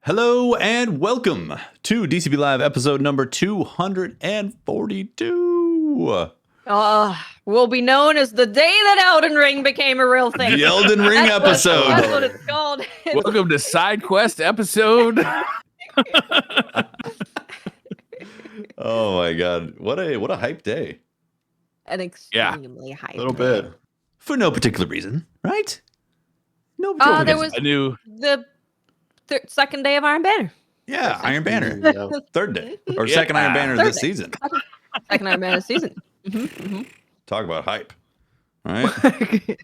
Hello and welcome to DCP Live episode number 242. Will be known as the day that Elden Ring became a real thing. The Elden Ring episode. That's what it's called. Welcome to Side Quest episode. Oh my god. What a hype day. An extremely hype. A little bit. For no particular reason, right? No particular there reason. was the second day of Iron Banner. Yeah, Iron Banner. Yeah. Third day. Or second Iron Banner Third this day. season. Second Iron Banner season. Talk about hype. All right.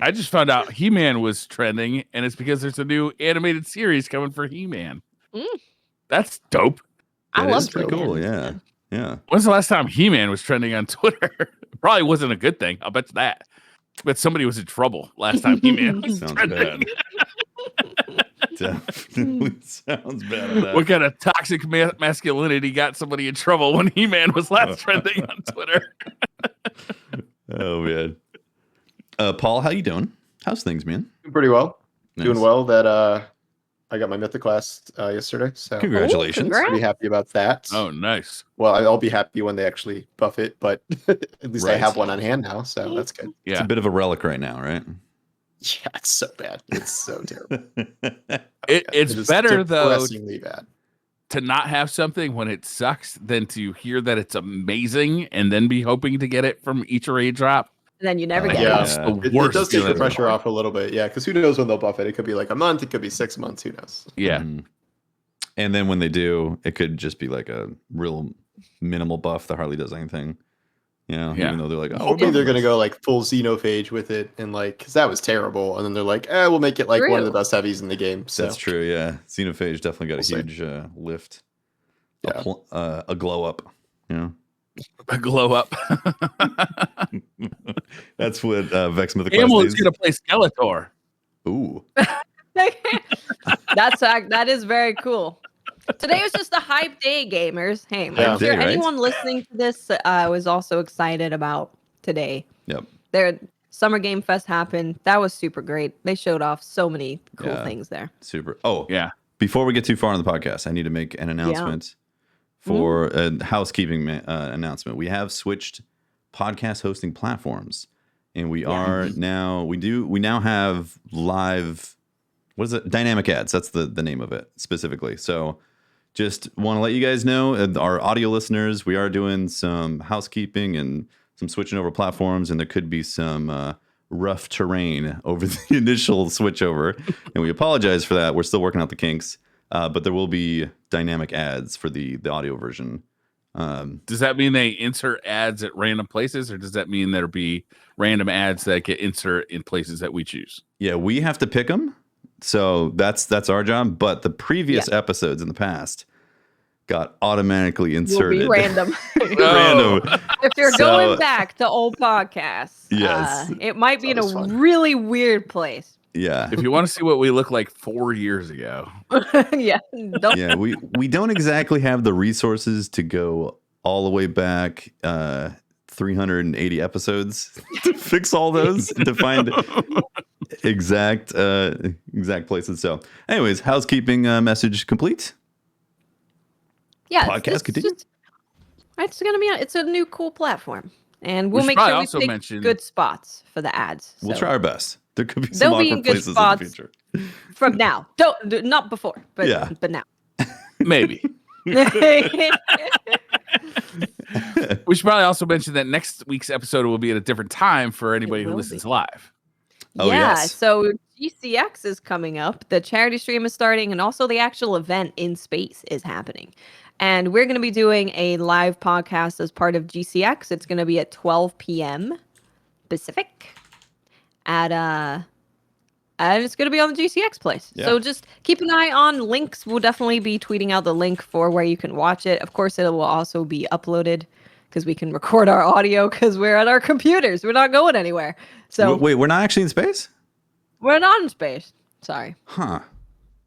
I just found out He-Man was trending, and it's because there's a new animated series coming for He-Man. That's dope. I That love is pretty He-Man. cool, yeah. Yeah. When's the last time He-Man was trending on Twitter? Probably wasn't a good thing. I'll bet you that. But somebody was in trouble last time He-Man was Sounds trending. bad. Definitely sounds bad at that. What kind of toxic masculinity got somebody in trouble when He-Man was last trending on Twitter? Oh man. Paul, how you doing? How's things, man? Pretty well. Nice. Doing well. That I got my Mythic class yesterday, so Congratulations. congrats. pretty happy about that. Oh, nice. Well, I'll be happy when they actually buff it, but at least I Right. have one on hand now, so that's good. It's Yeah. a bit of a relic right now, right? Yeah, it's so bad. It's so terrible. It's It is better, though, depressingly bad. to not have something when it sucks than to hear that it's amazing and then be hoping to get it from each raid drop. And then you never get Yeah. it. That's the It worst does take the feeling. pressure off a little bit, yeah, because who knows when they'll buff it? It could be like a month, it could be 6 months, who knows? Yeah. Mhm. And then when they do, it could just be like a real minimal buff that hardly does anything. You know, Yeah. even though they're like, oh, Hopefully we're they're gonna buffing go like full xenophage with it, and like, because that was terrible. And then they're like, we'll make it like one of the True. best heavies in the game. this. So That's true, yeah. Xenophage definitely got a We'll see. huge lift. Yeah. A glow up, you know. A glow up. That's what Vex Mythic Camel is needs. going to play Skeletor. Ooh. That is very cool. Today was just a hype day, gamers. Hey, Yeah. I'm sure Day, right? anyone listening to this was also excited about today. Yep. Their Summer Game Fest happened. That was super great. They showed off so many cool Yeah. things there. Super. Oh, Yeah. before we get too far on the podcast, I need to make an announcement for a housekeeping announcement. We have switched podcast hosting platforms, and we are now we now have live. What is it? Dynamic ads. That's the name of it specifically. So just want to let you guys know, our audio listeners, we are doing some housekeeping and some switching over platforms, and there could be some rough terrain over the initial switchover, and we apologize for that. We're still working out the kinks, but there will be dynamic ads for the audio version. Does that mean they insert ads at random places, or does that mean there'll be random ads that get insert in places that we choose? Yeah, we have to pick them, so that's our job. But the previous episodes in the past got automatically Will inserted. be random. Random. If you're So- going back to old podcasts, Yes. it might be in a That was fun. really weird place. Yeah. If you want to see what we look like 4 years ago, Yeah, don't Yeah, we don't exactly have the resources to go all the way back 380 episodes to fix all those, to find exact places. So anyways, housekeeping message complete. yeah. Podcast continue? It's gonna be. It's a new cool platform, and We we'll should make probably sure we also pick mention- good spots for the ads. We'll So, try our best. There could be some They'll be in awkward good places in spots. the future. from now. Not before, but Yeah. but now. maybe. We should probably also mention that next week's episode will be at a different time for anybody who will listens be. live. Oh, yeah, yes. so GCX is coming up. The charity stream is starting, and also the actual event in space is happening. And we're going to be doing a live podcast as part of GCX. It's going to be at 12 p.m. Pacific and it's going to be on the GCX place. Yeah. So just keep an eye on links. We'll definitely be tweeting out the link for where you can watch it. Of course, it will also be uploaded because we can record our audio because we're at our computers. We're not going anywhere. So Wait, we're not actually in space? we're not in space. Sorry. Huh.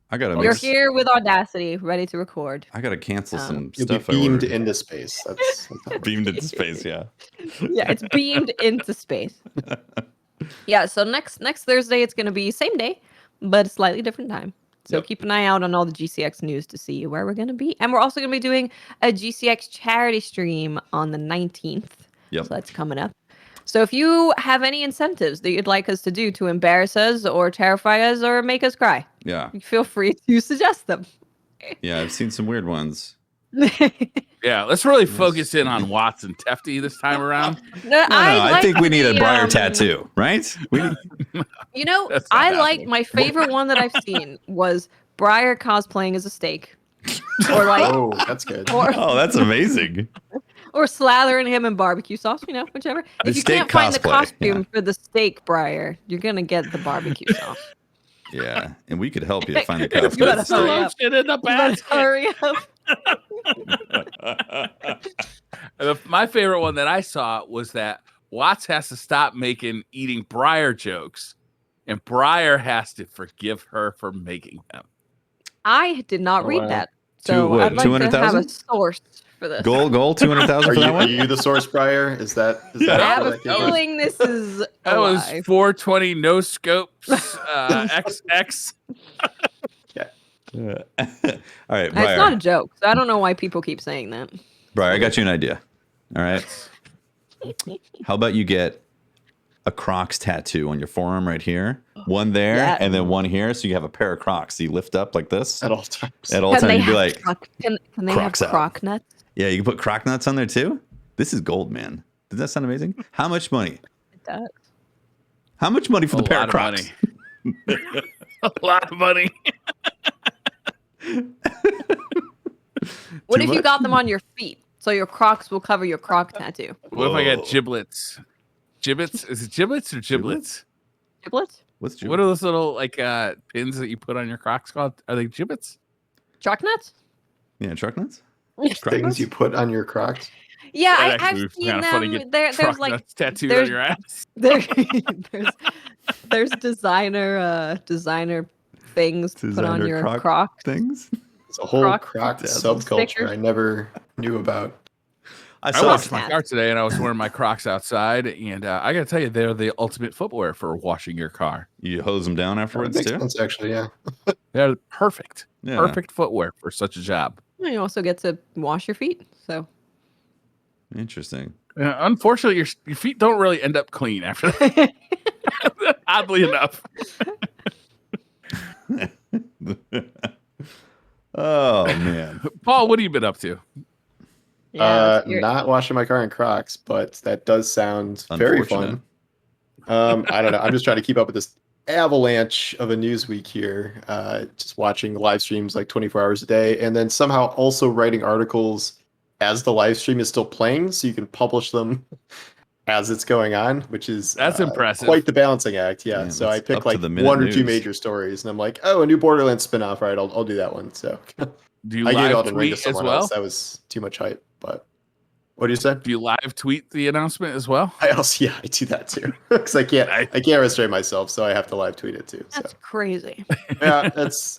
I gotta We're make, here with Audacity, ready to record. I gotta cancel some You'll be stuff. I beamed ordered. into space. That's Beamed into space, yeah. Yeah, it's beamed into space. Yeah, so next Thursday it's gonna be same day, but a slightly different time. So keep an eye out on all the GCX news to see where we're going to be. And we're also going to be doing a GCX charity stream on the 19th. Yep. So that's coming up. So if you have any incentives that you'd like us to do to embarrass us or terrify us or make us cry, feel free to suggest them. Yeah, I've seen some weird ones. Yeah, let's really focus in on Watts and Tefty this time around. I think we need a Briar tattoo, right? You know, I like my favorite one that I've seen was Briar cosplaying as a steak. Or like, oh, that's good. That's amazing. Or slathering him in barbecue sauce, whichever. The if you can't find the cosplay, costume for the steak, Briar, you're gonna get the barbecue sauce. Yeah, and we could help you find the costume. You better hurry up. Shit in the You better hurry up. My favorite one that I saw was that Watts has to stop making eating Briar jokes, and Briar has to forgive her for making them. I did not read that, so what, I'd like to have 200,000? a source for this. Goal 200,000 for that Are one. you the source, Briar? Is that? I have a that came from? feeling this is a That was lie. 420 no scopes XX. All right, It's Briar. not a joke, so I don't know why people keep saying that. Briar, I got you an idea. All right. How about you get a Crocs tattoo on your forearm right here, one there, Yeah. and then one here, so you have a pair of Crocs. So you lift up like this At all times. at all Can times. they You'd be have like, can they Crocs have out. croc nuts? yeah, you can put Croc nuts on there too. This is gold, man. Does that sound amazing? How much money? It does. How much money for the pair of lot Crocs? money. A lot of money. What Too if you much? got them on your feet, so your Crocs will cover your Croc tattoo? What if I Whoa. got giblets? Giblets? Is it giblets or giblets? Giblets? What's What are those little like pins that you put on your Crocs called? Are they giblets? Truck nuts? Yeah, truck nuts. Things you put on your Crocs. Yeah, That I've actually would be seen kinda funny to them. get There's Croc like nuts tattooed there's- on your ass. there's designer things to put on Designer your Croc Crocs. things. It's a whole Croc Croc tattoo subculture stickers. I never knew about. I I saw. washed my car today and I was wearing my Crocs outside, and I gotta tell you, they're the ultimate footwear for washing your car. You hose them down That afterwards makes too. sense, actually. Yeah. They're perfect. Yeah. Perfect footwear for such a job. You also get to wash your feet. So Interesting. Unfortunately, your feet don't really end up clean after that. Oddly enough. Oh man. Paul, what have you been up to? Not washing my car in Crocs, but that does sound very Unfortunate. fun. I don't know. I'm just trying to keep up with this avalanche of a news week here. Just watching live streams like 24 hours a day, and then somehow also writing articles as the live stream is still playing, so you can publish them as it's going on, which is That's impressive. Quite the balancing act. Yeah. Man, So I that's up pick to like the minute one or two news. major stories, and I'm like, oh, a new Borderlands spinoff. All right, I'll do that one. So Do you I gave live Elden Ring to tweet as someone well? else. That was too much hype. But what do you say? Do you live tweet the announcement as well? I do that too because I can't restrain myself, so I have to live tweet it too. So That's crazy. yeah, it's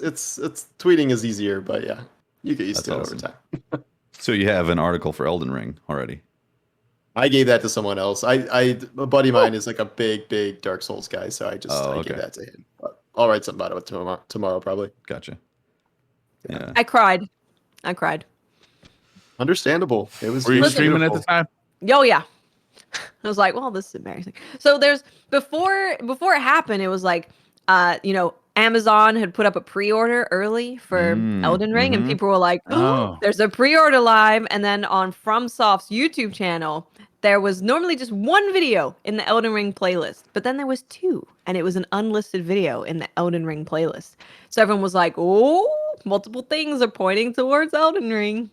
tweeting is easier, but yeah, you get used That's to it awesome. over time. So you have an article for Elden Ring already. I gave that to someone else. A buddy of mine is like a big Dark Souls guy, so I okay. gave that to him. But I'll write something about it tomorrow probably. Gotcha. Yeah. I cried. Understandable. It was. Were you it was streaming at the beautiful. time? Oh yeah. I was like, well, this is embarrassing. So there's before it happened, it was like Amazon had put up a pre-order early for Elden Ring, and people were like, Oh. there's a pre-order live. And then on FromSoft's YouTube channel, there was normally just one video in the Elden Ring playlist, but then there was two, and it was an unlisted video in the Elden Ring playlist. So everyone was like, oh, multiple things are pointing towards Elden Ring.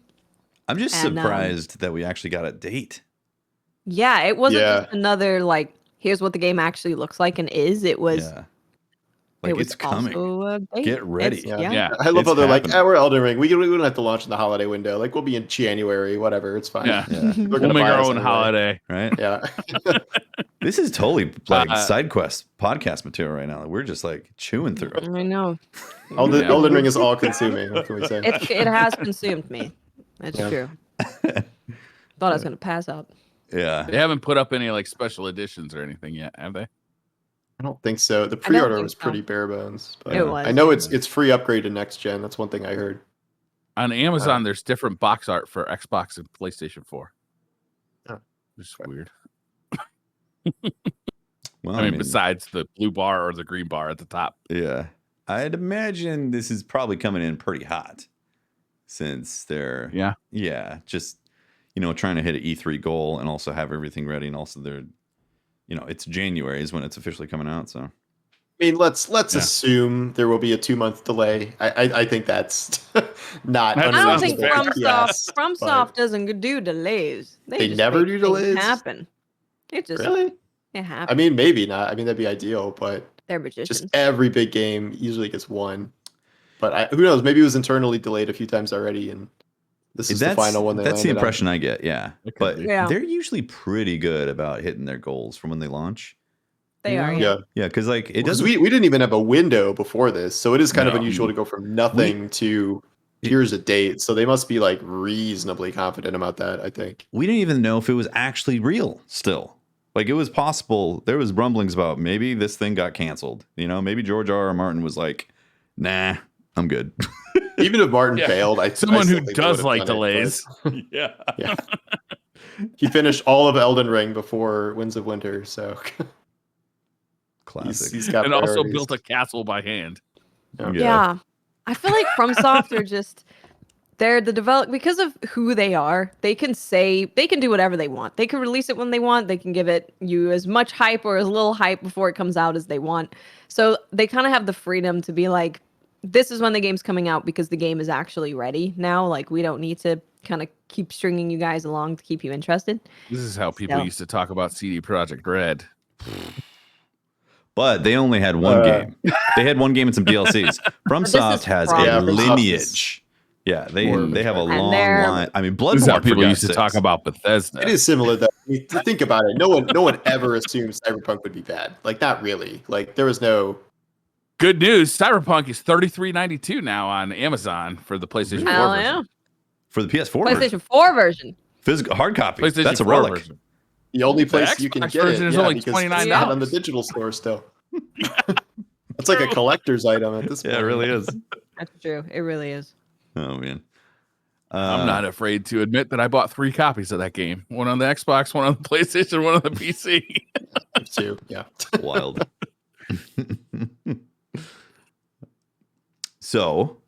I'm just And, surprised that we actually got a date. Yeah, it wasn't Yeah. just another like, here's what the game actually looks like and is. It was Yeah. Like it was it's coming. also a date. Get ready. It's- Yeah. yeah. I love It's how they're like, happening. we're Elden Ring. We don't have to launch in the holiday window. Like we'll be in January, whatever. It's fine. Yeah. Yeah. They're We'll gonna make buy our us own anyway. holiday. Right. Yeah. This is totally like Uh, side quest podcast material right now. We're just like chewing through it. I know. Elden, Yeah. Elden Ring is all consuming. What can we say? It has consumed me. It's Yeah. true. Thought I was gonna pass out. Yeah. They haven't put up any like special editions or anything yet, have they? I don't think so. The don't pre-order think was so. pretty bare bones. But It was, I know yeah. it's free upgrade to next gen. That's one thing I heard. On Amazon, there's different box art for Xbox and PlayStation 4. Oh, Which is weird. Well, I mean, besides the blue bar or the green bar at the top. yeah, I'd imagine this is probably coming in pretty hot, since they're just trying to hit an E3 goal and also have everything ready, and also they're it's January is when it's officially coming out. So I mean, let's assume there will be a 2-month delay. I think that's not. I I don't think Unreasonable. FromSoft doesn't do delays. They just never make do things delays? Happen. It just Really? it happens. I mean, maybe not. I mean, that'd be ideal, but They're magicians. just every big game usually gets one. But who knows? Maybe it was internally delayed a few times already, and this is the final one. That's the impression I get. Yeah, but Yeah. they're usually pretty good about hitting their goals from when they launch. They are. Yeah, Yeah, because like it because doesn't. we didn't even have a window before this, so it is kind of No. unusual to go from nothing to here's a date. So they must be like reasonably confident about that. I think We didn't even know if it was actually real. Still, like it was possible. There was rumblings about maybe this thing got canceled. Maybe George R.R. Martin was like, "Nah, I'm good." even if Martin Yeah. failed, Someone who still think they does would've like done it, delays. yeah. but- yeah, he finished all of Elden Ring before Winds of Winter, so Classic. he's got And also priorities. built a castle by hand. Yeah. I feel like FromSoft are just they're the develop because of who they are. They can do whatever they want. They can release it when they want. They can give it you as much hype or as little hype before it comes out as they want. So they kind of have the freedom to be like, this is when the game's coming out because the game is actually ready now. Like we don't need to kind of keep stringing you guys along to keep you interested. This is how people So- used to talk about CD Projekt Red. But they only had one game. They had one game and some DLCs. FromSoft has probably- a Yeah, FromSoft lineage. Yeah, they have a long they're- line. I mean, This is how Bloodborne. people for used to God's talk sakes. about Bethesda. It is similar though. I mean, to think about it, no one ever assumed Cyberpunk would be bad. Like not really. Like there was no. Good news, Cyberpunk is $33.92 now on Amazon for the PlayStation 4 Hell version. yeah. For the PS4 version. PlayStation 4 version. Physical hard copy. PlayStation That's a 4 relic. version. The only The place you can Xbox get it version is only because $29. it's not on the digital store still. It's like a collector's item at this point. Yeah, it really is. That's true. It really is. Oh man. I'm not afraid to admit that I bought 3 copies of that game. One on the Xbox, one on the PlayStation, one on the PC. Too. Yeah. Wild. So,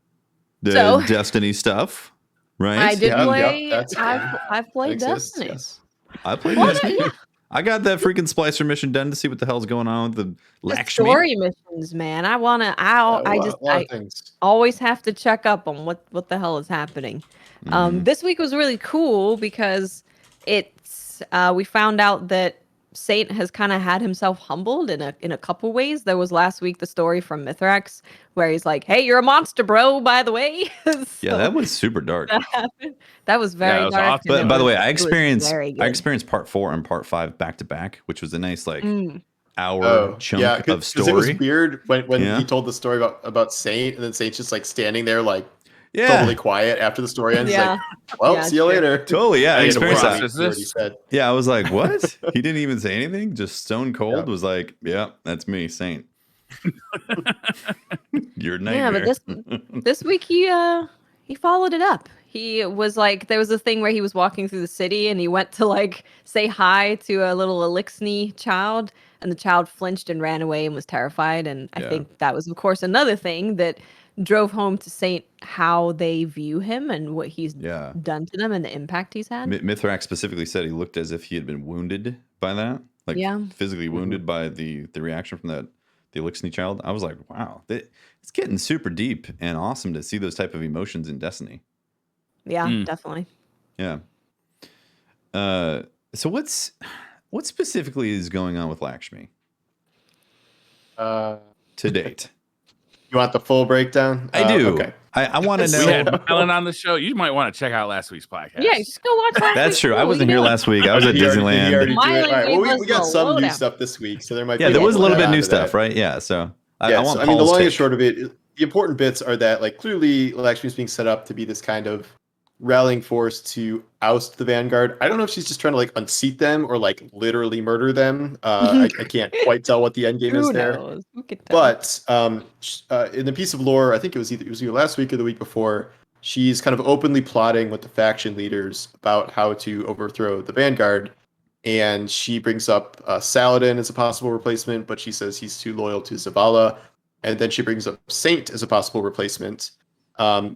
the So- Destiny stuff, right? I did Yeah, play. yep, that's- I've played Exists, Destiny. yes. I played Well, Destiny. yeah. I got that freaking splicer mission done to see what the hell's going on with the The Lakshmi. story missions, man. I wanna. A I lot I of things. always have to check up on what the hell is happening. Mhm. This week was really cool because it's we found out that Saint has kind of had himself humbled in a couple ways. There was last week the story from Mythrax where he's like, "Hey, you're a monster, bro." By the way, Yeah, that was super dark. that happened. That was very it was dark. awesome. and But by the way, it I was experienced very good. part 4 and part 5 back to back, which was a nice hour Oh, chunk yeah, of because story. it was weird when Yeah. he told the story about Saint, and then Saint's just like standing there, like Yeah, totally quiet after the story ends. Yeah. Like, well, Yeah, see you true. later. totally. Yeah, I I had to experienced that. process He already this. said. Yeah, I was like, what? He didn't even say anything. Just stone cold Yeah. was like, yeah, that's me, Saint. You're a Yeah, nightmare. but this week he followed it up. He was like, there was a thing where he was walking through the city and he went to like say hi to a little Elixni child, and the child flinched and ran away and was terrified. And I Yeah. think that was, of course, another thing that drove home to Saint how they view him and what he's Yeah. done to them and the impact he's had. Mythrax specifically said he looked as if he had been wounded by that, like Yeah. physically wounded by the reaction from the Elixni child. I was like, wow, it's getting super deep and awesome to see those type of emotions in Destiny. Yeah, Mm. definitely. Yeah. So what specifically is going on with Lakshmi Uh, to date? you want the full breakdown? I do. Okay. I want to So- We know. had Mylan on the show. You might want to check out last week's podcast. Yeah, just go watch that. That's true. I wasn't here last week. I was at Did he already Disneyland. do it? Miley All right, well, gave us we got the some new lowdown. stuff this week, so there might Yeah, be there was a little bit add new on to stuff, that. right? Yeah. So Yeah, I want so, I mean, the Paul's long and take. short of it, the important bits are that, like, clearly Lakshmi is being set up to be this kind of rallying force to oust the Vanguard. I don't know if she's just trying to like unseat them or like literally murder them. I can't quite tell what the end game is Who there. knows? Who can tell? But in the piece of lore, I think it was either last week or the week before, she's kind of openly plotting with the faction leaders about how to overthrow the Vanguard. And she brings up Saladin as a possible replacement, but she says he's too loyal to Zavala. And then she brings up Saint as a possible replacement,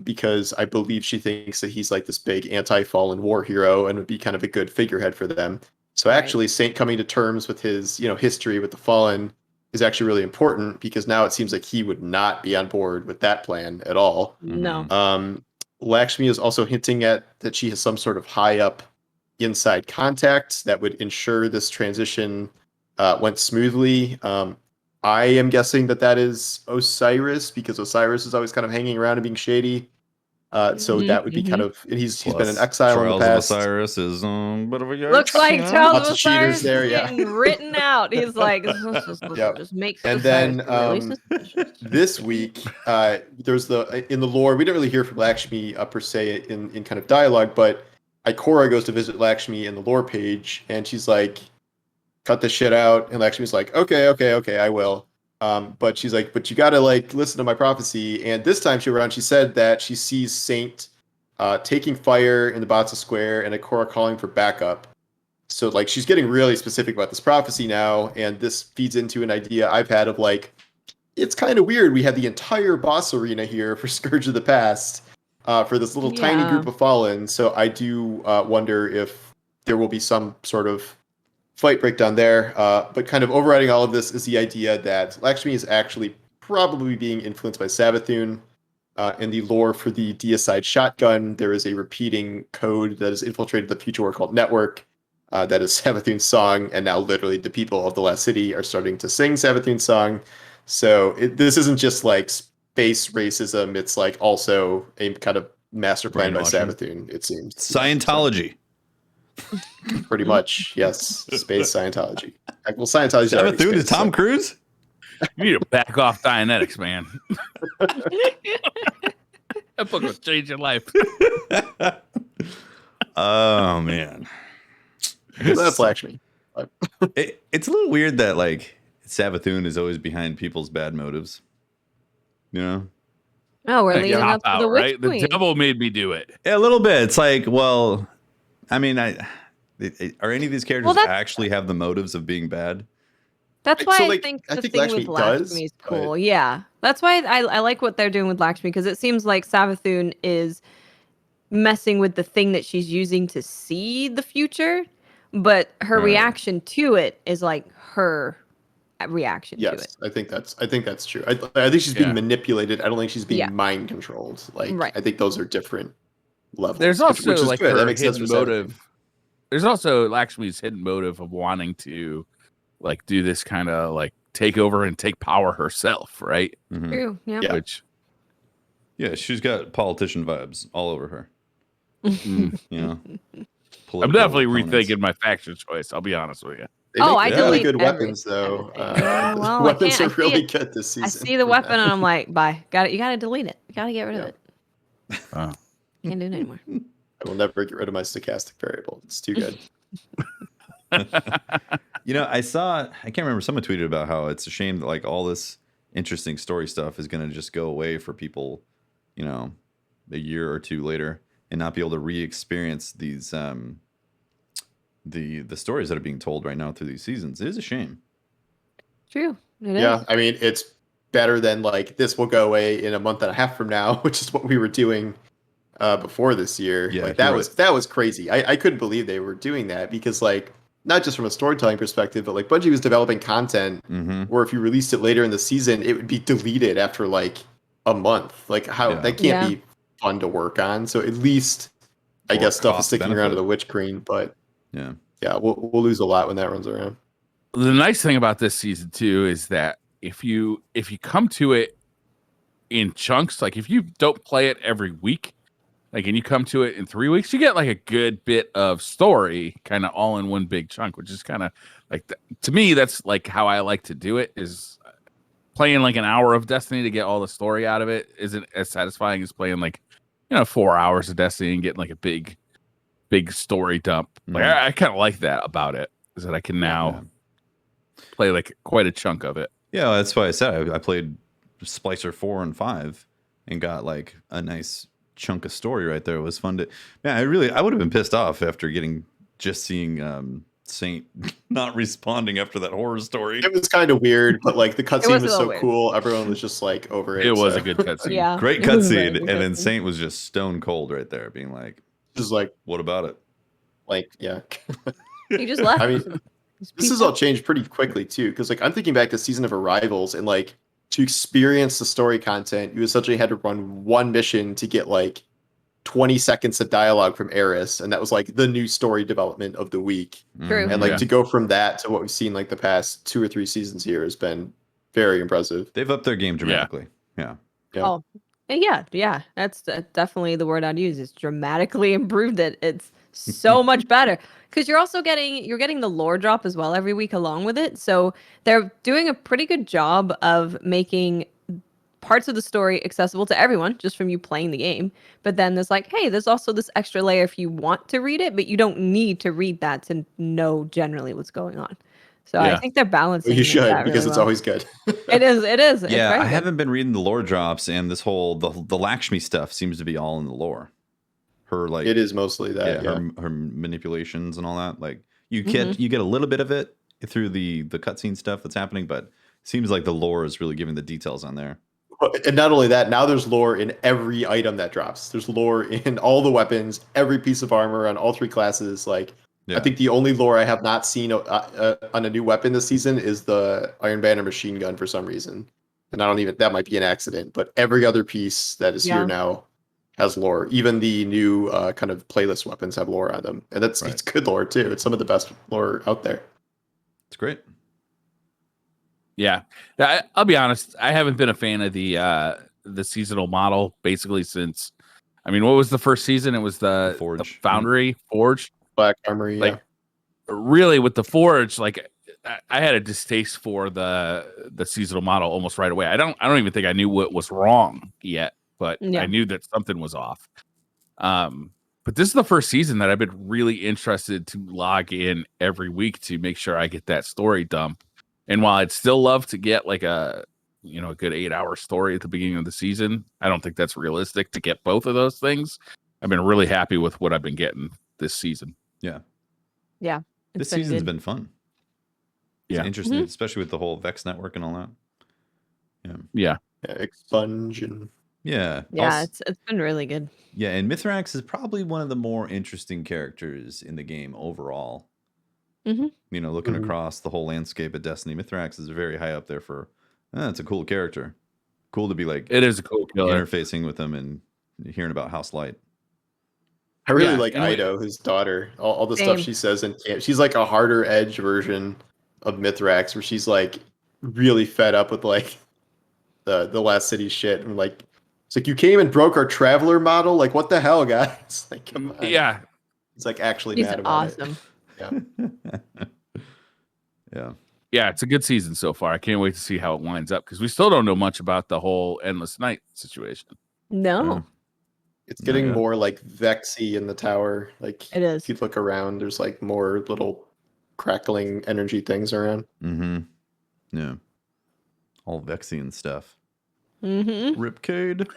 because I believe she thinks that he's like this big anti-fallen war hero and would be kind of a good figurehead for them. So actually, Saint coming to terms with his, history with the Fallen is actually really important, because now it seems like he would not be on board with that plan at all. No. Lakshmi is also hinting at that she has some sort of high up inside contacts that would ensure this transition went smoothly. I am guessing that is Osiris, because Osiris is always kind of hanging around and being shady. So that would be kind of, he's been in exile in the past. Trials of Osiris is but of a yard, Looks like Charles Lots of of cheaters Osiris there, is yeah. getting written out. He's like, just makes And Osiris then really suspicious. this week, there's in the lore, we didn't really hear from Lakshmi per se in kind of dialogue, but Ikora goes to visit Lakshmi in the lore page, and she's like, cut this shit out. And Lakshmi's like, okay, I will. But she's like, but you gotta like listen to my prophecy. And this time she said that she sees Saint taking fire in the Batsa Square and Ikora calling for backup. So like she's getting really specific about this prophecy now, and this feeds into an idea I've had of like, it's kind of weird. We had the entire boss arena here for Scourge of the Past for this little tiny group of Fallen. So I do wonder if there will be some sort of fight breakdown there. But kind of overriding all of this is the idea that Lakshmi is actually probably being influenced by Savathun. In the lore for the deicide shotgun, there is a repeating code that has infiltrated the future war called Network. That is Savathun's song, and now literally the people of the Last City are starting to sing Savathun's song. So this isn't just like space racism, it's like also a kind of master plan by Savathun, it seems. Scientology. Pretty much, yes. Space Scientology. Well, Scientology. Savathun is Tom Cruise? You need to back off Dianetics, man. That book will change your life. Oh, man. So that's Lakshmi. It's a little weird that like Savathun is always behind people's bad motives. You know? Oh, we're leading up to the Witch right? Queen. The devil made me do it. Yeah, a little bit. It's like, well, I mean, are any of these characters actually have the motives of being bad? That's why So, I like, think I the think thing Lakshmi with Lakshmi is does, cool. but- Yeah. That's why I like what they're doing with Lakshmi, because it seems like Savathun is messing with the thing that she's using to see the future, but her reaction to it is like her reaction to it. Yes, I think that's true. I think she's being manipulated. I don't think she's being mind controlled. Like, I think those are different levels. There's also which is like good. her That makes sense hidden for motive. There's also Lakshmi's hidden motive of wanting to like do this kind of like take over and take power herself, right? Mm-hmm. True. Yeah. Which, she's got politician vibes all over her. You know, I'm definitely rethinking my faction choice. I'll be honest with you. They make really delete good weapons, though. Well, weapons I are see really it. good this season. I see the weapon and I'm like, bye. You gotta delete it. You gotta get rid of it. Oh. Can't do it anymore. I will never get rid of my stochastic variable. It's too good. You know, I can't remember, someone tweeted about how it's a shame that like all this interesting story stuff is going to just go away for people, you know, a year or two later and not be able to re-experience these the stories that are being told right now through these seasons. It is a shame. True. It is. Yeah, I mean, it's better than like this will go away in a month and a half from now, which is what we were doing before this year. Yeah, like that was crazy. I couldn't believe they were doing that, because like not just from a storytelling perspective, but like Bungie was developing content where if you released it later in the season, it would be deleted after like a month. Like that can't be fun to work on. So at least I guess stuff is sticking around to the Witch Queen, but yeah, we'll lose a lot when that runs around. The nice thing about this season too is that if you come to it in chunks, like if you don't play it every week, like, and you come to it in 3 weeks, you get like a good bit of story kind of all in one big chunk, which is kind of like, to me, that's like how I like to do it, is playing like an hour of Destiny to get all the story out of it isn't as satisfying as playing like 4 hours of Destiny and getting like a big story dump. Like I kind of like that about it, is that I can now play like quite a chunk of it. Yeah, that's why I said I played Splicer 4 and 5 and got like a nice chunk of story right there. It was fun to. Man, I would have been pissed off after seeing Saint not responding after that horror story. It was kind of weird, but like the cutscene was so cool. Everyone was just like over it. It was a good cutscene. Yeah, great cutscene, and then Saint was just stone cold right there, being like, just like, what about it? Like, yeah. He just left. I mean, this has all changed pretty quickly too, because like I'm thinking back to Season of Arrivals, and like to experience the story content, you essentially had to run one mission to get like 20 seconds of dialogue from Eris, and that was like the new story development of the week. True. And like to go from that to what we've seen like the past 2 or 3 seasons here has been very impressive. They've upped their game dramatically. Yeah. Oh, yeah. That's definitely the word I'd use. It's dramatically improved it. It's so much better because you're getting the lore drop as well every week along with it. So they're doing a pretty good job of making parts of the story accessible to everyone just from you playing the game. But then there's like, hey, there's also this extra layer if you want to read it, but you don't need to read that to know generally what's going on. So I think they're balancing. You should, because really it's always good. It is. Yeah, I haven't been reading the lore drops, and this whole the Lakshmi stuff seems to be all in the lore. Her like it is mostly that. Yeah. Her manipulations and all that. Like you get a little bit of it through the cutscene stuff that's happening, but it seems like the lore is really giving the details on there. And not only that, now there's lore in every item that drops. There's lore in all the weapons, every piece of armor on all 3 classes. Like, I think the only lore I have not seen on a new weapon this season is the Iron Banner machine gun for some reason. And that might be an accident, but every other piece that is here now has lore. Even the new kind of playlist weapons have lore on them. And it's good lore too. It's some of the best lore out there. It's great. Yeah, I'll be honest. I haven't been a fan of the seasonal model basically since. I mean, what was the first season? It was the Foundry Forge Black Armory. Like, really, with the Forge, like I had a distaste for the seasonal model almost right away. I don't even think I knew what was wrong yet, but I knew that something was off. But this is the first season that I've been really interested to log in every week to make sure I get that story dump. And while I'd still love to get like a good 8-hour story at the beginning of the season, I don't think that's realistic to get both of those things. I've been really happy with what I've been getting this season. Yeah. This season's been fun. It's interesting, Mm-hmm. especially with the whole Vex network and all that. Yeah. Expunge and it's been really good. Yeah, and Mythrax is probably one of the more interesting characters in the game overall. Looking across the whole landscape of Destiny, Mythrax is very high up there for. It's a cool character. Cool to be like. It is a cool killer. Interfacing with them and hearing about House Light. I really like Ido, his daughter. All the stuff she says in camp. She's like a harder edge version of Mythrax, where she's like really fed up with like the Last City shit, and like it's like, you came and broke our Traveler model. Like, what the hell, guys? Like, come on. Yeah, it's like actually He's mad about awesome. it. Yeah, it's a good season so far. I can't wait to see how it winds up, because we still don't know much about the whole Endless Night situation. No. It's getting more like Vexy in the tower. Like, it is. If you look around, there's like more little crackling energy things around. Yeah. All Vexian stuff. Mm-hmm. Ripcade.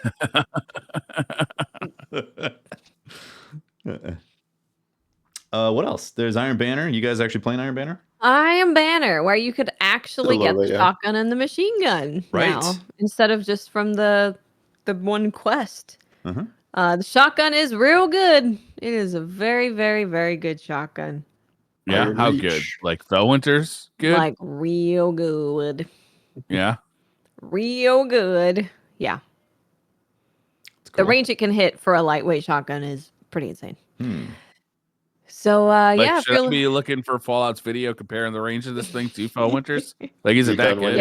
What else? There's Iron Banner. You guys actually playing Iron Banner? Iron Banner, where you could actually get the shotgun and the machine gun now, instead of just from the one quest. The shotgun is real good. It is a very, very, very good shotgun. Yeah, how good? Like Felwinter's good? Like real good. Yeah. Real good. Yeah. Cool. The range it can hit for a lightweight shotgun is pretty insane. So should I be looking for Fallout's video comparing the range of this thing to Felwinter's? Like, is it that good?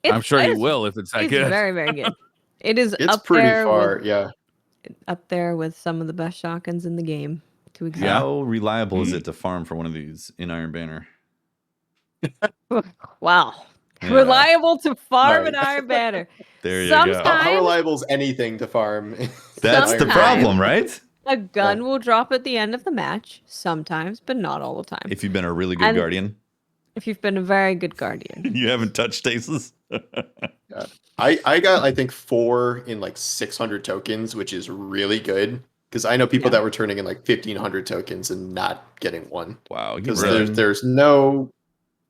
Yeah. I'm sure you will if it's that good. It's very, very good. It's up pretty there far, up there with some of the best shotguns in the game. How reliable is it to farm for one of these in Iron Banner? Wow. Yeah. Reliable to farm Right. an Iron Banner. There you Sometimes, go. How reliable is anything to farm? That's the sometimes. problem, right? A gun will drop at the end of the match, sometimes, but not all the time. If you've been a really good And guardian, if you've been a very good guardian. you haven't touched stasis. Yeah. I got, I think, 4 in like 600 tokens, which is really good. Because I know people Yeah. that were turning in like 1,500 tokens and not getting one. Wow. Because Really? there's no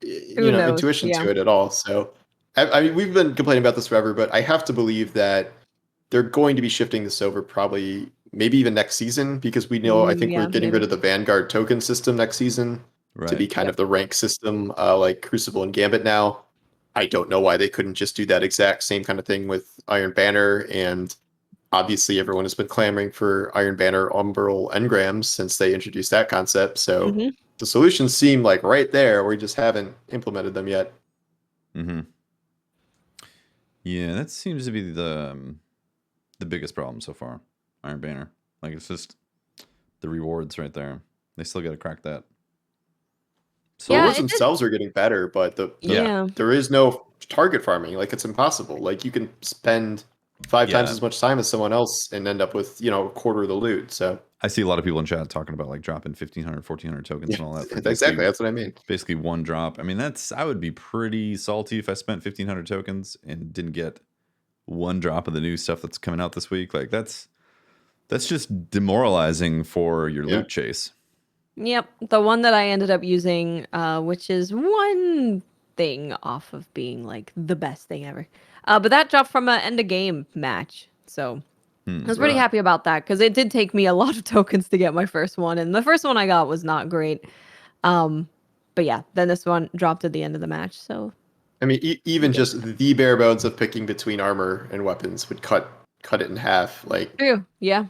Who knows? intuition Yeah. to it at all. So I mean, we've been complaining about this forever, but I have to believe that they're going to be shifting this over probably maybe even next season, because we know I think Yeah, we're getting rid of the Vanguard token system next season Right. to be kind of the rank system, like Crucible and Gambit now. I don't know why they couldn't just do that exact same kind of thing with Iron Banner. And obviously everyone has been clamoring for Iron Banner Umbral engrams since they introduced that concept. So Mhm. the solutions seem like right there. We just haven't implemented them yet. Mm-hmm. Yeah, that seems to be the biggest problem so far. Iron Banner, like it's just the rewards right there. They still got to crack that. So Yeah, rewards it just- themselves are getting better, but Yeah. there is no target farming. Like it's impossible. Like you can spend 5 times Yeah. as much time as someone else and end up with a quarter of the loot. So I see a lot of people in chat talking about like dropping 1,500, 1,400 tokens and all that. For exactly, that's what I mean. Basically one drop. I mean, I would be pretty salty if I spent 1,500 tokens and didn't get one drop of the new stuff that's coming out this week. Like that's just demoralizing for your loot chase. Yep. The one that I ended up using, which is one thing off of being like the best thing ever. But that dropped from an end of game match. So I was pretty happy about that because it did take me a lot of tokens to get my first one. And the first one I got was not great. But yeah, then this one dropped at the end of the match. So I mean, even just the bare bones of picking between armor and weapons would cut it in half. Like, true. Yeah.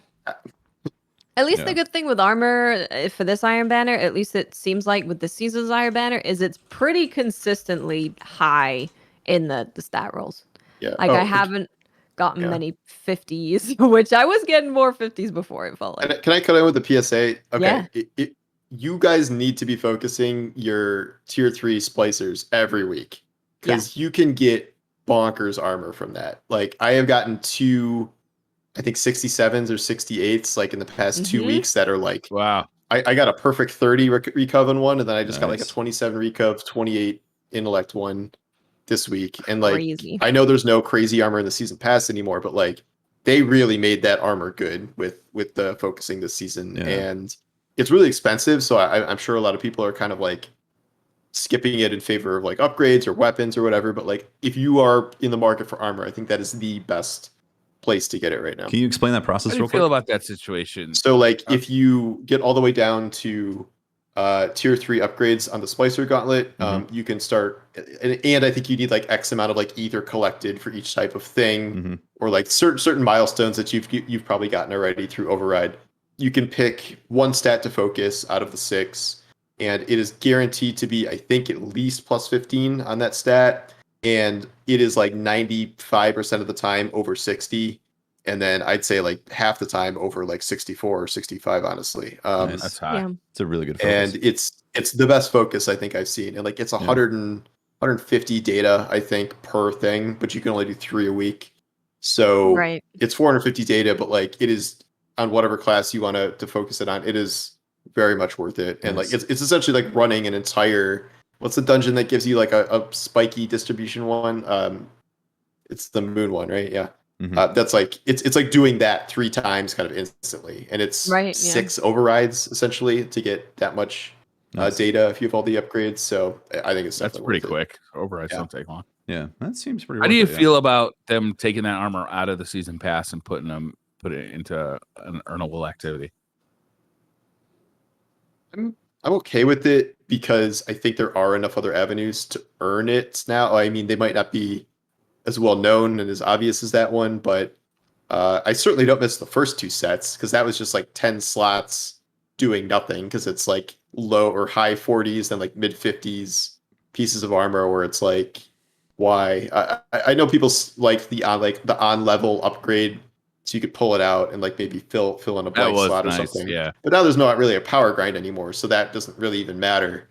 At least the good thing with armor for this Iron Banner, at least it seems like with the season's Iron Banner, is it's pretty consistently high in the stat rolls. yeah, Like I haven't gotten many 50s, which I was getting more 50s before, it felt like. Can I cut in with the PSA? Okay. Yeah. You guys need to be focusing your tier 3 splicers every week because you can get bonkers armor from that. Like I have gotten 2, I think 67s or 68s like in the past 2 weeks that are like, wow. I got a perfect 30 recov in one, and then I just got like a 27 recov, 28 intellect one this week. And like, Crazy. I know there's no crazy armor in the season pass anymore, but like they really made that armor good with the focusing this season. And it's really expensive. So I'm sure a lot of people are kind of like skipping it in favor of like upgrades or weapons or whatever. But like, if you are in the market for armor, I think that is the best place to get it right now. Can you explain that process How do you real feel quick? about that situation? So like if you get all the way down to tier 3 upgrades on the Splicer Gauntlet, you can start, and I think you need like X amount of like ether collected for each type of thing, or like certain milestones that you've probably gotten already through Override. You can pick one stat to focus out of the 6, and it is guaranteed to be, I think, at least plus 15 on that stat, and it is like 95% of the time over 60. And then I'd say like half the time over like 64 or 65, honestly. Nice. That's high. Yeah. It's a really good focus. And it's the best focus I think I've seen. And like it's 150 data, I think, per thing, but you can only do 3 a week. So it's 450 data, but like it is on whatever class you want to focus it on. It is very much worth it. And like it's essentially like running an entire, what's the dungeon that gives you like a spiky distribution one? It's the moon one, right? Yeah. That's like it's like doing that 3 times kind of instantly, and it's 6 overrides essentially to get that much data if you have all the upgrades. So I think that's pretty quick. Overrides don't take long. Yeah, that seems pretty. How do you feel about them taking that armor out of the season pass and put it into an earnable activity? I'm okay with it because I think there are enough other avenues to earn it now. I mean, they might not be as well known and as obvious as that one, but I certainly don't miss the first 2 sets because that was just like 10 slots doing nothing because it's like low or high 40s and like mid 50s pieces of armor where it's like, why? I know people like the on level upgrade, so you could pull it out and like maybe fill in a blank slot or something. Yeah. But now there's not really a power grind anymore, so that doesn't really even matter.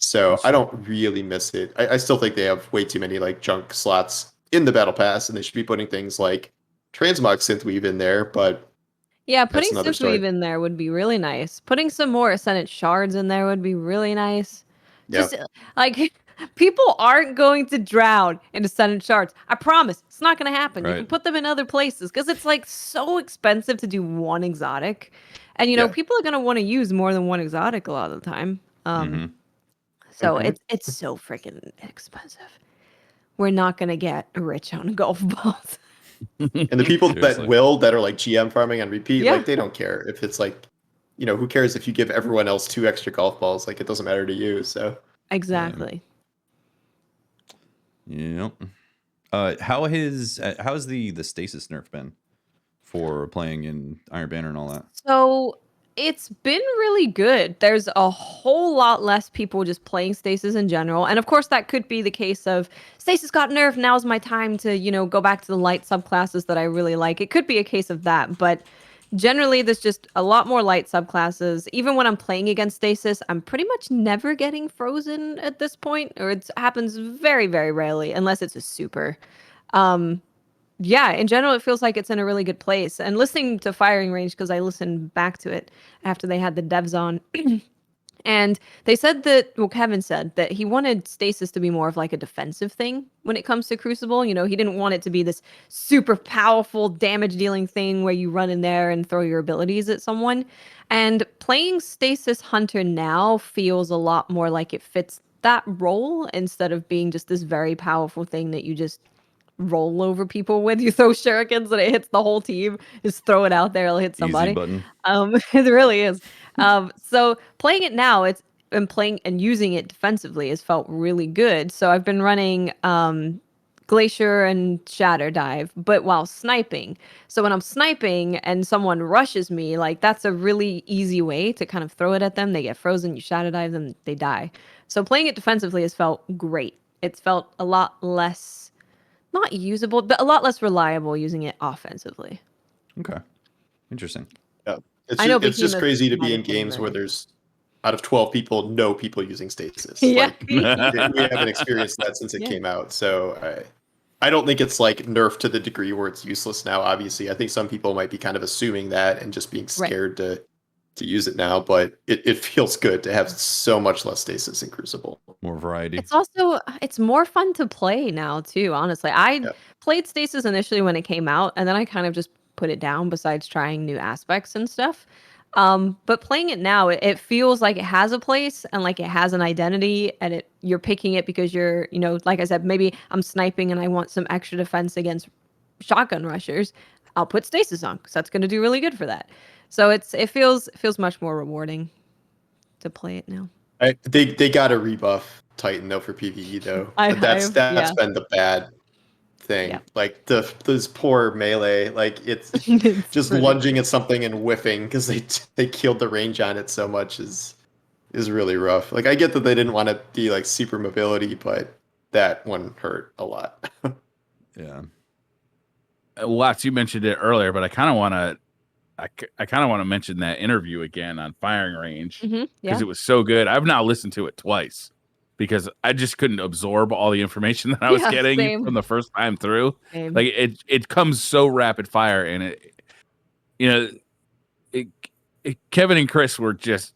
So I don't really miss it. I still think they have way too many like junk slots in the battle pass, and they should be putting things like transmog synthweave in there. But Yeah, that's putting another story. synthweave in there would be really nice. Putting some more Ascendant shards in there would be really nice. Just like people aren't going to drown in Ascendant shards. I promise, it's not going to happen. You can Right. put them in other places because it's like so expensive to do one exotic, and you know people are going to want to use more than one exotic a lot of the time. So it's so freaking expensive. We're not going to get rich on golf balls. And the people Seriously. that are like GM farming on repeat, like they don't care if it's like, you know, who cares if you give everyone else 2 extra golf balls? Like it doesn't matter to you. So Exactly. Yep. How has the stasis nerf been for playing in Iron Banner and all that? So it's been really good. There's a whole lot less people just playing stasis in general. And of course, that could be the case of stasis got nerfed. Now's my time to, you know, go back to the light subclasses that I really like. It could be a case of that. But generally, there's just a lot more light subclasses. Even when I'm playing against stasis, I'm pretty much never getting frozen at this point, or it happens very, very rarely, unless it's a super. Yeah, in general, it feels like it's in a really good place. And listening to Firing Range, because I listened back to it after they had the devs on, and they said that, well, Kevin said that he wanted stasis to be more of like a defensive thing when it comes to Crucible. You know, he didn't want it to be this super powerful damage dealing thing where you run in there and throw your abilities at someone. And playing Stasis Hunter now feels a lot more like it fits that role instead of being just this very powerful thing that you just roll over people with. You throw shurikens and it hits the whole team. Just throw it out there, it'll hit somebody. Easy button. It really is. So playing it now, playing and using it defensively has felt really good. So I've been running Glacier and Shatter Dive, but while sniping. So when I'm sniping and someone rushes me, like that's a really easy way to kind of throw it at them. They get frozen, you Shatter Dive them, they die. So playing it defensively has felt great. It's felt a lot less not usable, but a lot less reliable using it offensively. Okay. Interesting. Yeah. It's just crazy to be in games where there's out of 12 people, no people using stasis. Yeah. Like, we haven't experienced that since it came out. So I don't think it's like nerfed to the degree where it's useless now. Obviously, I think some people might be kind of assuming that and just being scared to use it now, but it feels good to have so much less stasis in Crucible. More variety. It's more fun to play now too, honestly. I played stasis initially when it came out, and then I kind of just put it down besides trying new aspects and stuff. But playing it now, it feels like it has a place and like it has an identity, and you're picking it because you're, you know, like I said, maybe I'm sniping and I want some extra defense against shotgun rushers. I'll put stasis on because that's going to do really good for that. So it feels much more rewarding to play it now. They got to rebuff Titan though for PvE though. That's been the bad thing. Yeah. Like those poor melee, like it's just lunging at something and whiffing because they killed the range on it so much is really rough. Like I get that they didn't want to be like super mobility, but that one hurt a lot. Yeah. Watts, you mentioned it earlier, but I kind of want to mention that interview again on Firing Range because it was so good. I've now listened to it twice because I just couldn't absorb all the information that I was getting from the first time through. Same. Like it comes so rapid fire, and Kevin and Chris were just,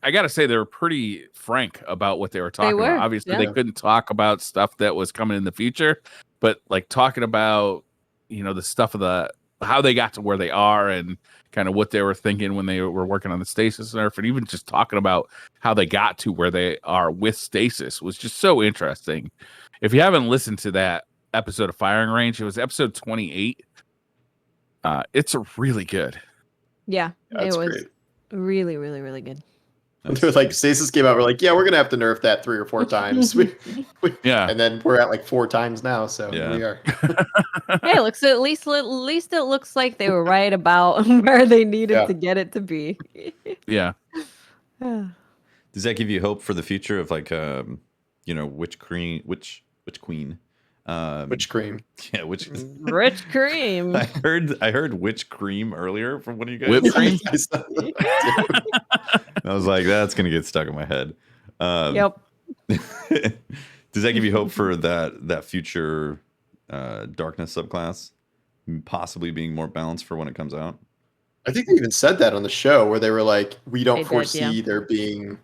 I gotta say, they were pretty frank about what they were talking about. Obviously, they couldn't talk about stuff that was coming in the future, but like talking about, you know, the stuff of how they got to where they are and kind of what they were thinking when they were working on the stasis nerf, and even just talking about how they got to where they are with stasis was just so interesting. If you haven't listened to that episode of Firing Range, it was episode 28. It's really good. Yeah, it was great. Really, really, really good. They're like, stasis came out, we're like, yeah, we're gonna have to nerf that 3 or 4 times. And then we're at like 4 times now, so here we are. Hey, at least it looks like they were right about where they needed to get it to be. Yeah. Does that give you hope for the future of like you know, which queen which cream? Yeah, Rich cream. I heard witch cream earlier from one of you guys. Whipped cream. I was like, that's gonna get stuck in my head. Yep. Does that give you hope for that future darkness subclass possibly being more balanced for when it comes out? I think they even said that on the show where they were like, we don't They did, foresee there being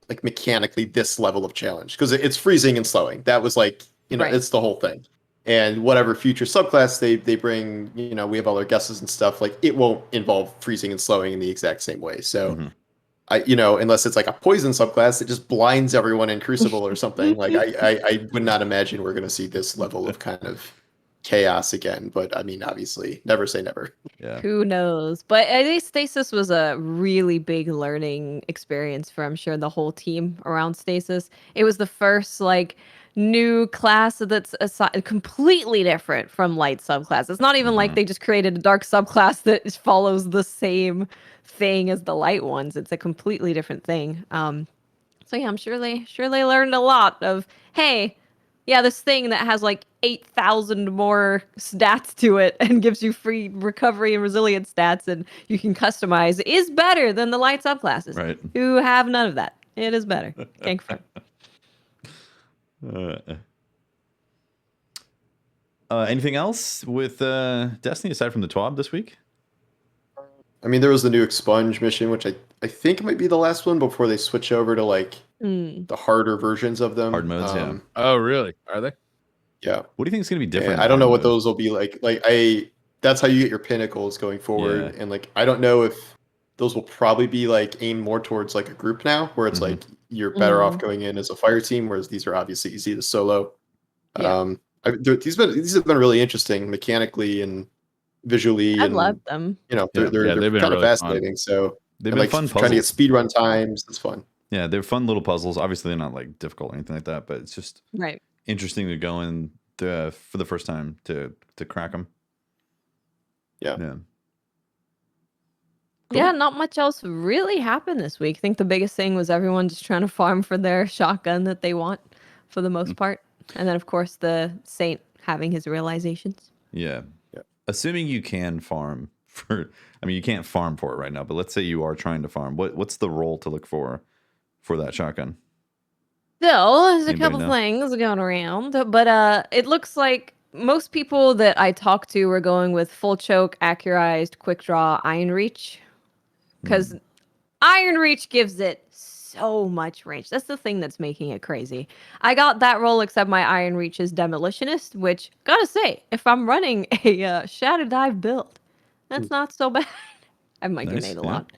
like mechanically this level of challenge because it's freezing and slowing. That was like, Right. it's the whole thing. And whatever future subclass they bring, we have all our guesses and stuff. Like it won't involve freezing and slowing in the exact same way. So unless it's like a poison subclass that just blinds everyone in Crucible or something. Like I would not imagine we're going to see this level of kind of chaos again. But I mean, obviously, never say never. Yeah. Who knows? But at least Stasis was a really big learning experience for, I'm sure, the whole team around Stasis. It was the first like new class that's completely different from light subclass. It's not even like they just created a dark subclass that follows the same thing as the light ones. It's a completely different thing. So yeah, I'm sure they learned a lot of, hey, yeah, this thing that has like 8,000 more stats to it and gives you free recovery and resilience stats and you can customize is better than the light subclasses. Right. Who have none of that. It is better. Can't confirm. Anything else with Destiny aside from the TWAB this week? I mean, there was the new expunge mission, which I think might be the last one before they switch over to like the harder versions of them. Hard modes, yeah. Oh, really? Are they? Yeah. What do you think is going to be different? I don't know what those will be like. That's how you get your pinnacles going forward. Yeah. And like, I don't know if those will probably be like aimed more towards like a group now, where it's like you're better off going in as a fire team, whereas these are obviously easy to solo. Yeah. These have been really interesting mechanically and visually. I and love them. they're they've been kind of really fascinating. So they've been like fun trying to get puzzles. speed run times. It's fun. Yeah, they're fun little puzzles. Obviously, they're not like difficult or anything like that, but it's just Right. interesting to go in for the first time to crack them. Yeah. Cool. Yeah, not much else really happened this week. I think the biggest thing was everyone just trying to farm for their shotgun that they want for the most part. And then, of course, the Saint having his realizations. Yeah. Assuming you can farm you can't farm for it right now, but let's say you are trying to farm. What's the role to look for that shotgun? Still, there's a Anybody couple know? things going around, but it looks like most people that I talked to were going with full choke, accurized, quick draw, iron reach. Because iron reach gives it so much range. That's the thing that's making it crazy. I got that roll, except my iron reach is demolitionist, which, gotta say, if I'm running a shadow dive build, that's not so bad. I might Nice, grenade a lot.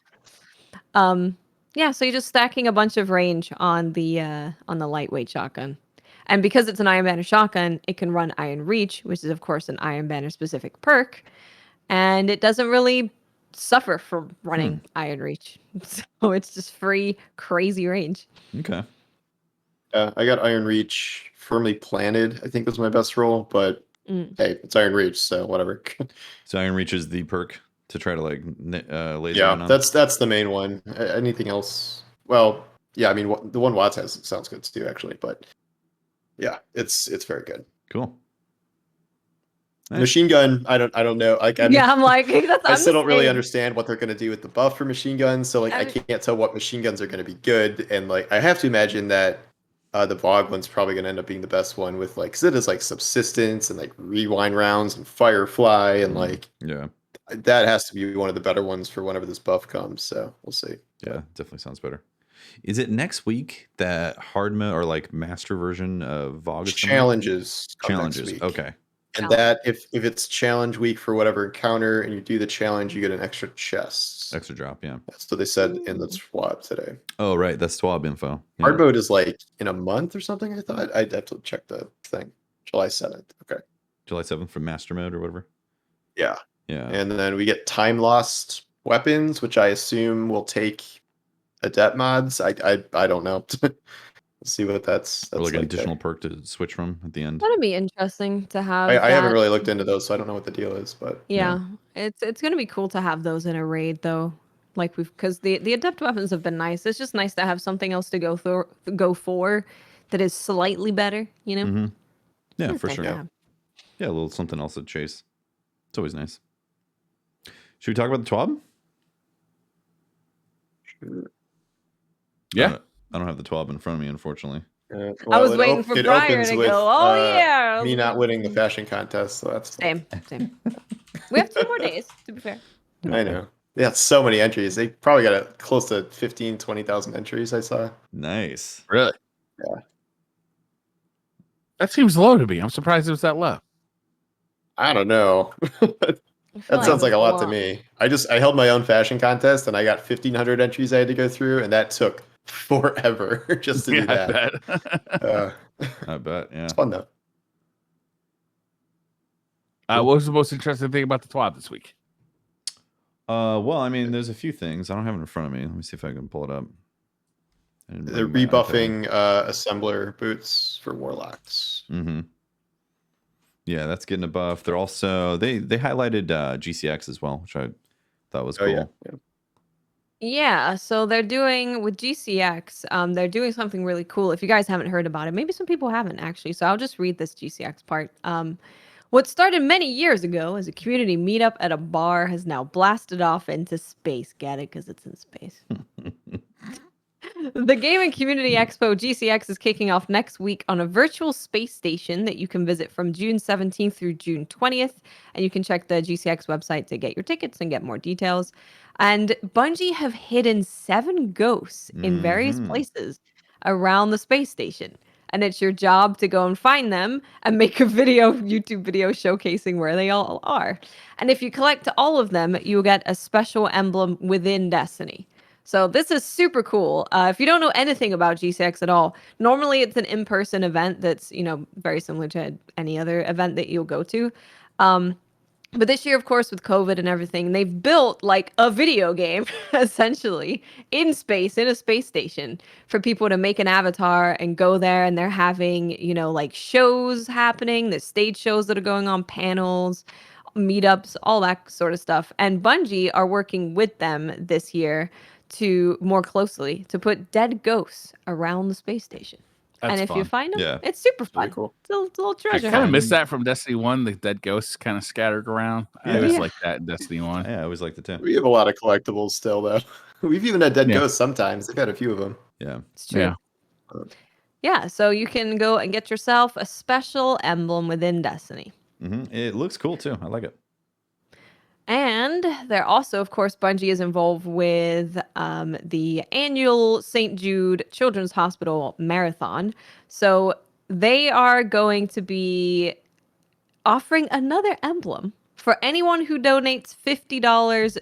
Yeah, so you're just stacking a bunch of range on the lightweight shotgun. And because it's an Iron Banner shotgun, it can run Iron Reach, which is of course an Iron Banner specific perk, and it doesn't really suffer from running Iron Reach. So it's just free crazy range. Okay. I got Iron Reach firmly planted. I think was my best roll, but hey, it's Iron Reach, so whatever. So Iron Reach is the perk to try to like laser Yeah, in on. that's the main one. Anything else? Well, yeah, I mean the one Watts has sounds good too, actually, but yeah, it's very good. Cool. Nice. Machine gun, I don't know. Like, I'm like, I still don't really understand what they're going to do with the buff for machine guns. So like, I can't tell what machine guns are going to be good. And like, I have to imagine that the Vogue one's probably going to end up being the best one with like, because it is like subsistence and like rewind rounds and firefly and like, yeah, that has to be one of the better ones for whenever this buff comes. So we'll see. Yeah, definitely sounds better. Is it next week that hard mode or like master version of Vogue is challenges? Challenges. Okay. And that if it's challenge week for whatever encounter and you do the challenge, you get an extra chest. Extra drop, yeah. That's what they said in the swab today. Oh, right. That's swab info. Yeah. Hard mode is like in a month or something, I thought. I'd have to check the thing. July 7th. Okay. July 7th for master mode or whatever. Yeah. Yeah. And then we get time lost weapons, which I assume will take adept mods. I don't know. Let's see what that's or like an there. additional perk to switch from at the end. That'd be interesting to have. I haven't really looked into those, so I don't know what the deal is. But yeah. It's gonna be cool to have those in a raid though. Like because the adept weapons have been nice. It's just nice to have something else to go for that is slightly better. You know. Mm-hmm. Yeah, It's for nice sure. to have. Yeah, a little something else to chase. It's always nice. Should we talk about the TWAB? Sure. Yeah. I don't have the TWAB in front of me, unfortunately. I was waiting for Briar to go, oh, yeah. me not winning the fashion contest, so that's Same. We have 2 more days, to be fair. I know. Yeah, so many entries. They probably got close to 15, 20,000 entries, I saw. Nice. Really? Yeah. That seems low to me. I'm surprised it was that low. I don't know. That sounds like a lot to me. I held my own fashion contest and I got 1,500 entries I had to go through, and that took forever just to do that. I bet. I bet, yeah. It's fun though. What was the most interesting thing about the TWAB this week? Well, I mean, there's a few things. I don't have it in front of me. Let me see if I can pull it up. They're rebuffing assembler boots for warlocks. Mm-hmm. Yeah, that's getting a buff. They're also they highlighted GCX as well, which I thought was cool. Yeah, so they're doing with GCX, they're doing something really cool. If you guys haven't heard about it, maybe some people haven't actually. So I'll just read this GCX part. What started many years ago as a community meetup at a bar has now blasted off into space. Get it? Because it's in space. The Gaming Community Expo GCX is kicking off next week on a virtual space station that you can visit from June 17th through June 20th. And you can check the GCX website to get your tickets and get more details. And Bungie have hidden 7 ghosts in various places around the space station. And it's your job to go and find them and make a YouTube video showcasing where they all are. And if you collect all of them, you will get a special emblem within Destiny. So this is super cool. If you don't know anything about GCX at all, normally it's an in-person event that's, very similar to any other event that you'll go to. But this year, of course, with COVID and everything, they've built like a video game, essentially, in space, in a space station for people to make an avatar and go there. And they're having, like shows happening, there's stage shows that are going on, panels, meetups, all that sort of stuff. And Bungie are working with them this year to more closely to put dead ghosts around the space station. That's and if fun. you find them, Yeah. it's super fun. Really cool. It's a little treasure. I kind of missed that from Destiny 1. The dead ghosts kind of scattered around. I always like that in Destiny 1. Yeah, I always liked it too. We have a lot of collectibles still, though. We've even had dead ghosts sometimes. They've had a few of them. Yeah. It's true. Yeah, so you can go and get yourself a special emblem within Destiny. Mm-hmm. It looks cool too. I like it. And they're also, of course, Bungie is involved with the annual St. Jude Children's Hospital Marathon. So they are going to be offering another emblem for anyone who donates $50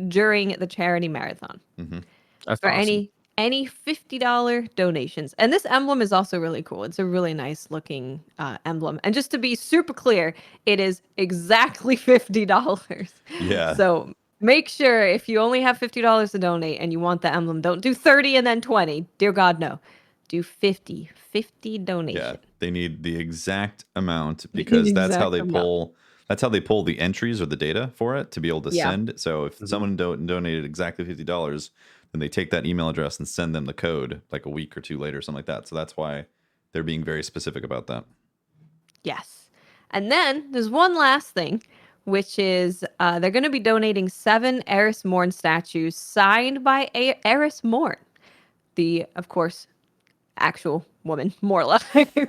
during the charity marathon. Mm-hmm. That's for awesome. any $50 donations. And this emblem is also really cool. It's a really nice looking emblem. And just to be super clear, it is exactly $50. Yeah. So make sure if you only have $50 to donate and you want the emblem, don't do 30 and then 20. Dear God, no. Do 50 donation. Yeah. They need the exact amount because that's how they pull. That's how they pull the entries or the data for it to be able to send. So if someone donated exactly $50, then they take that email address and send them the code like a week or 2 later, something like that. So that's why they're being very specific about that. Yes. And then there's one last thing, which is they're going to be donating 7 Eris Morn statues signed by Eris Morn, the, of course, actual woman, Morla,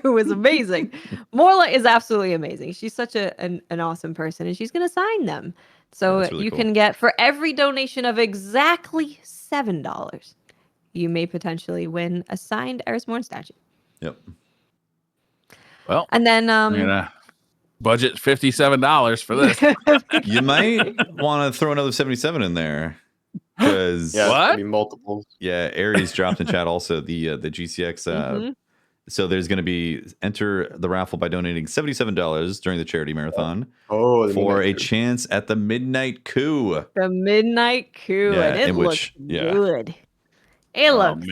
who is amazing. Morla is absolutely amazing. She's such an awesome person, and she's going to sign them. So really you can get, for every donation of exactly $7, you may potentially win a signed Eris Morn statue. Yep. Well, and then I'm gonna budget $57 for this. You might want to throw another 77 in there. Because what? Multiple. Yeah, Aries dropped in chat also the GCX. So there's going to be enter the raffle by donating $77 during the charity marathon for a chance at the Midnight Coup. The Midnight Coup, and it looks good. It looks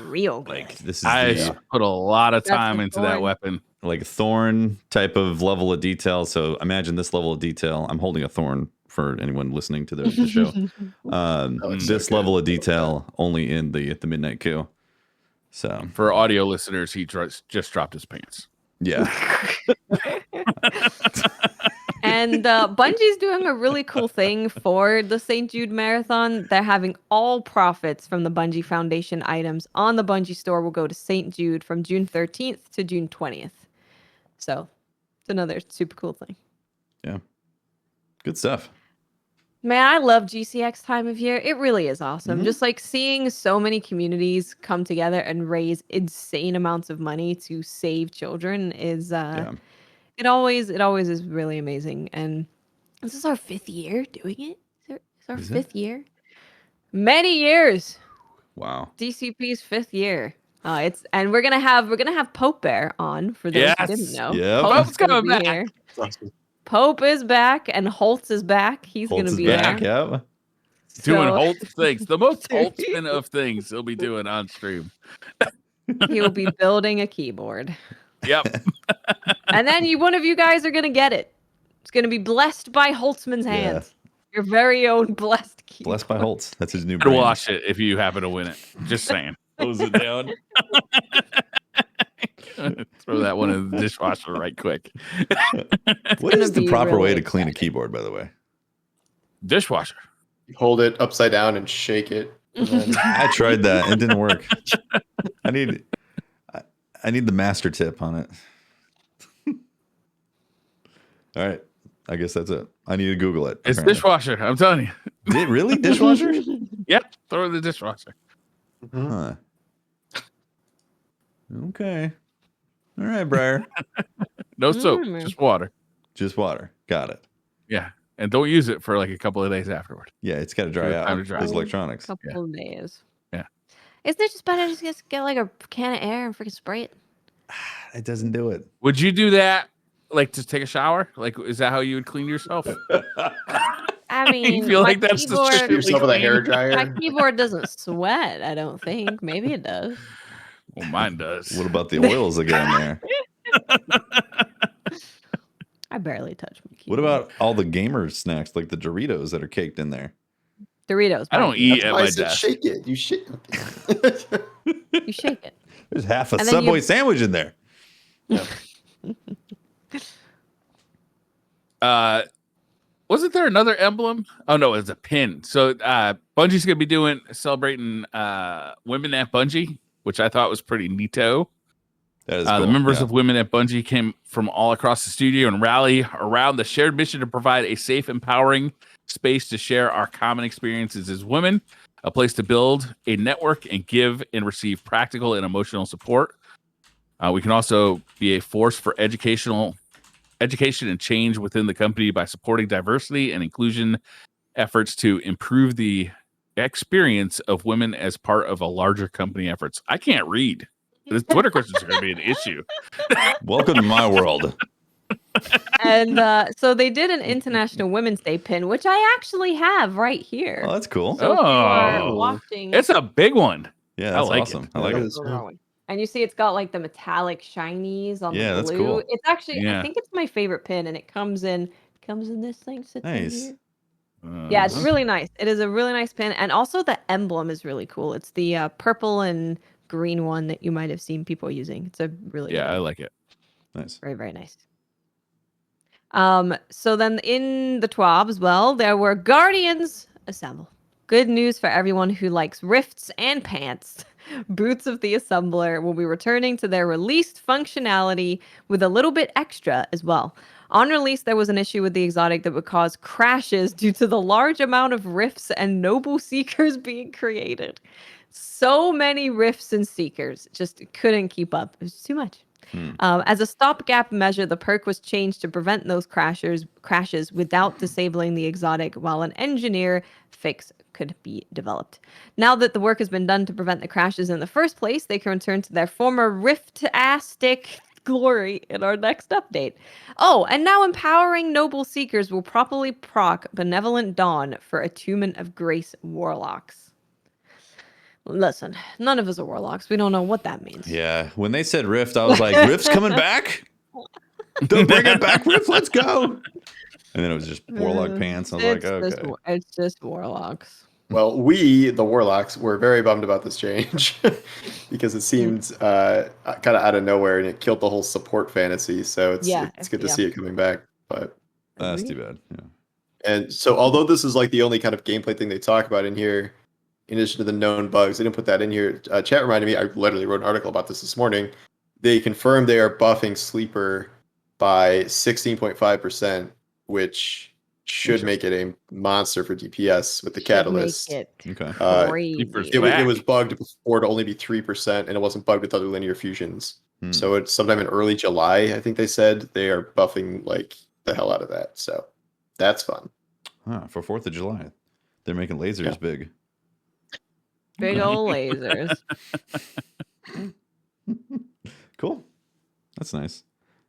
real good. Like this is I put a lot of time into that weapon. Like thorn type of level of detail. So imagine this level of detail. I'm holding a thorn for anyone listening to the show. This level of detail only in the Midnight Coup. So for audio listeners, he just dropped his pants. Yeah. And Bungie's doing a really cool thing for the St. Jude Marathon. They're having all profits from the Bungie Foundation items on the Bungie store will go to St. Jude from June 13th to June 20th. So it's another super cool thing. Yeah. Good stuff. Man, I love GCX time of year. It really is awesome. Just like seeing so many communities come together and raise insane amounts of money to save children is it always is really amazing. And this is our 5th year doing it. It's our 5th year. Many years. Wow. DCP's 5th year. And we're gonna have Pope Bear on for those who didn't know. Yep. Pope's coming back. Here. Awesome. Pope is back and Holtz is back. He's Holtz gonna is be back. there. Yep. Doing Holtz things. The most Holtzman of things he'll be doing on stream. He'll be building a keyboard. Yep. And then one of you guys are gonna get it. It's gonna be blessed by Holtzman's hands. Your very own blessed keyboard. Blessed by Holtz. That's his new I'd brand. wash it if you happen to win it. Just saying. Close it down. Throw that one in the dishwasher right quick. What is the be proper way really to clean a keyboard, by the way? Dishwasher. You hold it upside down and shake it. And then I tried that. It didn't work. I need the master tip on it. All right. I guess that's it. I need to Google it. It's apparently. dishwasher. I'm telling you. Did really dishwasher? Yep. Throw it in the dishwasher. Huh. Okay. All right, Briar. No soap. Just water. Just water. Got it. Yeah. And don't use it for like a couple of days afterward. Yeah, it's got to dry out. Time to dry. Those electronics. Couple of days. Yeah. Isn't it just better to just get like a can of air and freaking spray it? It doesn't do it. Would you do that? Like to take a shower? Like, is that how you would clean yourself? I mean, You feel my like that's the keyboard- shit yourself with a hair My dryer. keyboard doesn't sweat, I don't think. Maybe it does. Well, mine does. What about the oils that get in there? I barely touch my What keyboard. about all the gamer snacks like the Doritos that are caked in there? Doritos? I don't fine. eat That's at why I my said desk. shake it. You shake You shake it. There's half a And then Subway you- sandwich in there. Wasn't there another emblem? Oh no, it's a pin. So Bungie's gonna be celebrating Women at Bungie, which I thought was pretty neato. That is The cool. members Yeah. of Women at Bungie came from all across the studio and rally around the shared mission to provide a safe, empowering space to share our common experiences as women, a place to build a network and give and receive practical and emotional support. We can also be a force for education and change within the company by supporting diversity and inclusion efforts to improve the experience of women as part of a larger company efforts. I can't read. The Twitter questions are going to be an issue. Welcome to my world. And so they did an International Women's Day pin, which I actually have right here. Oh, that's cool. So if you are Oh. watching, It's a big one. Yeah, I that's like awesome. it. I like That it. is- and you see it's got like the metallic shinies on Yeah, the that's blue. cool. It's actually, Yeah. I think it's my favorite pin, and it comes in this thing. Sits in Nice. here. Yeah, it's Uh, really nice. It is a really nice pin, and also the emblem is really cool. It's the purple and green one that you might have seen people using. It's a really yeah, I really, like it. Nice. very, very nice. So then in the TWAB as well, there were Guardians Assemble. Good news for everyone who likes rifts and pants. Boots of the Assembler will be returning to their released functionality with a little bit extra as well. On release, there was an issue with the exotic that would cause crashes due to the large amount of rifts and noble seekers being created. So many rifts and seekers just couldn't keep up. It was too much. As a stopgap measure, the perk was changed to prevent those crashes without disabling the exotic, while an engineer fix could be developed. Now that the work has been done to prevent the crashes in the first place, they can return to their former rift-astic glory in our next update. Oh, and now empowering noble seekers will properly proc Benevolent Dawn for Attunement of Grace Warlocks. Listen, none of us are warlocks. We don't know what that means. Yeah. When they said Rift, I was like, Rift's coming back? Don't bring it back, Rift. Let's go. And then it was just Warlock pants. I was like, okay. It's just warlocks. Well, we, the Warlocks, were very bummed about this change because it seemed kind of out of nowhere and it killed the whole support fantasy. So it's good to see it coming back. But That's too bad. Yeah. And so, although this is like the only kind of gameplay thing they talk about in here, in addition to the known bugs, they didn't put that in here. Chat reminded me, I literally wrote an article about this morning. They confirmed they are buffing Sleeper by 16.5%, which should make it a monster for DPS with the catalyst. Make it Okay. crazy. It was bugged before to only be 3%, and it wasn't bugged with other linear fusions. So it's sometime in early July, I think they said they are buffing like the hell out of that. So that's fun. For 4th of July, they're making lasers big. Big old lasers. Cool. That's nice.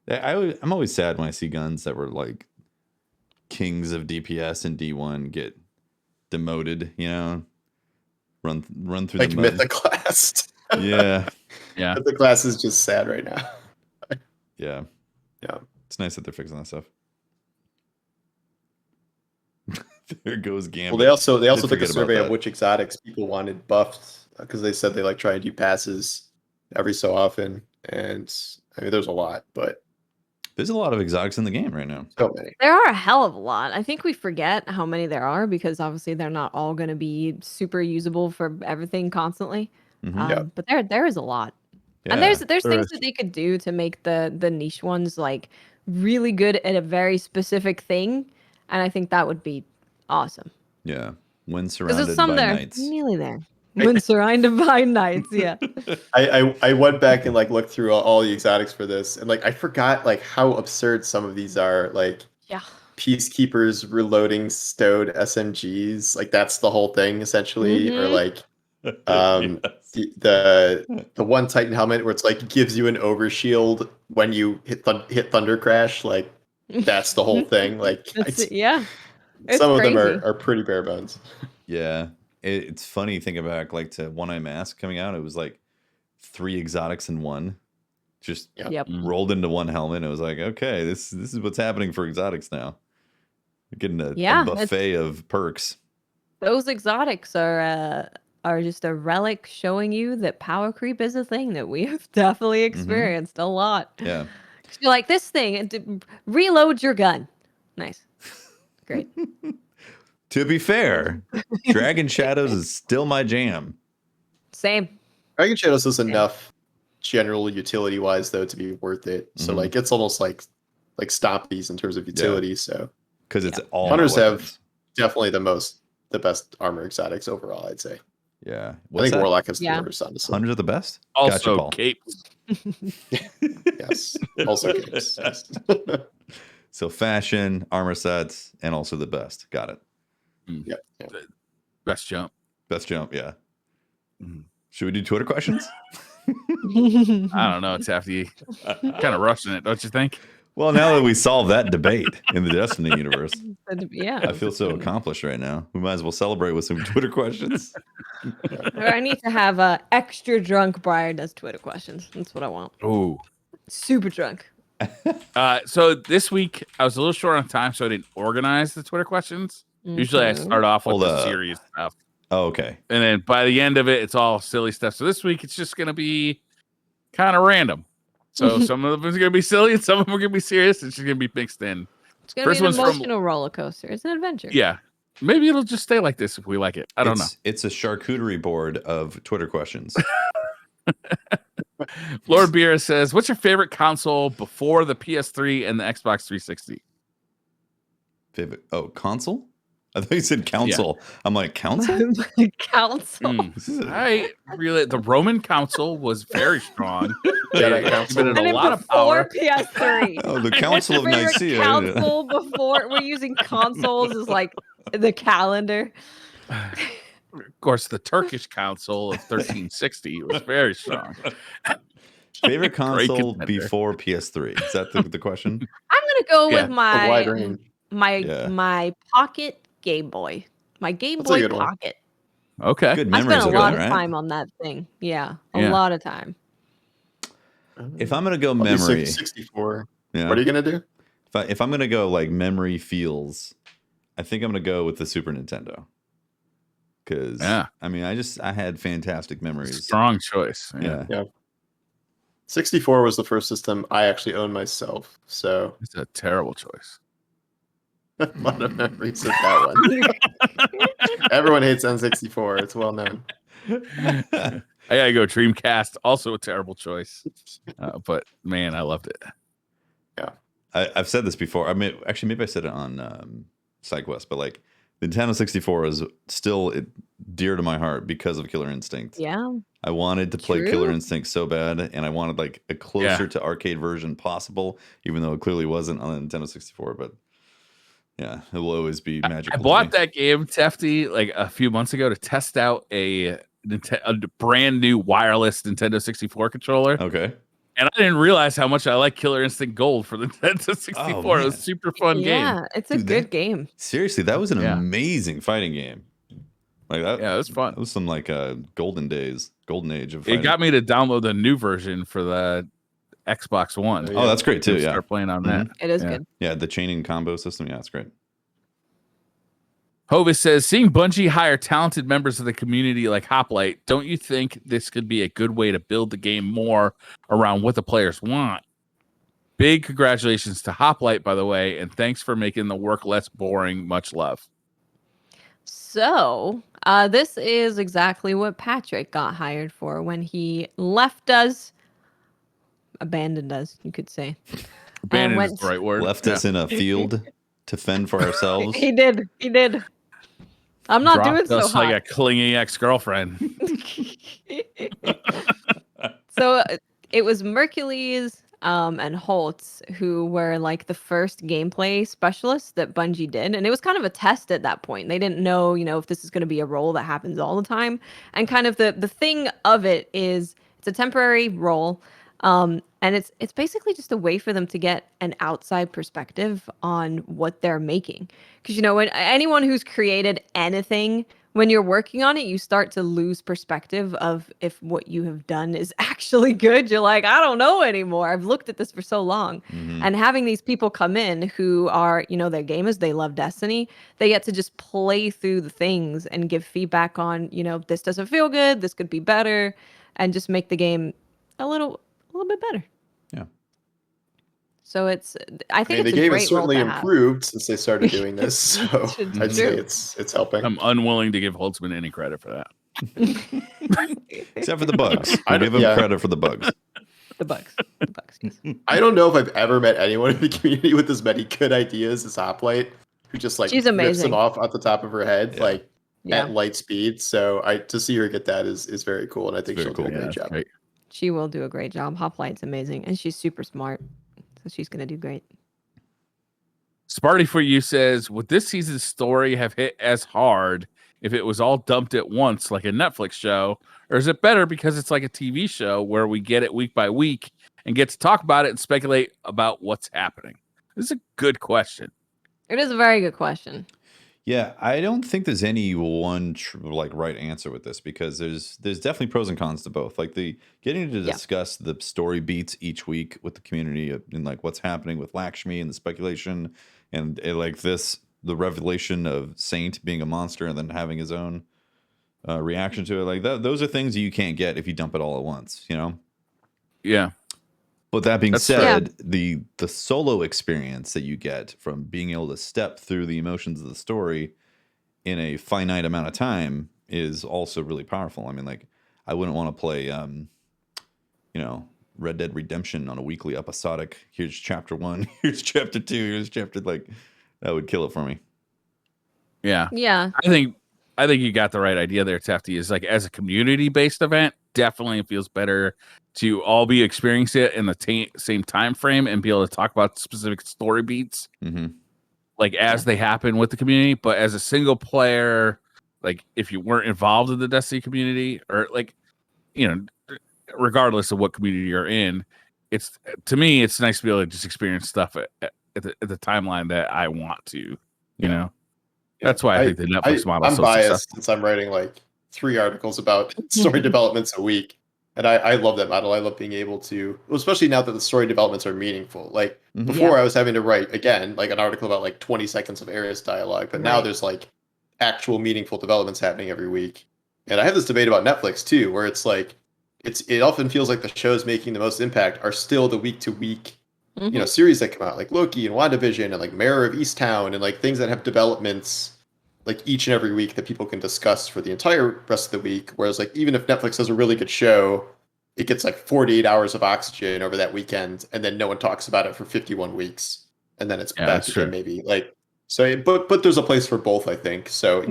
I'm always sad when I see guns that were like kings of DPS and D1 get demoted, you know, run through Like the mud. Mythrax. Yeah. Yeah. Mythrax is just sad right now. Yeah. Yeah. It's nice that they're fixing that stuff. There goes Gambit. Well, they also took a forget about survey of that. which exotics people wanted buffed because they said they like try and do passes every so often, and I mean there's a lot, but There's a lot of exotics in the game right now. so many. There are a hell of a lot. I think we forget how many there are because obviously they're not all going to be super usable for everything constantly. Mhm. But there is a lot. Yeah. And there's there things is. that they could do to make the niche ones like really good at a very specific thing, and I think that would be awesome. Yeah. When Because surrounded there's some by that are knights. nearly there. When surrounded by knights, yeah. I went back and like looked through all the exotics for this, and like I forgot like how absurd some of these are. Like Yeah. peacekeepers reloading stowed SMGs, like that's the whole thing essentially, or like Yes. the one Titan helmet where it's like gives you an overshield when you hit Thunder Crash, like that's the whole thing. Like Yeah. It's some of them crazy. are pretty bare bones. Yeah. It's funny thinking back like to One Eye Mask coming out. It was like 3 exotics in one. Just Yep. rolled into one helmet. It was like, okay, this is what's happening for exotics now. You're getting a buffet of perks. Those exotics are just a relic showing you that power creep is a thing that we have definitely experienced a lot. Yeah. You're like, this thing, reload your gun. Nice. Great. To be fair, Dragon Shadows is still my jam. Same. Dragon Shadows is enough general utility wise though to be worth it. So like it's almost like stompies in terms of utility. So because it's all hunters my have weapons. definitely the best armor exotics overall, I'd say. Yeah. I think that? Warlock has the Yeah. worst, honestly. Hunters are the best. Also, Gotcha, Paul. capes. Yes. Also games. Yes. So fashion, armor sets, and also the best. Got it. Yep. Best jump. Best jump. Yeah. Should we do Twitter questions? I don't know. It's after kind of rushing it, don't you think? Well, now that we solved that debate in the Destiny universe, Yeah. I feel so accomplished right now. We might as well celebrate with some Twitter questions. Or I need to have a extra drunk Briar does Twitter questions. That's what I want. Ooh. Super drunk. So this week I was a little short on time, so I didn't organize the Twitter questions. Usually I start off with Hold the up. serious stuff. Oh, okay. And then by the end of it, it's all silly stuff. So this week, it's just going to be kind of random. So some of them are going to be silly and some of them are going to be serious. It's just going to be mixed in. It's going to First be an one's from- emotional roller coaster. It's an adventure. Yeah. Maybe it'll just stay like this if we like it. I don't know. It's a charcuterie board of Twitter questions. Lord Beer says, what's your favorite console before the PS3 and the Xbox 360? Favorite? Oh, console? I thought you said council. I'm like, council? Council. The Roman Council was very strong. Jedi They Council. given it And a then lot of before power. PS3. Oh, the Council of Favorite Nicaea. Council before we're using consoles as like the calendar. Of course, the Turkish Council of 1360 was very strong. Favorite console contender. before PS3? Is that the question? I'm gonna go Yeah, with A wide my range. my pocket Game Boy. My Game That's a Boy good one. Pocket. Okay. Good I memories spent a of lot that, of right? time on that thing. Yeah. Yeah. A lot of time. If I'm gonna go I'll do memory, 64. yeah. What are you gonna do? If I'm gonna go like memory feels, I think I'm gonna go with the Super Nintendo. Because I mean, I had fantastic memories. Strong choice. Yeah. 64 was the first system I actually owned myself. So It's a terrible choice. A lot of memories with that one. Everyone hates N64. It's well known. I gotta go Dreamcast. Also a terrible choice, but man, I loved it. Yeah, I've said this before. I mean, actually, maybe I said it on SideQuest, but like Nintendo 64 is still dear to my heart because of Killer Instinct. Yeah. I wanted to play Killer True. Instinct so bad, and I wanted like a closer to arcade version possible, even though it clearly wasn't on the Nintendo 64. But yeah, it will always be magical. I bought that game, Tefty, like a few months ago to test out a brand new wireless Nintendo 64 controller. Okay. And I didn't realize how much I like Killer Instinct Gold for the Nintendo 64. It was a super fun game. Yeah, it's a good game. Seriously, that was an amazing fighting game. Like that. Yeah, it was fun. It was some like golden age of fighting. It got me to download the new version for the Xbox One. Oh, that's great too. Yeah, start playing on that. It is good. Yeah, the chaining combo system. Yeah, it's great. Hovis says, seeing Bungie hire talented members of the community like Hoplite, don't you think this could be a good way to build the game more around what the players want? Big congratulations to Hoplite, by the way, and thanks for making the work less boring. Much love. So, this is exactly what Patrick got hired for when he left us, abandoned us, you could say. Abandoned is the right word. Left us in a field to fend for ourselves. He did. I'm not doing so hot. Like a clingy ex-girlfriend. So it was Mercules and Holtz who were like the first gameplay specialists that Bungie did. And it was kind of a test at that point. They didn't know, if this is going to be a role that happens all the time. And kind of the thing of it is it's a temporary role. And it's basically just a way for them to get an outside perspective on what they're making. Because, when anyone who's created anything, when you're working on it, you start to lose perspective of if what you have done is actually good. You're like, I don't know anymore. I've looked at this for so long. Mm-hmm. And having these people come in who are, they're gamers, they love Destiny, they get to just play through the things and give feedback on, this doesn't feel good, this could be better, and just make the game a little bit better. Yeah. So I think the game has certainly improved since they started doing this. So I'd say it's helping. I'm unwilling to give Holtzman any credit for that. Except for the bugs. I give him credit for the bugs. The bugs. Yes. I don't know if I've ever met anyone in the community with as many good ideas as Hoplite, who just like She's rips amazing. them off at the top of her head, at light speed. So to see her get that is very cool, and I think she'll do a great job. Great. She will do a great job. Hoplite's amazing, and she's super smart, so she's gonna do great. Sparty for you says, would this season's story have hit as hard if it was all dumped at once like a Netflix show, or is it better because it's like a TV show where we get it week by week and get to talk about it and speculate about what's happening? This is a good question. It is a very good question. Yeah, I don't think there's any one right answer with this, because there's definitely pros and cons to both. Like getting to discuss the story beats each week with the community and like what's happening with Lakshmi and the speculation and the revelation of Saint being a monster and then having his own reaction to it. Like those are things you can't get if you dump it all at once, Yeah. But that being said, the solo experience that you get from being able to step through the emotions of the story in a finite amount of time is also really powerful. I mean, like, I wouldn't want to play, Red Dead Redemption on a weekly episodic. Here's chapter 1, here's chapter 2, here's chapter, like, that would kill it for me. Yeah. Yeah. I think you got the right idea there, Tefty. Is like, as a community-based event, definitely feels better to all be experiencing it in the same time frame and be able to talk about specific story beats, like as they happen with the community. But as a single player, like if you weren't involved in the Destiny community, or like, regardless of what community you're in, to me it's nice to be able to just experience stuff at the timeline that I want to. That's why I think the Netflix model is so biased successful. since I'm writing like 3 articles about story developments a week. And I love that model. I love being able to, especially now that the story developments are meaningful. Like before I was having to write, again, like an article about like 20 seconds of Ares dialogue. But now there's like actual meaningful developments happening every week. And I have this debate about Netflix too, where it's like, it often feels like the shows making the most impact are still the week to week series that come out, like Loki and WandaVision and like Mayor of Easttown, and like things that have developments like each and every week that people can discuss for the entire rest of the week. Whereas like even if Netflix has a really good show, it gets like 48 hours of oxygen over that weekend, and then no one talks about it for 51 weeks, and then it's back again maybe. Like so, but there's a place for both, I think. So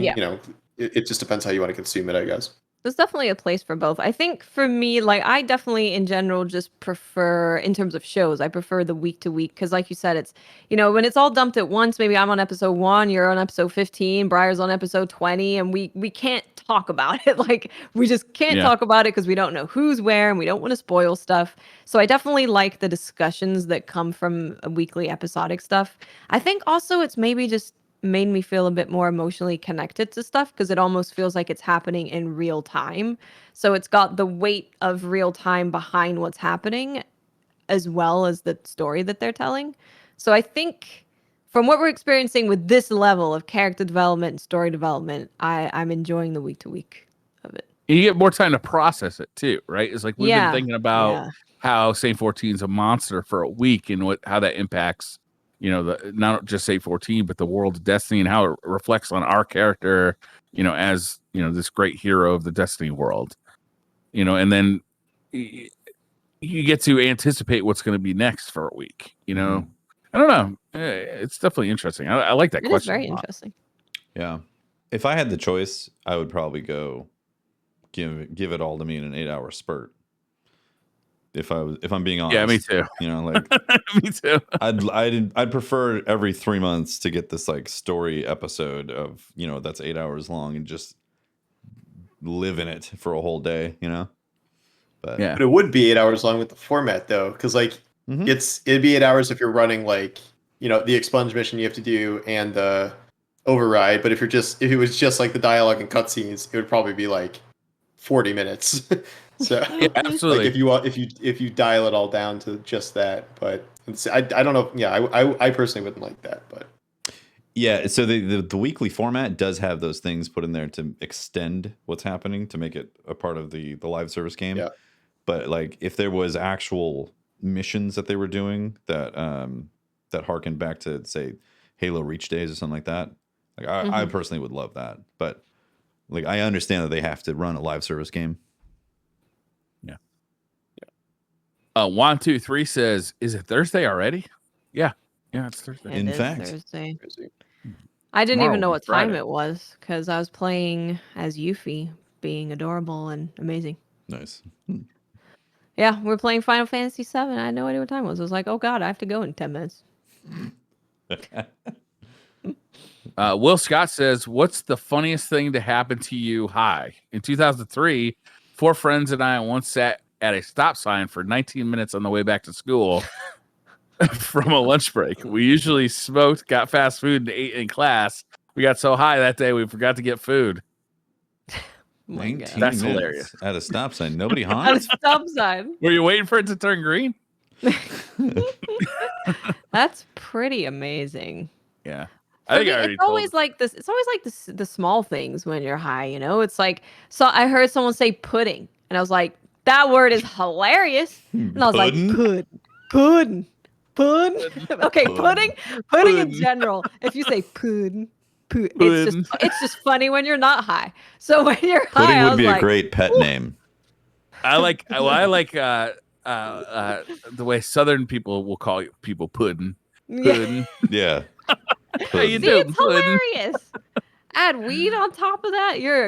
it just depends how you want to consume it, I guess. There's definitely a place for both. I think for me, like I definitely in general just prefer, in terms of shows, I prefer the week to week because like you said, it's, when it's all dumped at once, maybe I'm on episode 1, you're on episode 15, Briar's on episode 20, and we can't talk about it. Like we just can't talk about it because we don't know who's where and we don't want to spoil stuff. So I definitely like the discussions that come from a weekly episodic stuff. I think also it's maybe just made me feel a bit more emotionally connected to stuff because it almost feels like it's happening in real time. So it's got the weight of real time behind what's happening as well as the story that they're telling. So I think from what we're experiencing with this level of character development and story development, I'm enjoying the week to week of it. You get more time to process it too, right? It's like we've been thinking about how Saint 14 is a monster for a week and how that impacts not just Saint 14, but the world of Destiny and how it reflects on our character, as, this great hero of the Destiny world, and then you get to anticipate what's going to be next for a week, I don't know. It's definitely interesting. I like that question. It's very interesting. Yeah. If I had the choice, I would probably go give it all to me in an 8-hour spurt. If I'm being honest. Yeah, me too. Me too. I'd prefer every 3 months to get this like story episode of, that's 8 hours long and just live in it for a whole day, But But it would be 8 hours long with the format though, because like it'd be 8 hours if you're running like, the expunge mission you have to do and the override. But if it was just like the dialogue and cutscenes, it would probably be like 40 minutes. So yeah, absolutely. Like if you dial it all down to just that, but I don't know. Yeah, I personally wouldn't like that, but yeah. So the weekly format does have those things put in there to extend what's happening to make it a part of the live service game. Yeah. But like if there was actual missions that they were doing that that harkened back to say Halo Reach days or something like that, like I personally would love that. But like I understand that they have to run a live service game. 123 says, "Is it Thursday already?" Yeah, it's Thursday. In fact, Thursday. I didn't even know what time it was because I was playing as Yuffie, being adorable and amazing. Nice. Yeah, we're playing Final Fantasy VII. I had no idea what time it was. I was like, oh god, I have to go in 10 minutes. Will Scott says, "What's the funniest thing to happen to you?" Hi. In 2003, 4 friends and I once sat at a stop sign for 19 minutes on the way back to school from a lunch break. We usually smoked, got fast food, and ate in class. We got so high that day we forgot to get food. 19 That's minutes hilarious. At a stop sign. Nobody At honked? a stop sign. Were you waiting for it to turn green? That's pretty amazing. Yeah. I think I already it's always like this. It's always like the small things when you're high, It's like, so I heard someone say pudding, and I was like, that word is hilarious. And I was like, pudding. Okay, pudding in general. If you say pudding, it's just funny when you're not high. So when you're high, Pudding I would was be like, a great pet name. I like the way Southern people will call people pudding. Pudding. Yeah. How you See, doing, it's pudding? hilarious. Add weed on top of that, you're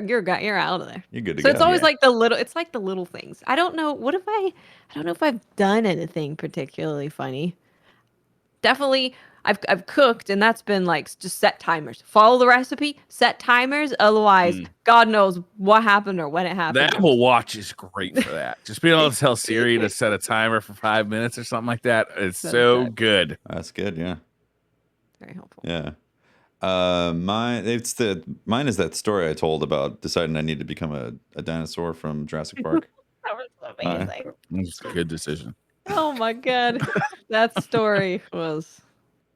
out of there. You're good to So go. it's always like the little things. I don't know. I don't know if I've done anything particularly funny. Definitely, I've cooked, and that's been like just set timers. Follow the recipe, set timers. Otherwise, God knows what happened or when it happened. The Apple Watch is great for that. Just being able to tell Siri to set a timer for 5 minutes or something like that. It's so good. That's good. Yeah. Very helpful. Yeah. Mine is that story I told about deciding I need to become a dinosaur from Jurassic Park. That was amazing. It's a good decision. Oh my god, that story was.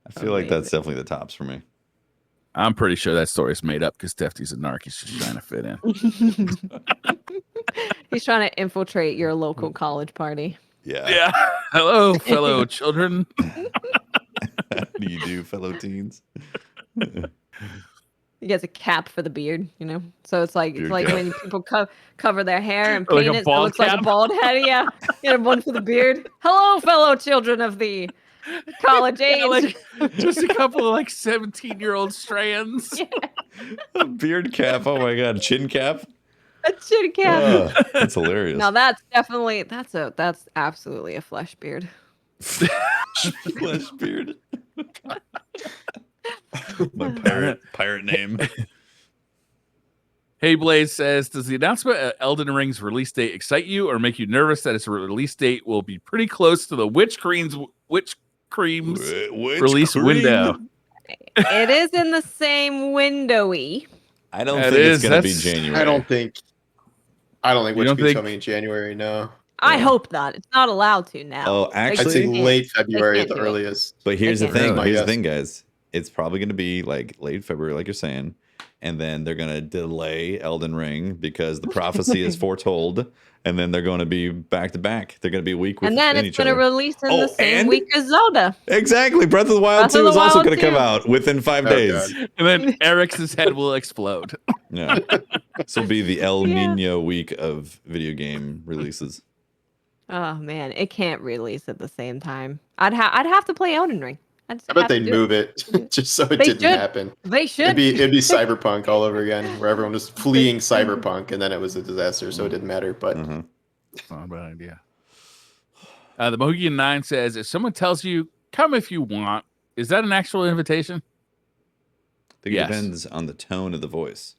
I feel like that's definitely the tops for me. I'm pretty sure that story's made up because Tefty's a narc. He's just trying to fit in. He's trying to infiltrate your local college party. Yeah. Yeah. Hello, fellow children. How do you do, fellow teens? He gets a cap for the beard, So it's like Beard when people cover their hair and Like paint a it, so it bald looks like a cap? bald head. Yeah, one for the beard. Hello, fellow children of the college age. Yeah, like just a couple of like 17-year-old strands. A beard cap. Oh my god, chin cap. A chin cap. That's hilarious. Now that's absolutely a flesh beard. Flesh beard. My pirate name. Hey Blaze says, does the announcement of Elden Ring's release date excite you or make you nervous that its release date will be pretty close to the Witch Cream's release window? It is in the same windowy. I don't think it's going to be January. I don't think Witch Cream's think... coming in January, no. I hope not. It's not allowed to now. Oh, actually, I'd say late February at the do it. earliest. But here's the thing. Really? Here's the thing, guys. It's probably going to be like late February, like you're saying. And then they're going to delay Elden Ring because the prophecy is foretold. And then they're going to be back to back. They're going to be a week with and then it's going to release in the same week as Zelda. Exactly. Breath of the Wild 2 is also going to come out within 5 days. God. And then Eric's head will explode. Yeah. This will be the El Nino week of video game releases. Oh man, it can't release at the same time. I'd have to play Elden Ring. I bet they'd move it just so it didn't happen. They should. It'd be Cyberpunk all over again, where everyone was fleeing Cyberpunk, and then it was a disaster, so it didn't matter. But That's not a bad idea. The Mohegan 9 says, if someone tells you, come if you want, is that an actual invitation? I think it depends on the tone of the voice.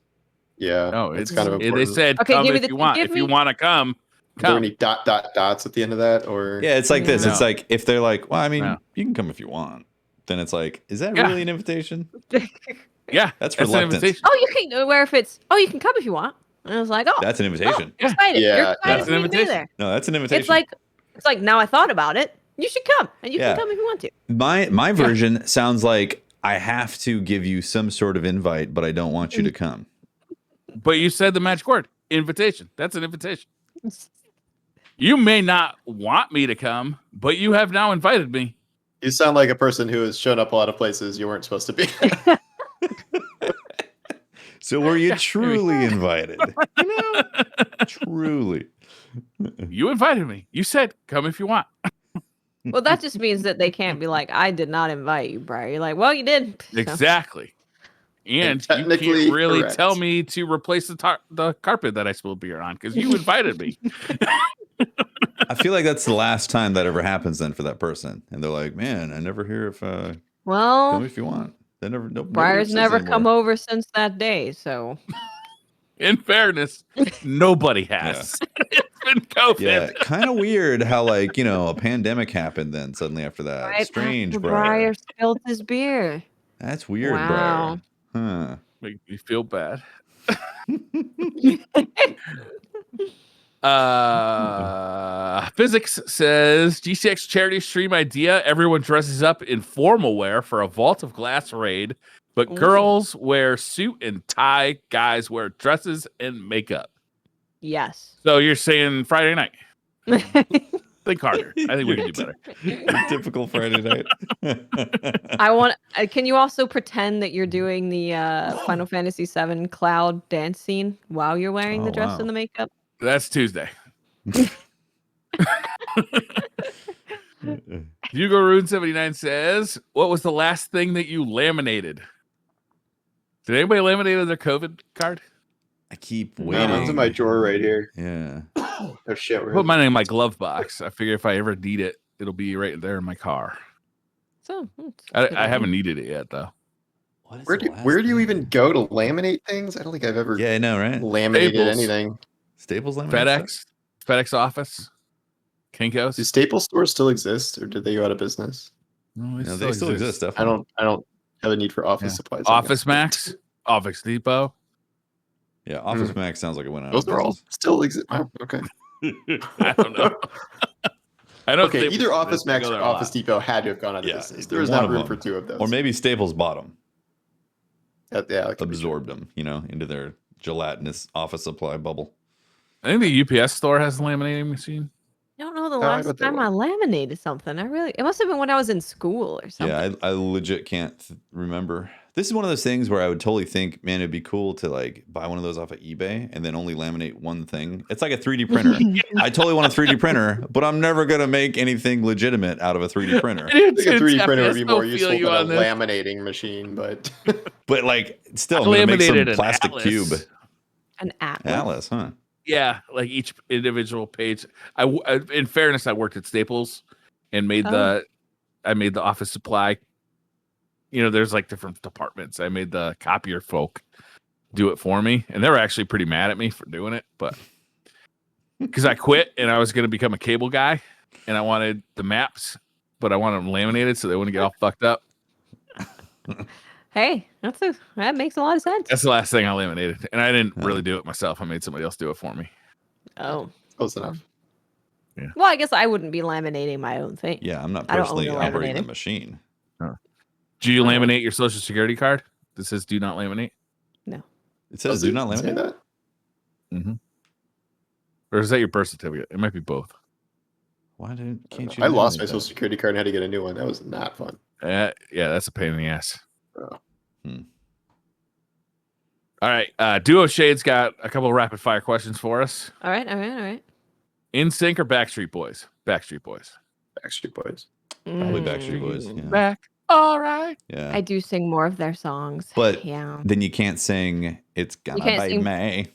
Yeah. No, it's kind of important. They said, come if you want. If you want to come. Are there any ... dots at the end of that? Or yeah, it's like this. No. It's like if they're like, well, I mean, you can come if you want. Then it's like, is that really an invitation? Yeah, that's reluctant. Oh, you can. Where if it's, you can come if you want. And I was like, that's an invitation. Oh, excited. Yeah, You're excited that's an invitation. there. No, that's an invitation. It's like now I thought about it. You should come, and you can come if you want to. My version sounds like I have to give you some sort of invite, but I don't want you to come. But you said the magic word, invitation. That's an invitation. You may not want me to come, but you have now invited me. You sound like a person who has shown up a lot of places you weren't supposed to be. So were you truly invited? Truly. You invited me. You said, come if you want. Well, that just means that they can't be like, I did not invite you, bro. You're like, well, you did. Exactly. And you can't really tell me to replace the carpet that I spilled beer on because you invited me. I feel like that's the last time that ever happens then for that person. And they're like, man, I never hear if come if you want. They never Briar's never come over since that day, so in fairness, nobody has. It's been COVID. Yeah, kind of weird how a pandemic happened then suddenly after that. Right Strange, Briar spilled his beer. That's weird, Wow. Briar. Huh. Make me feel bad. Physics says GCX Charity stream idea. Everyone dresses up in formal wear for a Vault of Glass raid, but girls wear suit and tie, guys wear dresses and makeup. Yes. So you're saying Friday night? Think harder. I think we can do better. Typical Friday night. Can you also pretend that you're doing the Final Fantasy VII Cloud dance scene while you're wearing the dress and the makeup? That's Tuesday. Hugo Rune 79 says, what was the last thing that you laminated? Did anybody laminate their COVID card? I keep waiting. No, it's in my drawer right here. Yeah. Oh shit. I put mine in my glove box. I figure if I ever need it, it'll be right there in my car. So I haven't needed it yet though. Where do you even go to laminate things? I don't think I've ever I know, right? laminated Staples. anything. Staples laminate? FedEx office, Kinko's. Do Staples stores still exist, or did they go out of business? No, they still exist. I don't have a need for office supplies. Office Max, Office Depot. Yeah, Office Max sounds like it went out. Those are all still exist. Oh, okay. I don't know. I don't. Okay, either Office Max or Office Depot had to have gone out of business. There was not room for two of those. Or maybe Staples bought them. Absorbed them, into their gelatinous office supply bubble. I think the UPS store has a laminating machine. I don't know the I last bet they time I laminated something. It must have been when I was in school or something. Yeah, I legit can't remember. This is one of those things where I would totally think, man, it'd be cool to like buy one of those off of eBay and then only laminate one thing. It's like a 3D printer. I totally want a 3D printer, but I'm never gonna make anything legitimate out of a 3D printer. I think a 3D printer would be more useful than a this. laminating machine, but But like, still, I'm I gonna make some laminated an plastic atlas. cube. An atlas. Atlas, huh? Yeah, like each individual page. In fairness, I worked at Staples and made I made the office supply. You know, there's like different departments. I made the copier folk do it for me, and they were actually pretty mad at me for doing it, but because I quit and I was going to become a cable guy, and I wanted the maps, but I wanted them laminated so they wouldn't get all fucked up. Hey, that makes a lot of sense. That's the last thing I laminated, and I didn't really do it myself. I made somebody else do it for me. Oh, close enough. Yeah. Well, I guess I wouldn't be laminating my own thing. Yeah, I'm not I don't personally own the operating the laminator. machine. Do you laminate your social security card that says "Do not laminate"? It says do not Say laminate. that? Mm-hmm. Or is that your birth certificate? It might be both. Why can't you? I lost laminate my that? social security card and had to get a new one. That was not fun. Yeah, that's a pain in the ass. Oh. All right, Duo Shade's got a couple of rapid fire questions for us. All right. In Sync or Backstreet Boys? Backstreet Boys. Backstreet Boys. Probably Backstreet Boys. Yeah. Back. All right. Yeah. I do sing more of their songs. But yeah. then you can't sing "It's Gonna can't Be sing- May."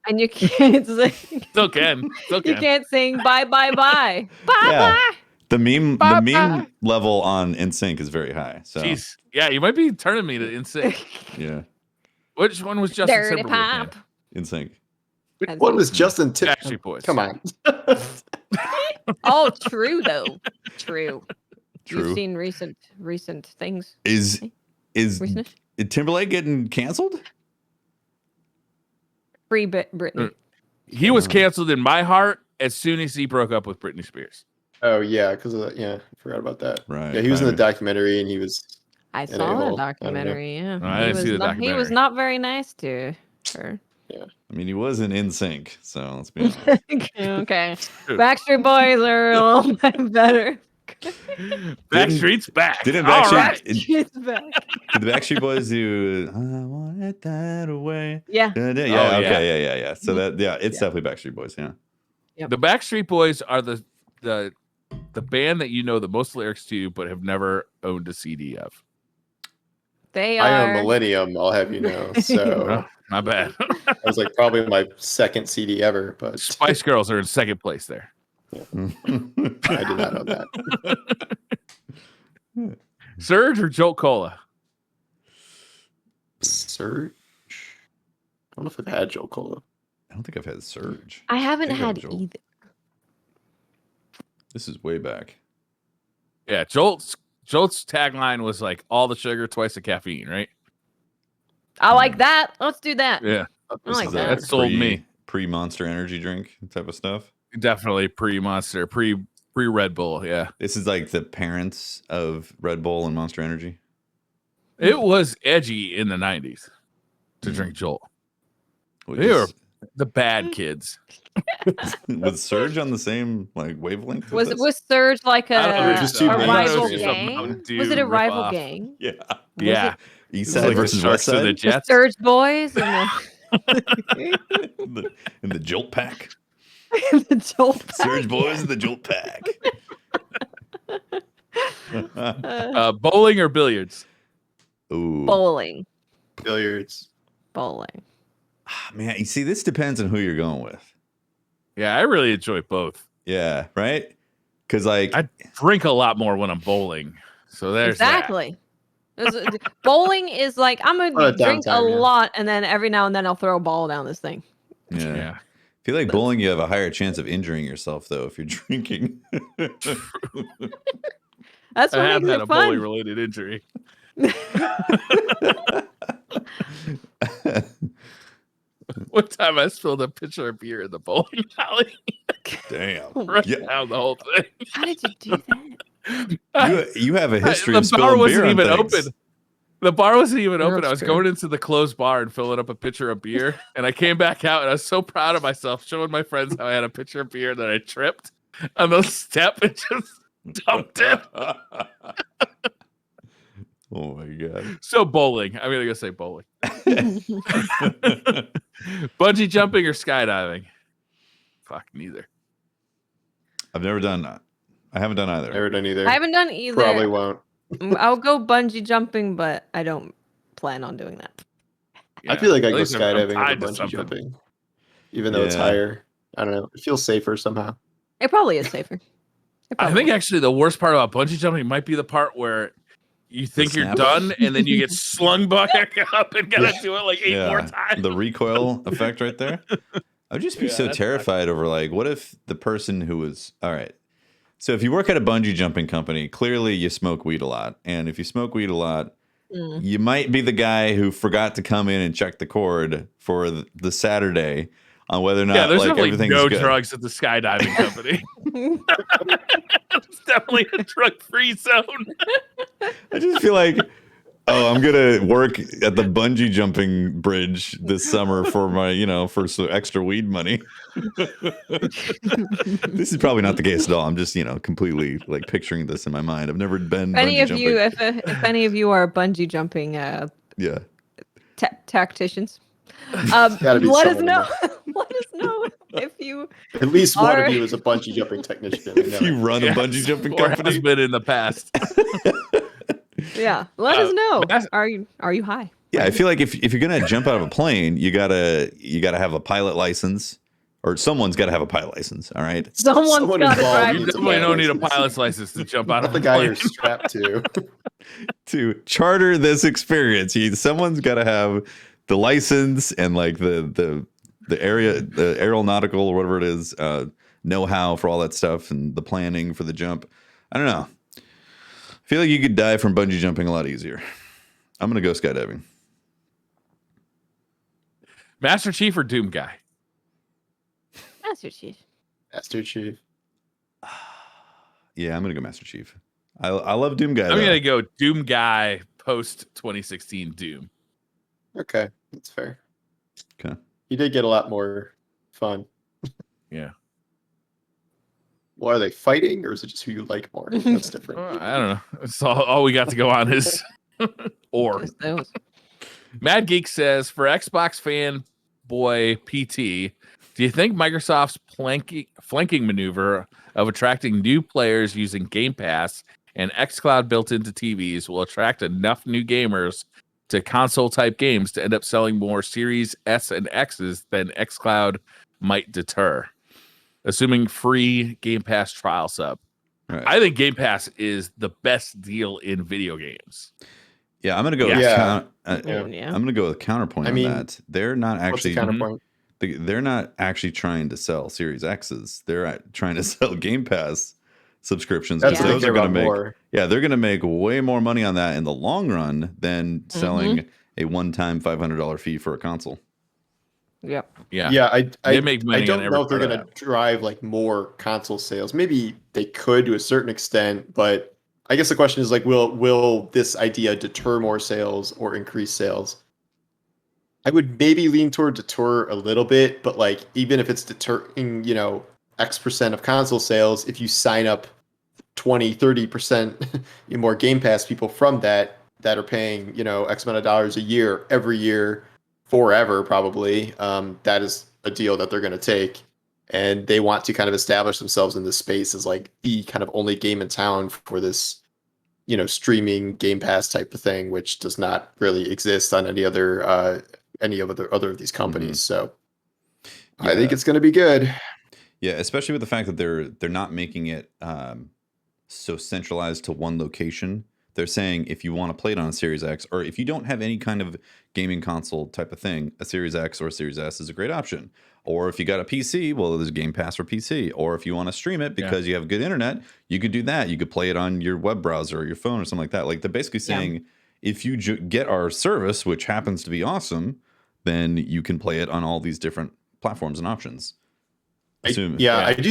And you can't sing. Still can. You can't sing bye. Bye Yeah. bye. The meme Bye-bye. level on NSYNC is very high. So Jeez. Yeah, you might be turning me to In Sync. yeah, Which one was Justin Dirty Timberlake in? pop. NSYNC. And What was Justin Backstreet Boys. Come on. Oh, true though. True. True. You've seen recent things. Is Recent? Timberlake getting canceled? Free Britney. He was canceled in my heart as soon as he broke up with Britney Spears. Oh yeah, because I forgot about that. Right. Yeah, he was in the right. documentary and he was. I An saw the a-hole. I don't know. documentary. Yeah, I didn't see the He documentary. was not very nice to her. I mean, he was in NSYNC, so let's be honest. Okay, Backstreet Boys are a little bit better. Backstreet's back. Didn't All Backstreet- right. It's back. Did the Backstreet Boys do "I Want It That Away"? Yeah. Yeah. Oh, Okay. Yeah. So that it's definitely Backstreet Boys. Yeah. The Backstreet Boys are the band that you know the most lyrics to, but have never owned a CD of. They I are. am Millennium, I'll have you know. So Oh, my bad. that was like probably my second CD ever, but Spice Girls are in second place there. I did not know that. Surge or Jolt Cola? Surge. I don't know if I've had Joe Cola. I don't think I've had Surge. I haven't think I had have Joel. either. This is way back. Yeah, Jolt's tagline was like all the sugar, twice the caffeine, right? I like that. Let's do that. Yeah, I like Is that. That sold me. Pre-Monster Energy drink type of stuff. Definitely pre-Monster, pre-Red Bull. Yeah, This is like the parents of Red Bull and Monster Energy. it was edgy in the '90s to drink Jolt. Was, They were the bad kids. was Surge on the same like wavelength? with this? Was Surge like I don't know, a, just too a many rival Surges. gang? Was it a rival gang? Yeah. Yeah, East It was Side like the versus Sharks West and the Side. The Jets. Surge Boys and in the Jolt Pack. the Jolt Pack. Surge Boys and the Jolt Pack. Bowling or billiards? Ooh. Bowling. Billiards. Bowling. Man, you see, this depends on who you're going with. Yeah, I really enjoy both. Yeah, right? Because like I drink a lot more when I'm bowling. So there's Exactly. Bowling is like I'm Lot gonna of drink a downtime, yeah. lot, and then every now and then I'll throw a ball down this thing. that. yeah. Yeah. I feel like bowling, you have a higher chance of injuring yourself though if you're drinking. That's I what have makes had it a fun. bowling related injury. One time I spilled a pitcher of beer in the bowling alley. Damn. Right Yeah. down the whole thing. How did you do that? You have a history The of bar spilling wasn't beer on even things. open. The bar wasn't even open. That's I was true. going into the closed bar and filling up a pitcher of beer. And I came back out and I was so proud of myself, showing my friends how I had a pitcher of beer that I tripped. on the step and just dumped it. Oh my god. So bowling. I'm gonna go say bowling. Bungee jumping or skydiving? Fuck, neither. I've never done that. I haven't done either. Never done either. I haven't done either. Probably won't. I'll go bungee jumping, but I don't plan on doing that. I feel like I at go least I'm skydiving tied or to bungee something. jumping, even though it's Yeah. higher. I don't know. It feels safer somehow. It probably is safer. I think actually the worst part about bungee jumping might be the part where you think you're snap. done and then you get slung back up and gotta do it like 8 more times. The recoil effect right there. I would just be Yeah, so that's terrified over like, what if the person who was all right? So if you work at a bungee jumping company, clearly you smoke weed a lot, and if you smoke weed a lot, you might be the guy who forgot to come in and check the cord for the Saturday on whether or not there's like definitely everything's no good. drugs at the skydiving company. It's definitely a drug-free zone. I just feel like, oh, I'm gonna work at the bungee jumping bridge this summer for my, for some extra weed money. This is probably not the case at all. I'm just, completely like picturing this in my mind. I've never been. If bungee jumping. any of you are bungee jumping, Yeah. tacticians, Gotta be let us someone know. Let us know if you. At least one Are- of you is a bungee jumping technician. If you run a bungee jumping or has company, been in the past. Yeah, let us know. that's- Are you high? yeah, I feel like if you're gonna jump out of a plane, you gotta have a pilot license, or someone's got to have a pilot license. All right. Someone's Someone got to involved drive. You needs a definitely don't need a license. pilot's license to jump out Not of the a guy plane. you're strapped to. To charter this experience, someone's got to have the license and like the aeronautical or whatever it is know-how for all that stuff and the planning for the jump. I don't know. I feel like you could die from bungee jumping a lot easier. I'm gonna go skydiving. Master Chief or Doom Guy? Master Chief. Master Chief. Yeah, I'm gonna go Master Chief. I love Doom Guy. I'm though. gonna go Doom Guy post 2016 Doom. Okay, that's fair. Okay. He did get a lot more fun. Yeah. Well, are they fighting, or is it just who you like more? That's different. I don't know. It's all we got to go on is or. Just those. Mad Geek says, for Xbox fanboy PT, do you think Microsoft's flanking maneuver of attracting new players using Game Pass and xCloud built into TVs will attract enough new gamers to console-type games to end up selling more Series S and X's than xCloud might deter? Assuming free Game Pass trial sub. Right. I think Game Pass is the best deal in video games. Yeah, I'm gonna go. Yeah. With Yeah. I'm gonna go with counterpoint on that. They're not What's the actually. counterpoint? They're not actually trying to sell Series X's. They're trying to sell Game Pass subscriptions. That's because what they those care are going to about make. more. Yeah, they're going to make way more money on that in the long run than selling a one-time $500 fee for a console. Yep. Yeah. Yeah, They make money I on don't every know if they're part of going to drive like more console sales. Maybe they could to a certain extent, but I guess the question is like, will this idea deter more sales or increase sales? I would maybe lean toward deter a little bit, but like even if it's deterring, X% of console sales, if you sign up 20-30% more Game Pass people from that are paying, X amount of dollars a year, every year, forever probably, that is a deal that they're going to take. And they want to kind of establish themselves in this space as like the kind of only game in town for this, streaming Game Pass type of thing, which does not really exist on any other of these companies. So I think it's going to be good. Yeah, especially with the fact that they're not making it so centralized to one location. They're saying if you want to play it on a Series X, or if you don't have any kind of gaming console type of thing, a Series X or a Series S is a great option. Or if you got a PC, well, there's Game Pass for PC. Or if you want to stream it because you have good internet, you could do that. You could play it on your web browser or your phone or something like that. Like they're basically saying, if you get our service, which happens to be awesome, then you can play it on all these different platforms and options. I do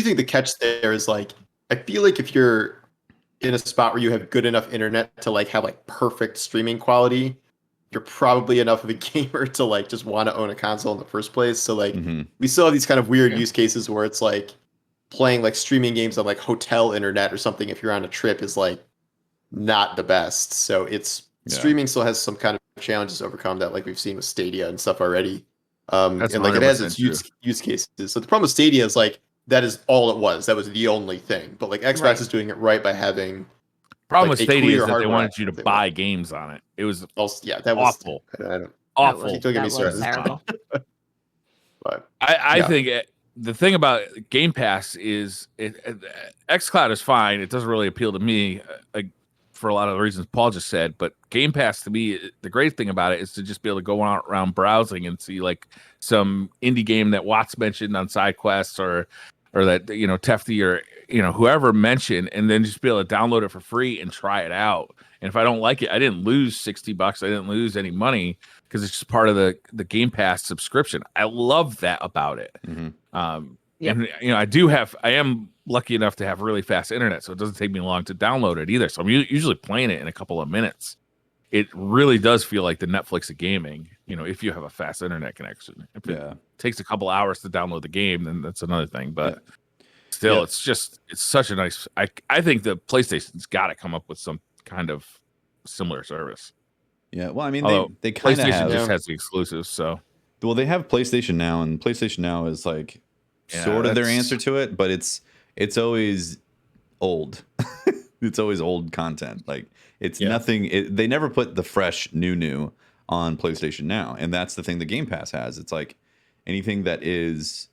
think the catch there is like, I feel like if you're in a spot where you have good enough internet to like have like perfect streaming quality, you're probably enough of a gamer to like just want to own a console in the first place. So like we still have these kind of weird use cases where it's like, playing like streaming games on like hotel internet or something if you're on a trip is like not the best. So streaming still has some kind of challenges to overcome that, like we've seen with Stadia and stuff already. That's and like it has its true. use cases. So the problem with Stadia is like that is all it was. That was the only thing. But like Xbox is doing it right by having problem like with Stadia is that they wanted you to buy games on it. It was that awful. Was awful. Don't get me started. Terrible. But I think the thing about Game Pass is xCloud is fine. It doesn't really appeal to me for a lot of the reasons Paul just said. But Game Pass, to me, the great thing about it is to just be able to go around browsing and see like some indie game that Watts mentioned on side quests or that Tefty or whoever mentioned, and then just be able to download it for free and try it out. And if I don't like it, I didn't lose $60. I didn't lose any money because it's just part of the Game Pass subscription. I love that about it. Mm-hmm. And I am lucky enough to have really fast internet, so it doesn't take me long to download it either. So I'm usually playing it in a couple of minutes. It really does feel like the Netflix of gaming, if you have a fast internet connection. If it takes a couple hours to download the game, then that's another thing. But still, it's such a nice. I think the PlayStation's got to come up with some kind of similar service. Yeah, well, I mean, they kind of PlayStation just has the exclusives, so. Well, they have PlayStation Now, and PlayStation Now is like sort of their answer to it, but it's always old. It's always old content. Like it's nothing. They never put the fresh new on PlayStation Now, and that's the thing the Game Pass has. It's like anything that is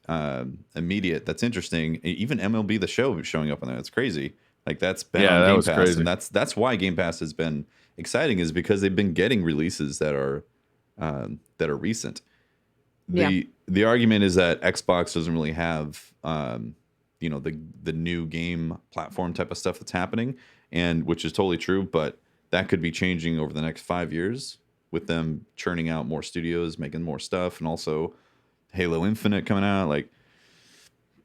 immediate, that's interesting. Even MLB The Show is showing up on there. That's crazy. Like that's been on Game Pass, crazy. And that's why Game Pass has been exciting, is because they've been getting releases that are recent. The argument is that Xbox doesn't really have the new game platform type of stuff that's happening, and which is totally true, but that could be changing over the next 5 years with them churning out more studios, making more stuff, and also Halo Infinite coming out. Like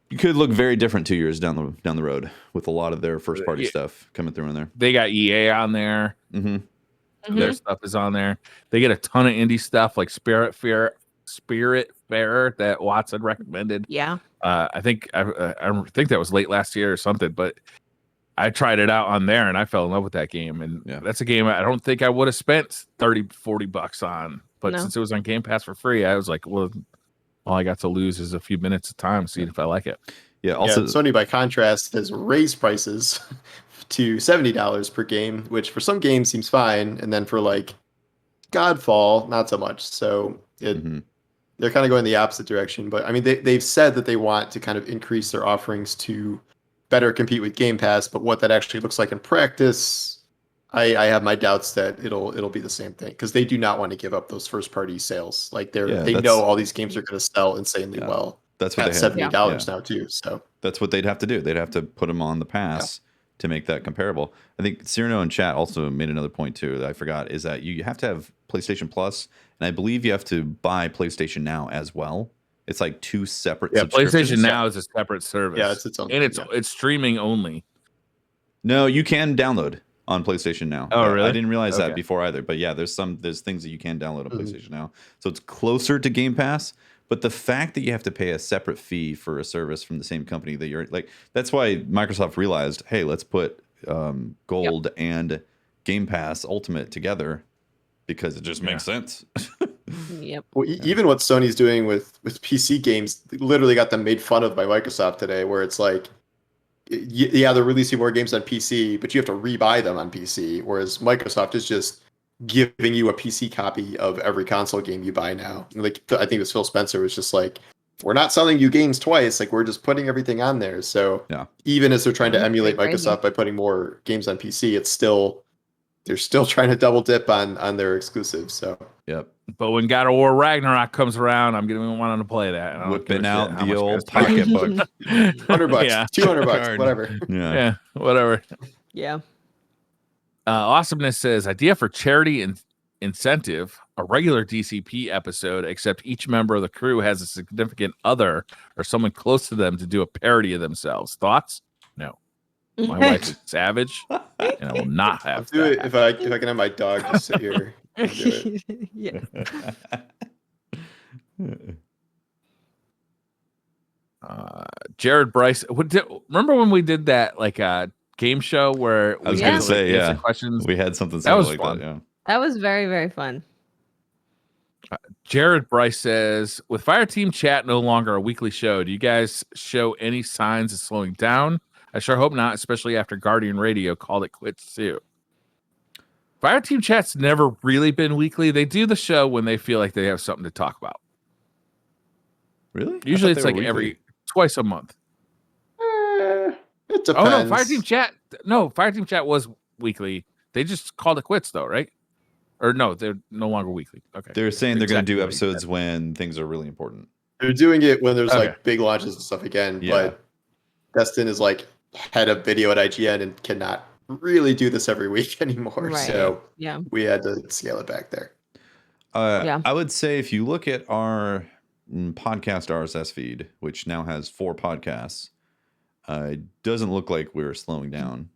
you could look very different 2 years down the road with a lot of their first party stuff coming through in there. They got EA on there. Mm-hmm. Their stuff is on there. They get a ton of indie stuff like Spiritfarer that Watson recommended. Yeah. I think that was late last year or something, but I tried it out on there and I fell in love with that game. And that's a game I don't think I would have spent $30-$40 on, but since it was on Game Pass for free, I was like, well, all I got to lose is a few minutes of time, see if I like it. Yeah. Also, Sony, by contrast, has raised prices to $70 per game, which for some games seems fine, and then for like Godfall, not so much. So they're kind of going the opposite direction. But I mean, they've said that they want to kind of increase their offerings to better compete with Game Pass. But what that actually looks like in practice, I have my doubts that it'll be the same thing, because they do not want to give up those first party sales. Like they know all these games are going to sell insanely well. That's what at $70 now too. So that's what they'd have to do. They'd have to put them on the pass to make that comparable. I think Cyrano in chat also made another point too that I forgot, is that you have to have PlayStation Plus, and I believe you have to buy PlayStation Now as well. It's like two separate subscriptions. PlayStation Now is a separate service. Yeah, it's its own, and it's streaming only. No, you can download on PlayStation Now. Oh, really? I didn't realize that before either. But yeah, there's things that you can download on PlayStation Now. So it's closer to Game Pass. But the fact that you have to pay a separate fee for a service from the same company that you're like, that's why Microsoft realized, hey, let's put Gold and Game Pass Ultimate together, because it just makes sense. Well, even what Sony's doing with PC games literally got them made fun of by Microsoft today, where it's like, they're releasing more games on PC, but you have to rebuy them on PC, whereas Microsoft is just giving you a PC copy of every console game you buy now. Like, I think it was Phil Spencer was just like, we're not selling you games twice, like we're just putting everything on there. So even as they're trying to emulate Microsoft by putting more games on PC, they're still trying to double dip on their exclusives. So but when God of War Ragnarok comes around, I'm gonna want to play that. Whipping out the old pocketbook. $100, $200, whatever. Yeah, whatever. Yeah. Awesomeness says, idea for charity incentive, a regular DCP episode, except each member of the crew has a significant other or someone close to them to do a parody of themselves. Thoughts? No. My wife is savage, and I will not have I'll do it if I can have my dog just sit here and do it. Yeah. Jared Bryce. Remember when we did that like game show where I was we going had to say, answer yeah, questions? we had something That was like fun. that. Yeah. That was very, very fun. Jared Bryce says, with Fireteam Chat no longer a weekly show, do you guys show any signs of slowing down? I sure hope not, especially after Guardian Radio called it quits too. Fireteam Chat's never really been weekly. They do the show when they feel like they have something to talk about. Really? Usually it's like twice a month. It depends. Oh no, Fireteam Chat. No, Fireteam Chat was weekly. They just called it quits though, right? Or no, they're no longer weekly. Okay. They're saying they're going to do episodes when things are really important. They're doing it when there's like big launches and stuff again. Yeah. But Destin is like head of video at IGN and cannot really do this every week anymore. Right. So Yeah. we had to scale it back there. I would say if you look at our podcast RSS feed, which now has 4 podcasts, it doesn't look like we're slowing down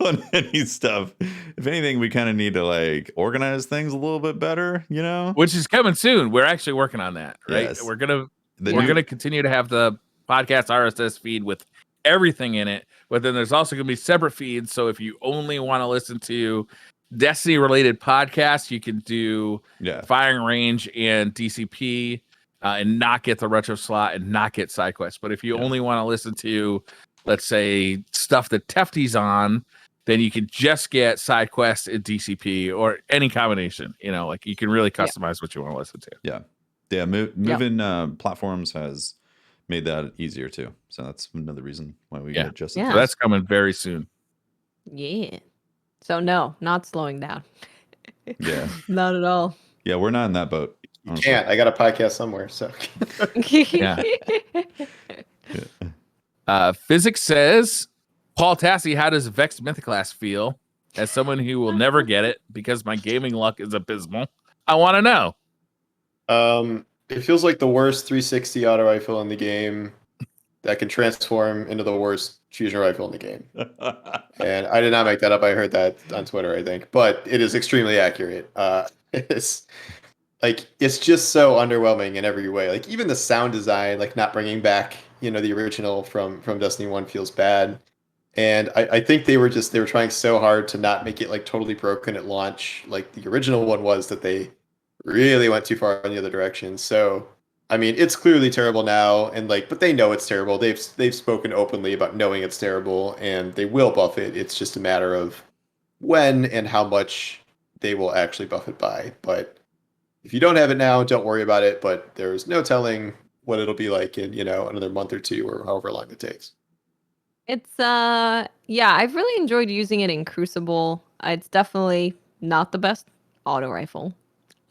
on any stuff. If anything, we kind of need to like organize things a little bit better, you know? Which is coming soon. We're actually working on that, right? Yes. We're gonna continue to have the podcast RSS feed with everything in it, but then there's also gonna be separate feeds. So if you only want to listen to Destiny related podcasts, you can do Firing Range and DCP and not get the retro slot and not get side quests. But if you only want to listen to, let's say, stuff that Tefty's on, then you can just get side quests and DCP or any combination. You know, like you can really customize what you want to listen to. Yeah. Moving platforms has made that easier too. So that's another reason why we adjusted. So that's coming very soon. Yeah. So no, not slowing down. Yeah. Not at all. Yeah, we're not in that boat. You can't. I got a podcast somewhere. So Physics says, Paul Tassi, how does Vexed Mythoclast feel? As someone who will never get it because my gaming luck is abysmal, I want to know. It feels like the worst 360 auto rifle in the game that can transform into the worst fusion rifle in the game. And I did not make that up. I heard that on Twitter, I think, but it is extremely accurate. It's just so underwhelming in every way. Like even the sound design, like not bringing back, the original from Destiny 1 feels bad. And I think they were trying so hard to not make it like totally broken at launch, like the original one was, that they really went too far in the other direction. So, I mean, it's clearly terrible now, and but they know it's terrible. They've spoken openly about knowing it's terrible, and they will buff it. It's just a matter of when and how much they will actually buff it by. But if you don't have it now, don't worry about it. But there's no telling what it'll be like in another month or two, or however long it takes. It's I've really enjoyed using it in Crucible. It's definitely not the best auto rifle.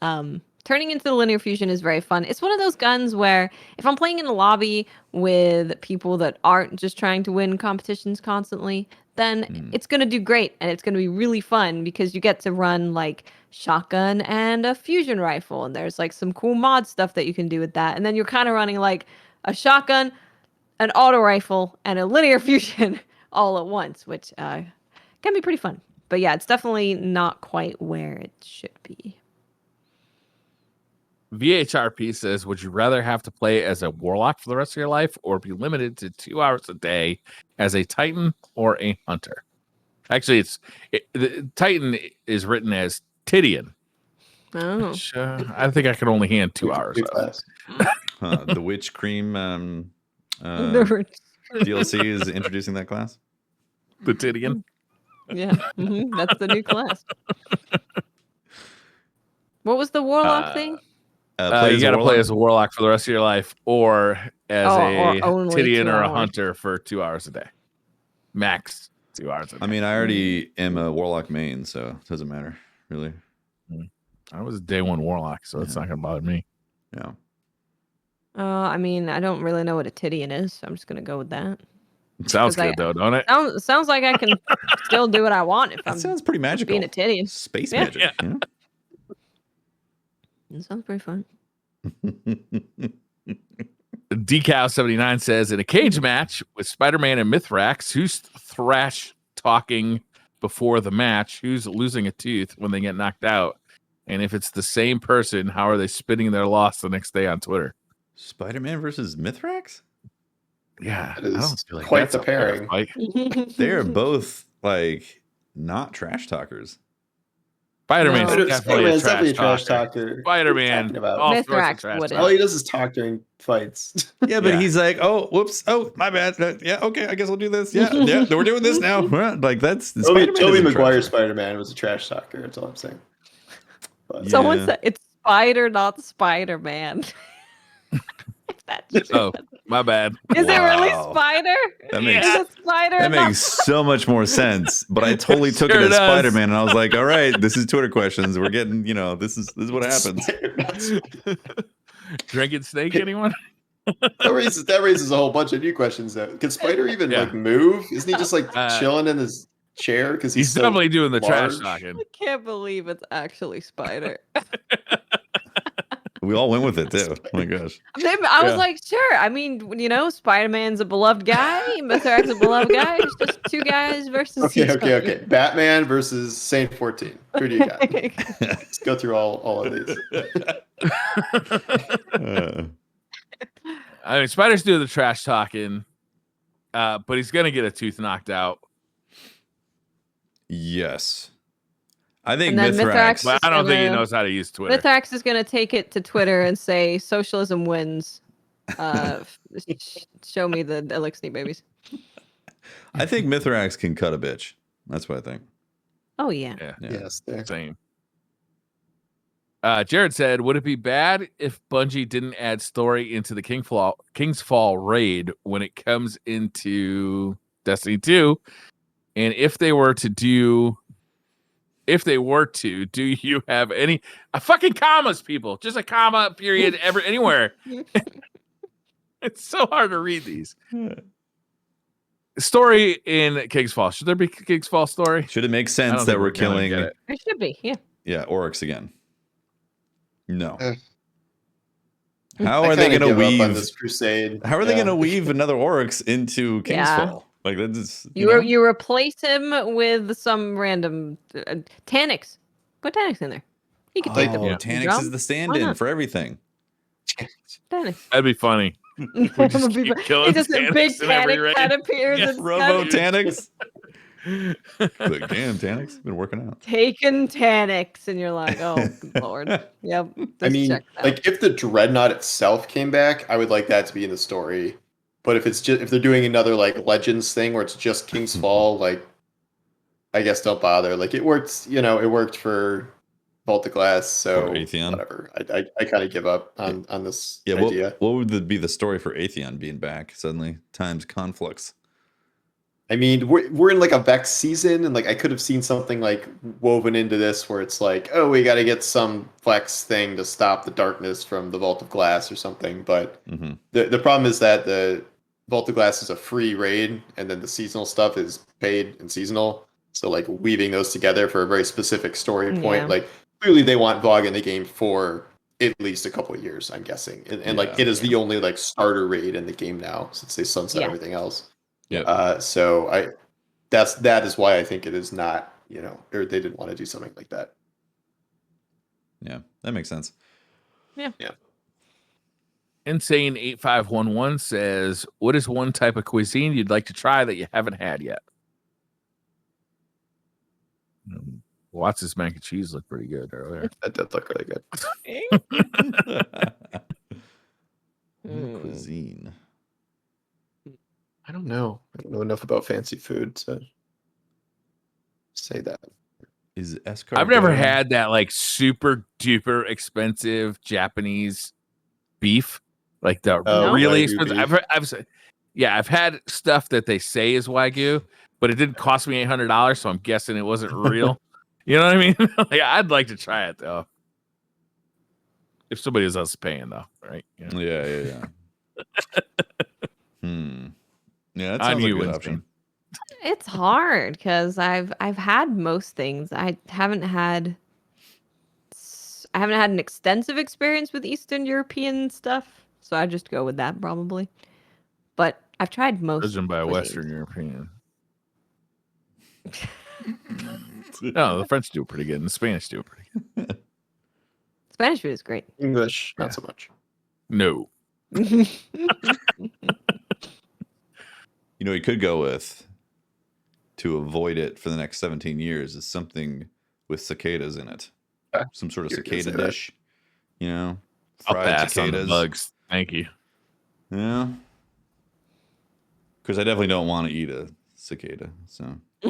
Turning into the linear fusion is very fun. It's one of those guns where if I'm playing in a lobby with people that aren't just trying to win competitions constantly, then it's going to do great, and it's going to be really fun because you get to run like shotgun and a fusion rifle, and there's like some cool mod stuff that you can do with that. And then you're kind of running like a shotgun, an auto rifle, and a linear fusion all at once, which can be pretty fun. But yeah, it's definitely not quite where it should be. VHRP says, would you rather have to play as a warlock for the rest of your life or be limited to 2 hours a day as a Titan or a hunter? Actually, the Titan is written as Tidian. Oh. Which, I think I could only hand 2 hours. The Witch Cream DLC is introducing that class. The Tidian. Yeah, that's the new class. What was the warlock thing? You got to play as a warlock for the rest of your life, or as a Tidian or a hunter for 2 hours a day, max 2 hours a day. I mean, I already am a warlock main, so it doesn't matter really. I was a day one warlock, so it's not gonna bother me. Yeah. I mean, I don't really know what a Tidian is, so I'm just gonna go with that. Sounds good though, don't it? Sounds like I can still do what I want if That sounds pretty magical. being a Tidian. Space magic. Yeah. You know? It sounds pretty fun. Decal79 says, in a cage match with Spiderman and Mythrax, who's thrash talking before the match? Who's losing a tooth when they get knocked out? And if it's the same person, how are they spitting their loss the next day on Twitter? Spider-Man versus Mythrax? Yeah, That I don't is feel like quite that's the a fair pairing. fight. They're both like not trash talkers. Spider-Man's No. definitely a trash trash talker. talker. Spider-Man, Talking about? all sorts of Mythrax trash wouldn't. All talk. he does is talk during fights. Yeah, but Yeah. he's like, oh, whoops, oh, my bad. Yeah, okay, I guess we'll do this. Yeah, we're doing this now. Like that's Tobey Spider-Man. Maguire Spider-Man was a trash talker. That's all I'm saying. But, Someone Yeah. said it's Spider, not Spider-Man. That's true. Oh, my bad. Is it really Wow. Spider? That makes Is it Spider? that and not makes so much more sense. But I totally took Sure it as does. Spider-Man, and I was like, all right, this is Twitter questions. We're getting, this is what happens. Drinking snake, anyone? that raises a whole bunch of new questions though. Can Spider even Yeah. like move? Isn't he just like Uh, chilling in his chair because He's so definitely doing the trash large? talking. I can't believe it's actually Spider. We all went with it too. Oh my gosh. I was Yeah. like, sure. I mean, Spider-Man's a beloved guy. Mythrax is a beloved guy. It's just two guys versus each other. Okay. Batman versus Saint 14. Who do you got? Let's go through all of these. I mean, Spider's doing the trash talking, but he's gonna get a tooth knocked out. Yes. I think And then Mythrax. But I don't think he gonna- knows how to use Twitter. Mythrax is going to take it to Twitter and say, socialism wins. Show me the Elixir babies. I think Mythrax can cut a bitch. That's what I think. Oh, yeah. Yeah, Yes, there. same. Jared said, would it be bad if Bungie didn't add story into the King's Fall raid when it comes into Destiny 2? And if they were to, do you have any fucking commas, people? Just a comma, period, anywhere. It's so hard to read these. Story in King's Fall. Should there be King's Fall story? Should it make I sense don't that think we're gonna killing? get it. It should be, yeah. Yeah, Oryx again. No. Eh. How I are they kinda going to give up on weave? this crusade? How are they Yeah. going to weave another Oryx into King's Yeah. Fall? Like that's You replace him with some random Taniks. Put Taniks in there. You can take them. Oh, Yeah. Tanix Drum? is the Why stand-in not? for everything. Taniks. That'd be funny. We just keep killing It's just a big Taniks in every Tanik raid. that appears Yeah. and Robo stuff. Tanix. Like, damn, Tanix been working out. Taking Taniks, and you're like, oh, good lord. Yep. I just mean, check that out. like if the Dreadnought itself came back, I would like that to be in the story. But if they're doing another like Legends thing where it's just King's Fall, like I guess don't bother. Like it worked, it worked for Vault of Glass, so Or Atheon. whatever. I kind of give up on this Yeah, idea. what would be the story for Atheon being back suddenly? Times conflicts. I mean, we're in like a Vex season, and like I could have seen something like woven into this where it's like, oh, we got to get some flex thing to stop the darkness from the Vault of Glass or something. But the problem is that the Vault of Glass is a free raid, and then the seasonal stuff is paid and seasonal. So like weaving those together for a very specific story point, Yeah. like clearly they want VoG in the game for at least a couple of years, I'm guessing, and like Yeah. it is the only like starter raid in the game now since they sunset Yeah. everything else. Yeah. So that is why I think it is not, or they didn't want to do something like that. Yeah, that makes sense. Insane 8511 says, what is one type of cuisine you'd like to try that you haven't had yet? Watts' mac and cheese looked pretty good earlier. That did look really good. Cuisine. I don't know. I don't know enough about fancy food to say that. Is escargot? I've never had that like super duper expensive Japanese beef, like the Oh, really Wagyu expensive. I've had stuff that they say is Wagyu, but it didn't cost me $800, so I'm guessing it wasn't real. You know what I mean? Like, I'd like to try it though, if somebody else paying though, right? You know? Yeah. Yeah, that On sounds like a you, good Winston. option. It's hard because I've had most things. I haven't had an extensive experience with Eastern European stuff, so I just go with that probably. But I've tried most. Judging by a cuisines. Western European. No, the French do pretty good, and the Spanish do pretty good. Spanish food is great. English, Yeah. not so much. No. You know, you could go with to avoid it for the next 17 years is something with cicadas in it. Some sort of cicada dish. You know, I'll fried pass on the cicadas. bugs. Thank you. Yeah. Because I definitely don't want to eat a cicada. So I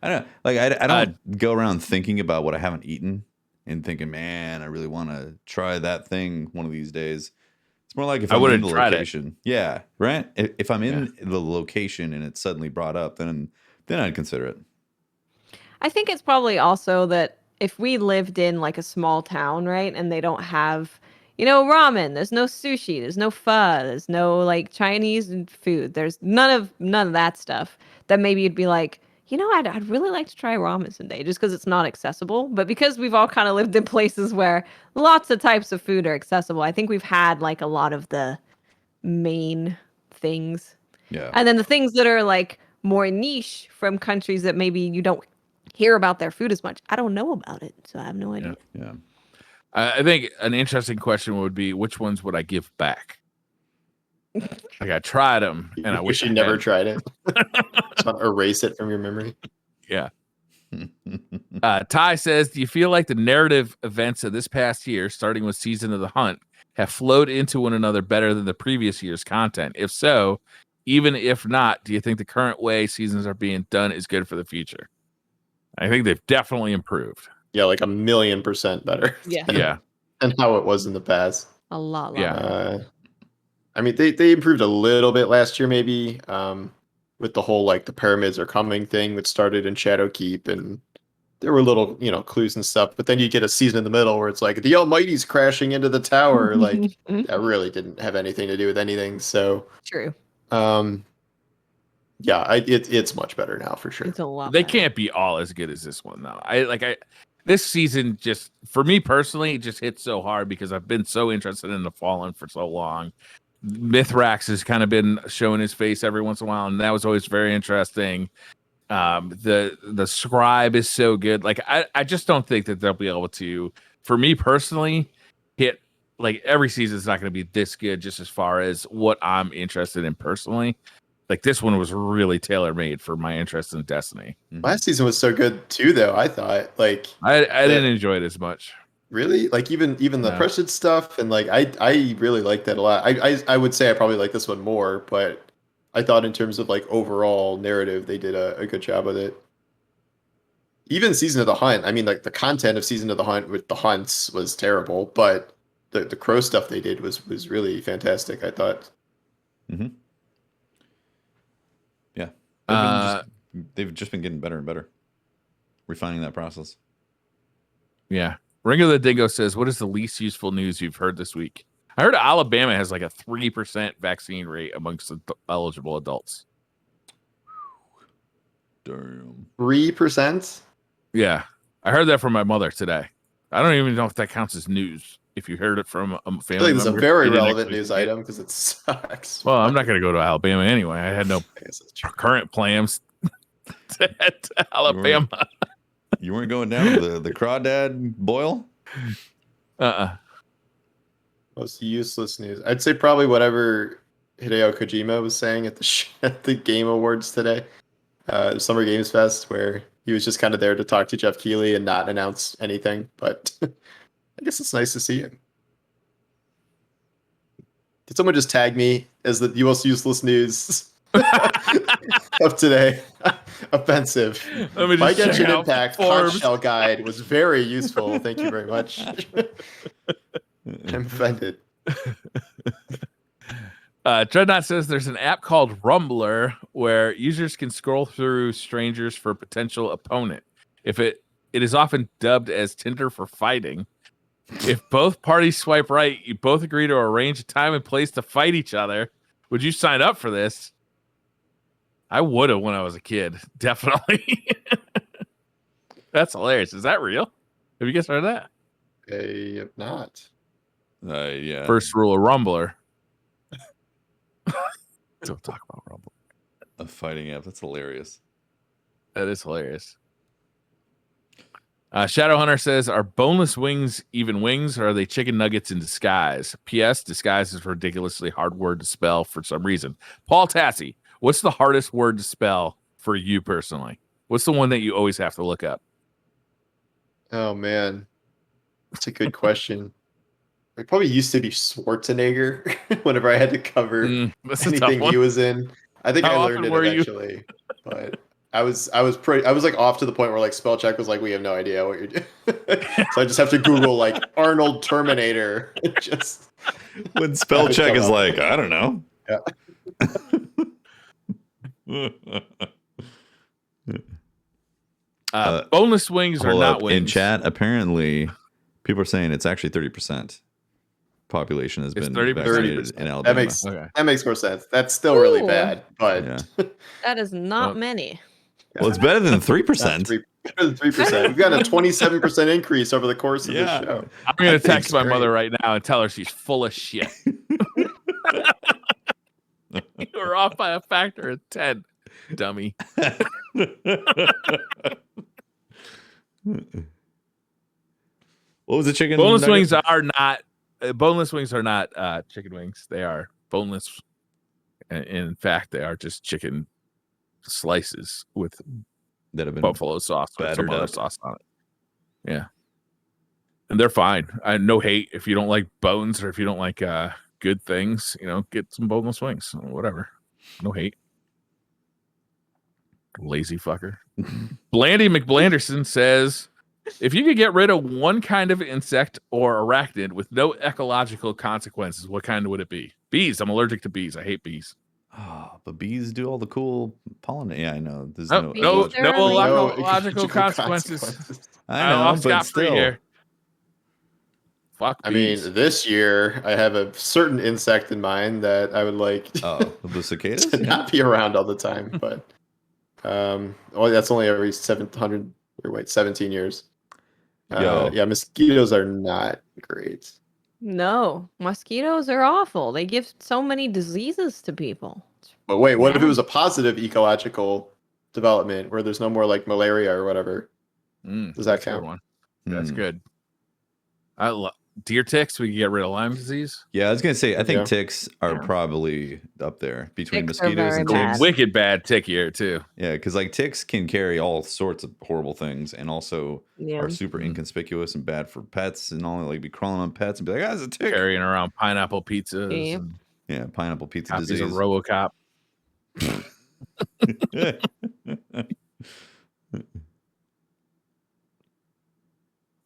don't like. I don't go around thinking about what I haven't eaten and thinking, man, I really want to try that thing one of these days. It's more like if I'm in the location. Yeah, right. If I'm in the location and it's suddenly brought up, then I'd consider it. I think it's probably also that if we lived in like a small town, right, and they don't have, ramen, there's no sushi, there's no pho, there's no like Chinese food, there's none of that stuff. Then maybe you'd be like, I'd really like to try ramen someday, just because it's not accessible. But because we've all kind of lived in places where lots of types of food are accessible, I think we've had like a lot of the main things. Yeah. And then the things that are like more niche from countries that maybe you don't hear about their food as much. I don't know about it, so I have no idea. Yeah. I think an interesting question would be, which ones would I give back? Like I tried them, and I wish you never tried it. Just want to erase it from your memory. Yeah. Ty says, do you feel like the narrative events of this past year, starting with Season of the Hunt, have flowed into one another better than the previous year's content? If so, even if not, do you think the current way seasons are being done is good for the future? I think they've definitely improved. Yeah, like 1,000,000% better. Yeah. And how it was in the past. A lot. I mean, they improved a little bit last year, maybe, with the whole like the pyramids are coming thing that started in Shadowkeep, and there were little clues and stuff. But then you get a season in the middle where it's like the Almighty's crashing into the tower. Like that really didn't have anything to do with anything. So true. Yeah, it's much better now for sure. It's a lot. They can't be all as good as this one though. This season just for me personally just hit so hard because I've been so interested in the Fallen for so long. Mythrax has kind of been showing his face every once in a while, and that was always very interesting. The scribe is so good. Like I just don't think that they'll be able to, for me personally, hit like every season is not going to be this good just as far as what I'm interested in personally. Like this one was really tailor made for my interest in Destiny. Last season was so good too, though. I thought like I didn't enjoy it as much. Really? Like even the pressured stuff, and like I really like that a lot. I would say I probably like this one more, but I thought in terms of like overall narrative, they did a good job with it. Even Season of the Hunt, I mean, like the content of Season of the Hunt with the hunts was terrible, but the crow stuff they did was really fantastic, I thought. Mm-hmm. Yeah. They've just been getting better and better, refining that process. Yeah. Ring of the Dingo says, what is the least useful news you've heard this week? I heard Alabama has like a 3% vaccine rate amongst eligible adults. Damn. 3%? Yeah. I heard that from my mother today. I don't even know if that counts as news. If you heard it from a family member. I think it's a very relevant news item because it sucks. Well, I'm not going to go to Alabama anyway. I had no current plans to head to Alabama. You weren't going down to the crawdad boil? Most useless news. I'd say probably whatever Hideo Kojima was saying at the Game Awards today, Summer Games Fest, where he was just kind of there to talk to Jeff Keighley and not announce anything. But I guess it's nice to see him. Did someone just tag me as the most useless news of today? Offensive. My Genshin Impact conch shell guide was very useful. Thank you very much. I'm offended. Dreadnought says there's an app called Rumbler where users can scroll through strangers for a potential opponent. If it is often dubbed as Tinder for fighting. If both parties swipe right, you both agree to arrange a time and place to fight each other. Would you sign up for this? I would have when I was a kid. Definitely. That's hilarious. Is that real? Have you guys heard of that? I have not. Yeah. First rule of Rumbler. Don't talk about Rumble. A fighting app. That's hilarious. That is hilarious. Shadow Hunter says, "Are boneless wings even wings, or are they chicken nuggets in disguise?" P.S. Disguise is a ridiculously hard word to spell for some reason. Paul Tassi, what's the hardest word to spell for you personally? What's the one that you always have to look up? Oh man, that's a good question. It probably used to be Schwarzenegger whenever I had to cover That's a tough anything one. he was in. I think How I learned often it were you? eventually, but I was like off to the point where like spell check was like, we have no idea what you're doing. So I just have to Google like Arnold Terminator. Just When spell check is like, I don't know. Yeah. Boneless wings are not wings. In chat, apparently, people are saying it's actually 30% population has been 30%? vaccinated in Alabama. That makes more sense. That's still really bad, but yeah. That is not many. Well, it's better than 3%. Better than 3%. We've got a 27% increase over the course of this show. I'm going to text my mother right now and tell her she's full of shit. You were off by a factor of 10, dummy. What was the chicken? Boneless wings are not chicken wings. They are boneless. In fact, they are just chicken slices with that have been buffalo sauce or some other up. sauce on it. Yeah. And they're fine. I no hate if you don't like bones or if you don't like good things, get some boneless wings. Whatever. No hate. Lazy fucker. Blandy McBlanderson says, if you could get rid of one kind of insect or arachnid with no ecological consequences, what kind would it be? Bees. I'm allergic to bees. I hate bees. Oh, but bees do all the cool pollen. Yeah, I know. There's no ecological consequences. I know, but still. Here. Fuck bees. I mean, this year I have a certain insect in mind that I would like the cicadas to not be around all the time, but that's only every 17 years. Yeah, mosquitoes are not great. No, mosquitoes are awful. They give so many diseases to people. But wait, what if it was a positive ecological development where there's no more like malaria or whatever? Does that count? One. That's good. I love deer ticks. We can get rid of Lyme disease. Yeah, I was gonna say I think ticks are probably up there between ticks mosquitoes and ticks. Wicked bad tick here too. Yeah, because like ticks can carry all sorts of horrible things and also are super inconspicuous and bad for pets and all. Like be crawling on pets and be like, "Ah, it's a tick." Carrying around pineapple pizzas. Yeah, pineapple pizza disease. He's a RoboCop.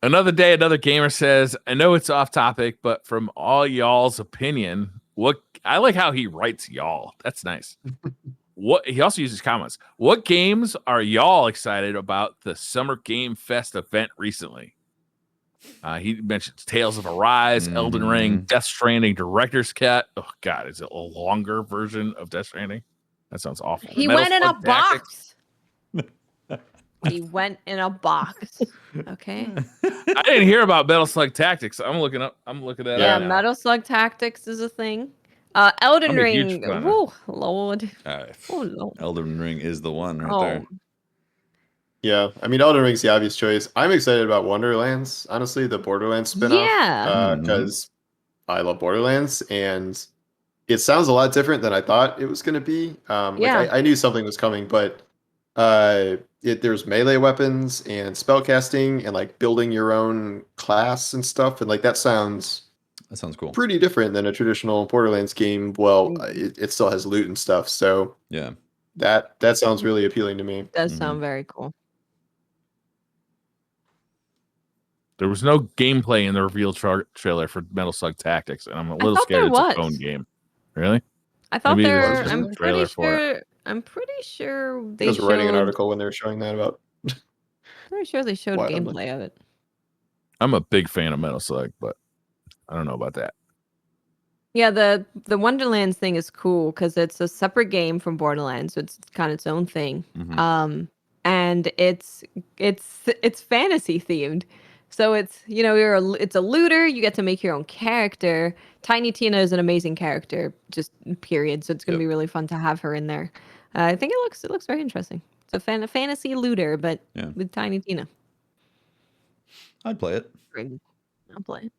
Another day, another gamer says, I know it's off topic, but from all y'all's opinion, I like how he writes y'all. That's nice. He also uses comments. What games are y'all excited about the Summer Game Fest event recently? He mentions Tales of Arise, Elden Ring, Death Stranding, Director's Cut. Oh God, is it a longer version of Death Stranding? That sounds awful. He went in a box. He went in a box. Okay. I didn't hear about Metal Slug Tactics. I'm looking that up. Yeah, Metal Slug Tactics is a thing. Elden Ring. Whoa, Lord. Lord. Elden Ring is the one right there. Yeah, I mean, Elden Ring's the obvious choice. I'm excited about Wonderlands, honestly, the Borderlands spinoff. Yeah. Because I love Borderlands, and it sounds a lot different than I thought it was going to be. I knew something was coming, but there's melee weapons and spellcasting and like building your own class and stuff, and like that sounds cool. Pretty different than a traditional Borderlands game. Well, it still has loot and stuff, so yeah, that sounds really appealing to me. It does sound very cool. There was no gameplay in the reveal trailer for Metal Slug Tactics, and I'm a little scared it's a phone game. Really? I thought I'm pretty sure they was writing an article when they were showing that about. Pretty sure they showed gameplay of it. I'm a big fan of Metal Slug, but I don't know about that. Yeah, the Wonderlands thing is cool because it's a separate game from Borderlands, so it's kind of its own thing. And it's fantasy themed. So it's it's a looter. You get to make your own character. Tiny Tina is an amazing character, just period. So it's gonna be really fun to have her in there. I think it looks very interesting. It's a fantasy looter, but with Tiny Tina. I'd play it. I'll play.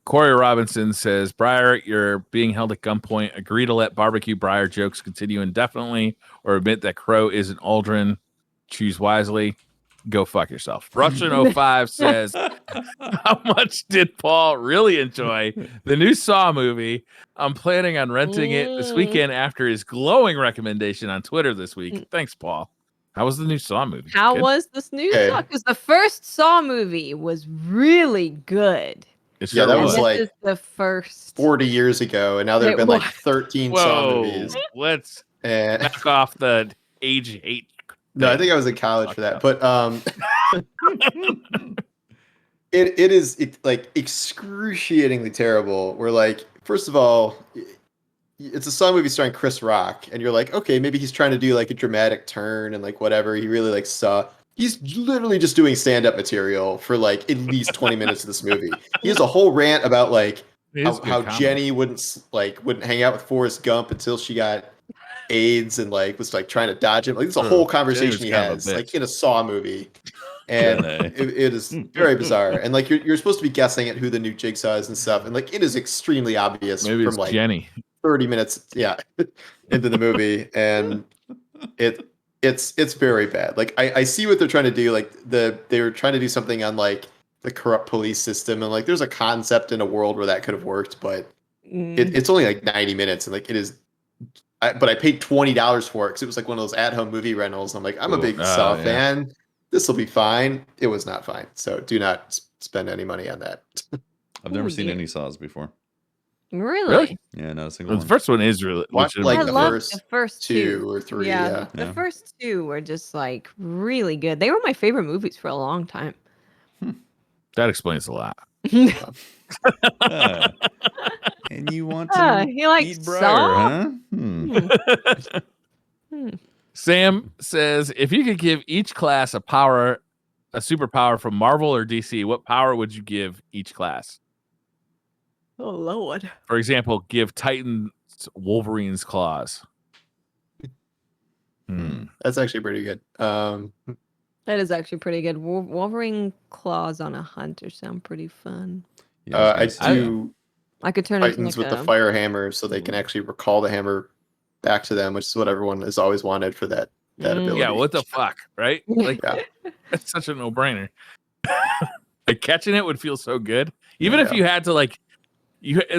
Corey Robinson says, Briar, you're being held at gunpoint. Agree to let barbecue Briar jokes continue indefinitely or admit that Crow isn't Aldrin. Choose wisely. Go fuck yourself. Russian05 says, how much did Paul really enjoy the new Saw movie? I'm planning on renting it this weekend after his glowing recommendation on Twitter this week. Thanks, Paul. How was the new Saw movie? How Good? was this new Saw? Because the first Saw movie was really good. That was this like is the first 40 years ago, and now there have been like 13 Saw movies. Let's And back off the age hate. no, I think I was in college for that. But it is like excruciatingly terrible. We're like, first of all, it's a Saw movie starring Chris Rock, and you're like, okay, maybe he's trying to do like a dramatic turn and like whatever. He really like Saw. He's literally just doing stand-up material for like at least 20 minutes of this movie. He has a whole rant about like how Jenny wouldn't hang out with Forrest Gump until she got AIDS and like was like trying to dodge him. Like there's a whole conversation he has like in a Saw movie, and it is very bizarre. And like you're supposed to be guessing at who the new Jigsaw is and stuff, and like it is extremely obvious Maybe from like Jenny 30 minutes into the movie, and it's very bad. Like I see what they're trying to do. Like they were trying to do something on like the corrupt police system, and like there's a concept in a world where that could have worked, but it's only like 90 minutes, and like it is. But I paid $20 for it because it was like one of those at-home movie rentals. And I'm like, I'm a big Saw fan. This will be fine. It was not fine. So do not spend any money on that. I've never seen any Saws before. Really? Yeah, not a single one. The first one is really Watch like the first two or three. Yeah. The first two were just like really good. They were my favorite movies for a long time. That explains a lot. And you want to eat Briar, huh? Sam says, if you could give each class a superpower from Marvel or DC, what power would you give each class? Oh, Lord. For example, give Titans Wolverine's claws. That's actually pretty good. That is actually pretty good. Wolverine claws on a hunter sound pretty fun. I could turn Titans into like with the fire hammer, so they can actually recall the hammer back to them, which is what everyone has always wanted for that ability. Yeah, what the fuck, right? Like, it's such a no-brainer. Like catching it would feel so good, even if you had to like,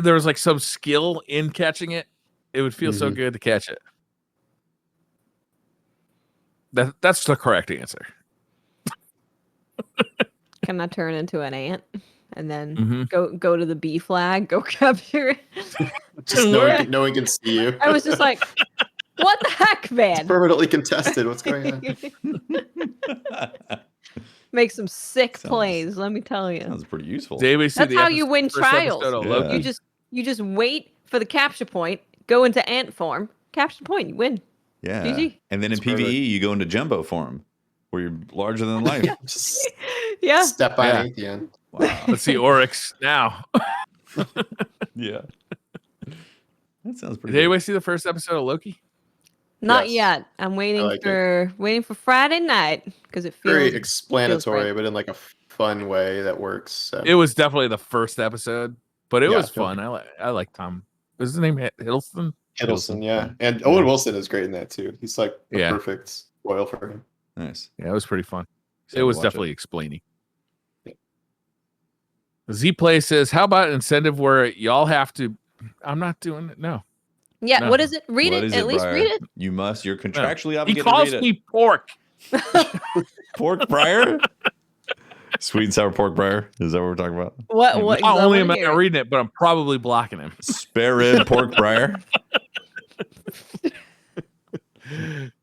there was like some skill in catching it. It would feel so good to catch it. That's the correct answer. Can I turn into an ant and then go to the B flag, go capture it? Just no one can see you. I was just like, what the heck, man? It's permanently contested. What's going on? Make some sick plays, let me tell you. Sounds pretty useful. That's how you win trials. Yeah. You just wait for the capture point, go into ant form, capture the point, you win. Yeah. GG. And then in PvE, you go into Jumbo form, where you're larger than life. Just Yeah. step on at the end. Wow. Let's see Oryx now. Yeah. That sounds pretty Did anybody see the first episode of Loki? Not Yes. yet. I'm waiting waiting for Friday night because it feels Very explanatory, right. but in like a fun way that works. So. It was definitely the first episode, but it was Yeah. fun. I like Tom. Was his name Hiddleston? Hiddleston, yeah. And Owen Wilson is great in that too. He's like the perfect foil for him. Nice. Yeah, it was pretty fun. So it was definitely explaining. Z Play says, how about an incentive where y'all have to I'm not doing it. No. Yeah, No. what is it? Read What it. is At least Briar? read it. You must. You're contractually He obligated calls to read me it. pork. Pork Briar? Sweet and sour pork Briar? Is that what we're talking about? What Not only am I hear not it. reading it, but I'm probably blocking him. Spare rib pork Briar?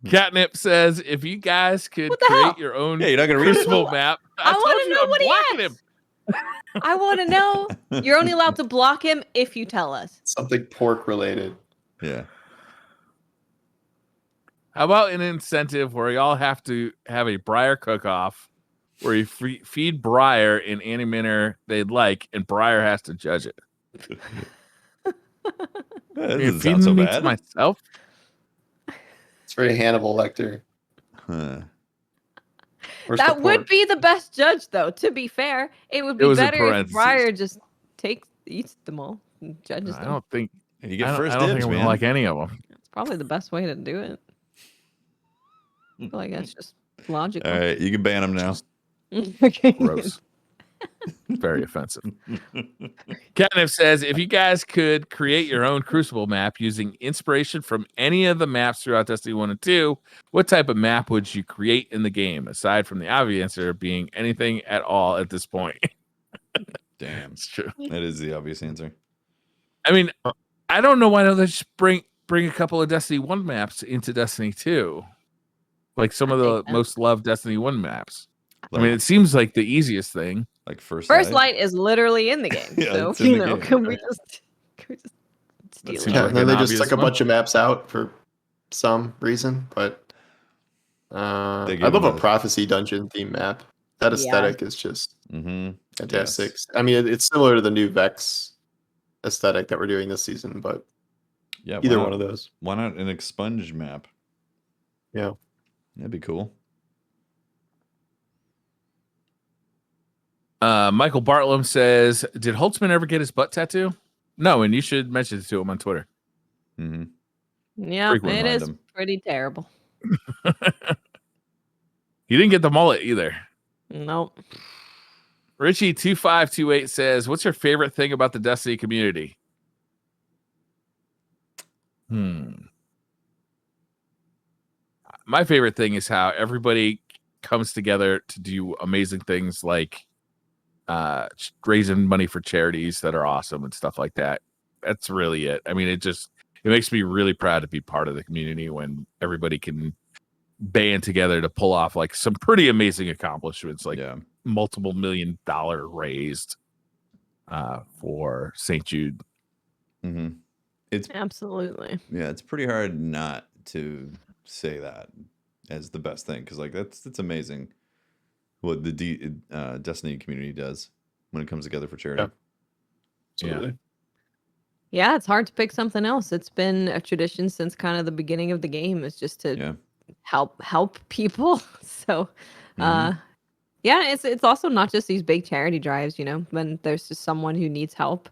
Catnip says, if you guys could What the create hell? your own Yeah, you're not gonna read it. Crucible map. I told wanna you know I'm what he blocking asked. him. I want to know. You're only allowed to block him if you tell us. Something pork related. Yeah. How about an incentive where y'all have to have a Briar cook-off where you feed Briar an animator they'd like, and Briar has to judge it. That doesn't sound so bad. Myself? It's very Hannibal Lecter. Huh. That would be the best judge, though. To be fair, it would be better if Briar just eats them all and judges them. I don't think you get first I don't dibs, think I'm man. gonna like any of them. It's probably the best way to do it. I feel like that's just logical. All right, you can ban them now. Okay. Gross. Very offensive. Kenneth says, if you guys could create your own Crucible map using inspiration from any of the maps throughout Destiny 1 and 2, what type of map would you create in the game, aside from the obvious answer being anything at all at this point? Damn, it's true. That is the obvious answer. I mean, I don't know why don't they just bring a couple of Destiny 1 maps into Destiny 2, like some of the most loved Destiny 1 maps. I mean, it seems like the easiest thing. Like First Light is literally in the game. Yeah, So, you know, can we just steal it? Yeah, and then they just took a bunch of maps out for some reason. But I love a Prophecy Dungeon theme map. That aesthetic is just fantastic. Yes. I mean, it's similar to the new Vex aesthetic that we're doing this season, but yeah, either one of those. Why not an expunge map? Yeah. That'd be cool. Michael Bartlam says, did Holtzman ever get his butt tattoo? No, and you should mention it to him on Twitter. Yeah, it is pretty terrible. He didn't get the mullet either. Nope. Richie2528 says, what's your favorite thing about the Destiny community? My favorite thing is how everybody comes together to do amazing things like raising money for charities that are awesome and stuff like that. That's really it. I mean, it makes me really proud to be part of the community when everybody can band together to pull off like some pretty amazing accomplishments, like multiple $1 million raised for St. Jude. It's absolutely, it's pretty hard not to say that as the best thing, because like that's amazing what the Destiny community does when it comes together for charity. Absolutely. Yeah, it's hard to pick something else. It's been a tradition since kind of the beginning of the game. It's just to help people. So, it's also not just these big charity drives. You know, when there's just someone who needs help,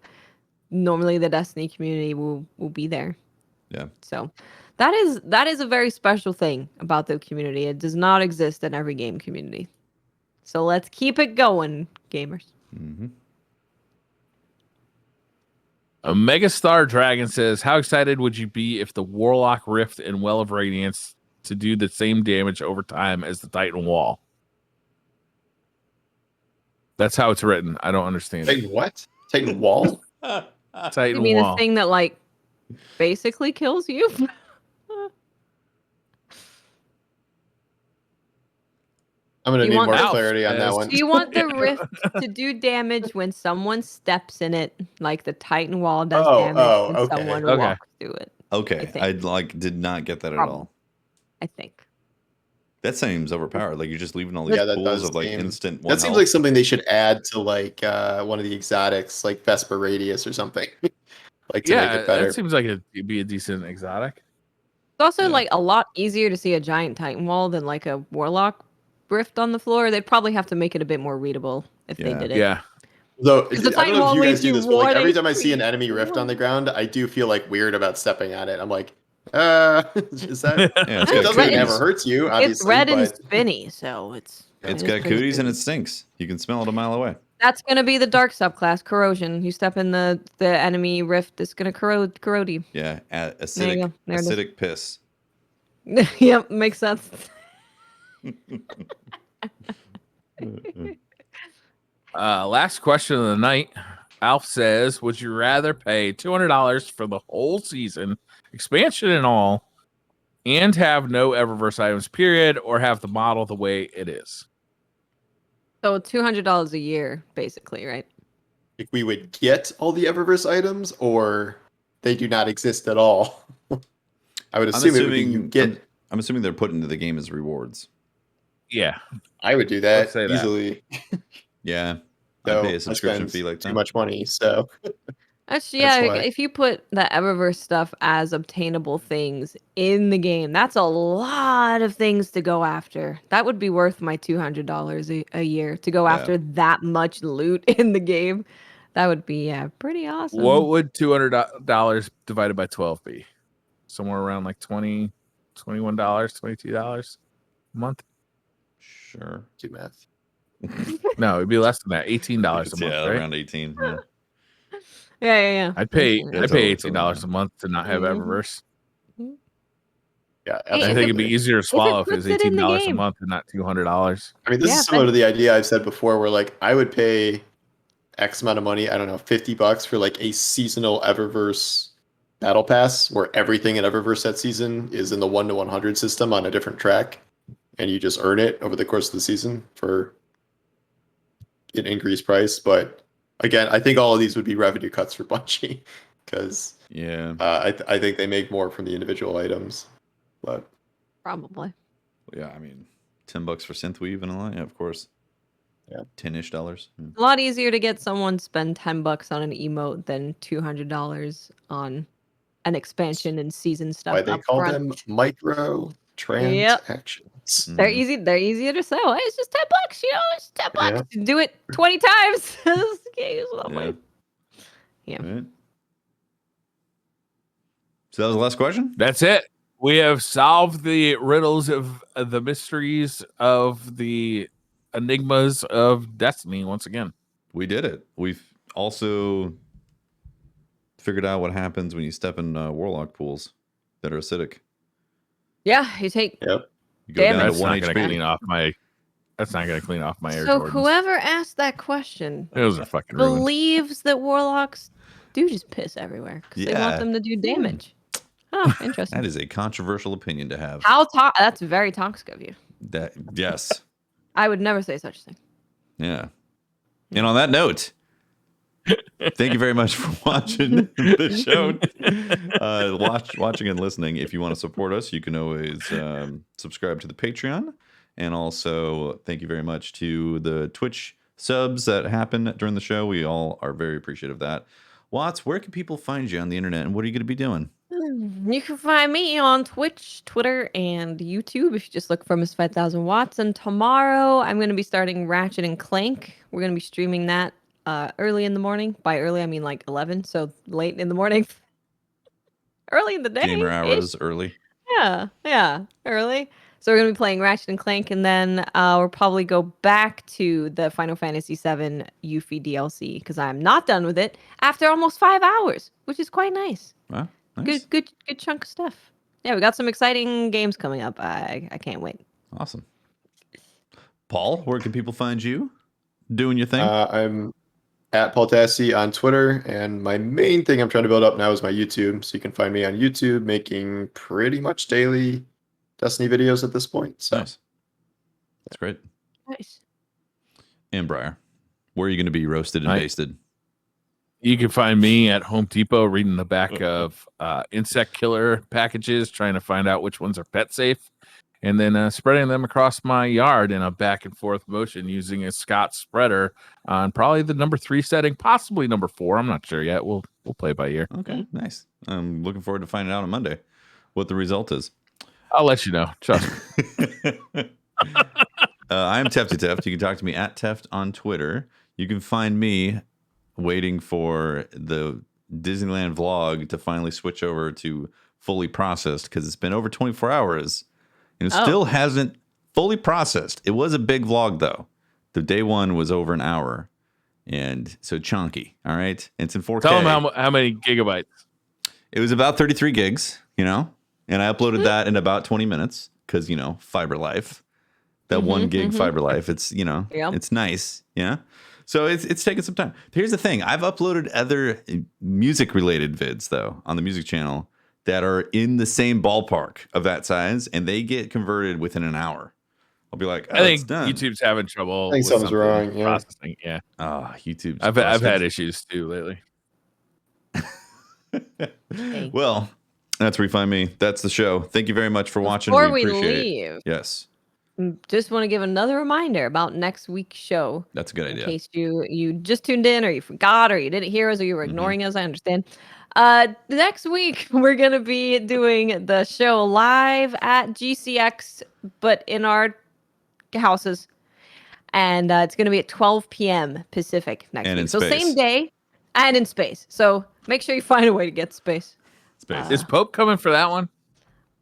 normally the Destiny community will be there. Yeah. So that is a very special thing about the community. It does not exist in every game community. So let's keep it going, gamers. A Megastar Dragon says, how excited would you be if the Warlock Rift and Well of Radiance to do the same damage over time as the Titan Wall? That's how it's written. I don't understand. Titan what? Titan Wall? Titan You mean Wall. the thing that like basically kills you? I'm going to need more clarity on that one. Do you want the rift to do damage when someone steps in it, like the Titan Wall does damage when someone walks through it? Okay, I did not get that at all. I think. That seems overpowered. Like you're just leaving all these pools of like instant. That seems like something they should add to like one of the exotics, like Vesper Radius or something. Like to make it better. That seems like it'd be a decent exotic. It's also like a lot easier to see a giant Titan Wall than like a Warlock rift on the floor. They'd probably have to make it a bit more readable if they did it. Yeah. Though I don't know if you guys do this, but like every time I see an enemy rift on the ground, I do feel like weird about stepping on it. I'm like, is that? It doesn't never hurts you. Obviously, it's red and spinny, so it's got cooties and it stinks. You can smell it a mile away. That's gonna be the dark subclass, corrosion. You step in the enemy rift, it's gonna corrode you. Yeah, acidic piss. Yep, makes sense. Last question of the night. Alf says, would you rather pay $200 for the whole season, expansion and all, and have no Eververse items, period, or have the model the way it is? So $200 a year, basically, right? If we would get all the Eververse items, or they do not exist at all. I would assume it would be you get. I'm assuming they're put into the game as rewards. Yeah, I would do that easily. Yeah, So I pay a subscription fee like that. Too much money, so. Actually, That's yeah, why. if you put the Eververse stuff as obtainable things in the game, that's a lot of things to go after. That would be worth my $200 a year to go Yeah. after that much loot in the game. That would be pretty awesome. What would $200 divided by 12 be? Somewhere around like $21, $22 a month. Sure. Do math. No, it'd be less than that. $18 a month, Yeah, right? around 18. Yeah. Yeah. I'd pay totally, $18 a month to not have Mhm. Eververse. Yeah, Hey, I if think it'd be easier to swallow if it was puts it in the $18 a game. month and not $200. I mean, this Yeah, is similar to the idea I've said before, where like I would pay X amount of money, I don't know, $50 for like a seasonal Eververse battle pass, where everything in Eververse that season is in the 1 to 100 system on a different track, and you just earn it over the course of the season for an increased price. But again, I think all of these would be revenue cuts for Bungie because Yeah. I think they make more from the individual items. But Probably. Yeah. I mean, $10 for synthweave and all that. Yeah, of course. Yeah. $10-ish. Yeah. A lot easier to get someone to spend $10 on an emote than $200 on an expansion and season stuff why they up call front. them micro transactions. They're easy. They're easier to sell. Hey, it's just $10. It's $10. Yeah. Do it 20 times. Okay, it's a lot of Yeah. money. Yeah. Right. So that was the last question? That's it. We have solved the riddles of the mysteries of the enigmas of Destiny once again. We did it. We've also figured out what happens when you step in warlock pools that are acidic. Yeah, you take. Yep. You go Damn down it. to That's 1 not going to HP. clean off my. That's not going to clean off my Air So Jordans. whoever asked that question Those are fucking ruined. believes that warlocks do just piss everywhere because they Yeah. want them to do damage. Oh, interesting. That is a controversial opinion to have. That's very toxic of you. That yes. I would never say such a thing. Yeah. And on that note, thank you very much for watching the show. Watching and listening. If you want to support us, you can always subscribe to the Patreon. And also, thank you very much to the Twitch subs that happen during the show. We all are very appreciative of that. Watts, where can people find you on the internet, and what are you going to be doing? You can find me on Twitch, Twitter, and YouTube if you just look for Miss 5000 Watts. And tomorrow I'm going to be starting Ratchet and Clank. We're going to be streaming that early in the morning. By early, I mean like 11, so late in the morning. Early in the day. Gamer hours early. Yeah, early. So we're going to be playing Ratchet and Clank, and then we'll probably go back to the Final Fantasy VII Yuffie DLC because I'm not done with it after almost 5 hours, which is quite nice. Wow, nice. Good chunk of stuff. Yeah, we got some exciting games coming up. I can't wait. Awesome. Paul, where can people find you doing your thing? I'm at Paul Tassi on Twitter, and my main thing I'm trying to build up now is my YouTube. So you can find me on YouTube making pretty much daily Destiny videos at this point. So Nice. That's great. Nice. And Briar, where are you going to be roasted and basted? You can find me at Home Depot reading the back of insect killer packages, trying to find out which ones are pet safe, and then spreading them across my yard in a back and forth motion using a Scott spreader on probably the number 3 setting, possibly number 4. I'm not sure yet. We'll play by ear. Okay, nice. I'm looking forward to finding out on Monday what the result is. I'll let you know. Trust me. I'm Tefty Teft. You can talk to me at Teft on Twitter. You can find me waiting for the Disneyland vlog to finally switch over to fully processed because it's been over 24 hours and it still hasn't fully processed. It was a big vlog though. The day one was over an hour and so chunky. All right. It's in 4K. Tell them how many gigabytes. It was about 33 gigs, and I uploaded that in about 20 minutes because, fiber life, that 1 gig fiber life. It's, it's nice. Yeah. So it's taken some time. Here's the thing. I've uploaded other music related vids though on the music channel that are in the same ballpark of that size and they get converted within an hour. I'll be like, I think it's done. YouTube's having trouble. I think with something's something wrong. Yeah. processing. Yeah. YouTube's I've had issues too lately. Well, that's where you find me. That's the show. Thank you very much for watching. Before we we appreciate leave, it. Yes. just want to give another reminder about next week's show. That's a good In idea. case you just tuned in, or you forgot, or you didn't hear us, or you were ignoring us. I understand. Next week we're gonna be doing the show live at GCX, but in our houses, and it's gonna be at 12 p.m. Pacific next And week. in So space. same day, and in space. So make sure you find a way to get space. Is Pope coming for that one?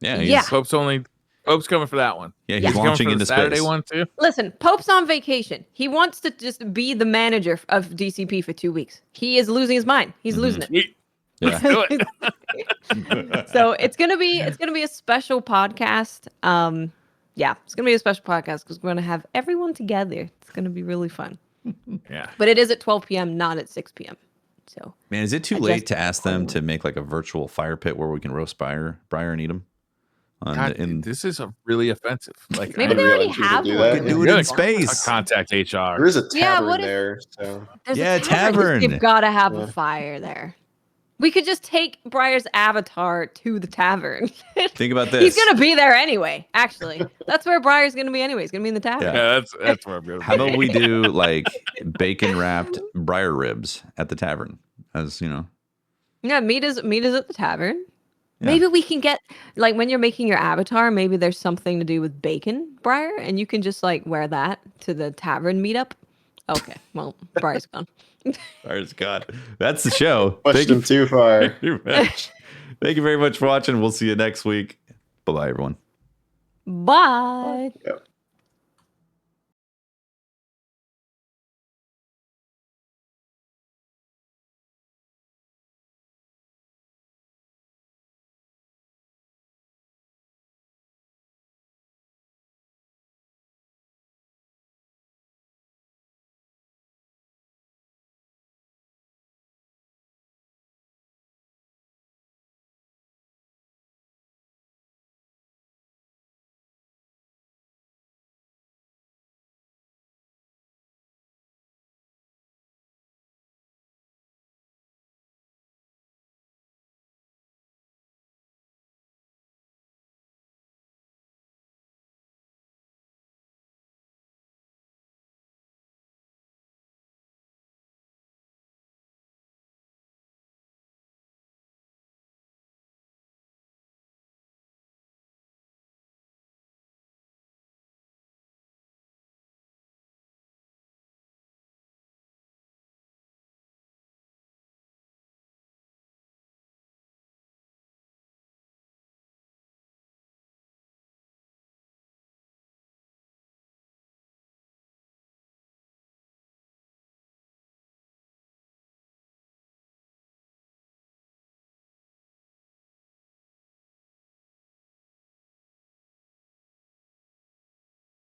Yeah, Yeah. Pope's coming for that one. Yeah, Yeah. he's He's launching coming for into the Saturday space. one too. Listen, Pope's on vacation. He wants to just be the manager of DCP for 2 weeks. He is losing his mind. He's losing it. Sweet. Yeah. Let's do it. So it's gonna be a special podcast. Yeah, it's gonna be a special podcast because we're gonna have everyone together. It's gonna be really fun. Yeah. But it is at 12 p.m., not at 6 p.m. So Man, is it too I late just- to ask them to make like a virtual fire pit where we can roast Briar and eat them? God, this is a really offensive. Like maybe they Unreal already Engine to have do one. that. We could do it in space. Contact HR. There is a Yeah, tavern what if- there, so There's Yeah, a tavern. tavern. You've got to have Yeah. a fire there. We could just take Briar's avatar to the tavern. Think about this. He's gonna be there anyway. Actually, that's where Briar's gonna be anyway. He's gonna be in the tavern. Yeah. Yeah, that's where I'm going. How about we do like bacon wrapped briar ribs at the tavern? As you know, Yeah, meet is at the tavern. Yeah. Maybe we can get like when you're making your avatar, maybe there's something to do with bacon, Briar, and you can just like wear that to the tavern meetup. Okay, well, Briar's gone. Briar's God, that's the show. pushed them too far. you much. Thank you very much for watching. We'll see you next week. Bye bye, everyone. Bye. Yep.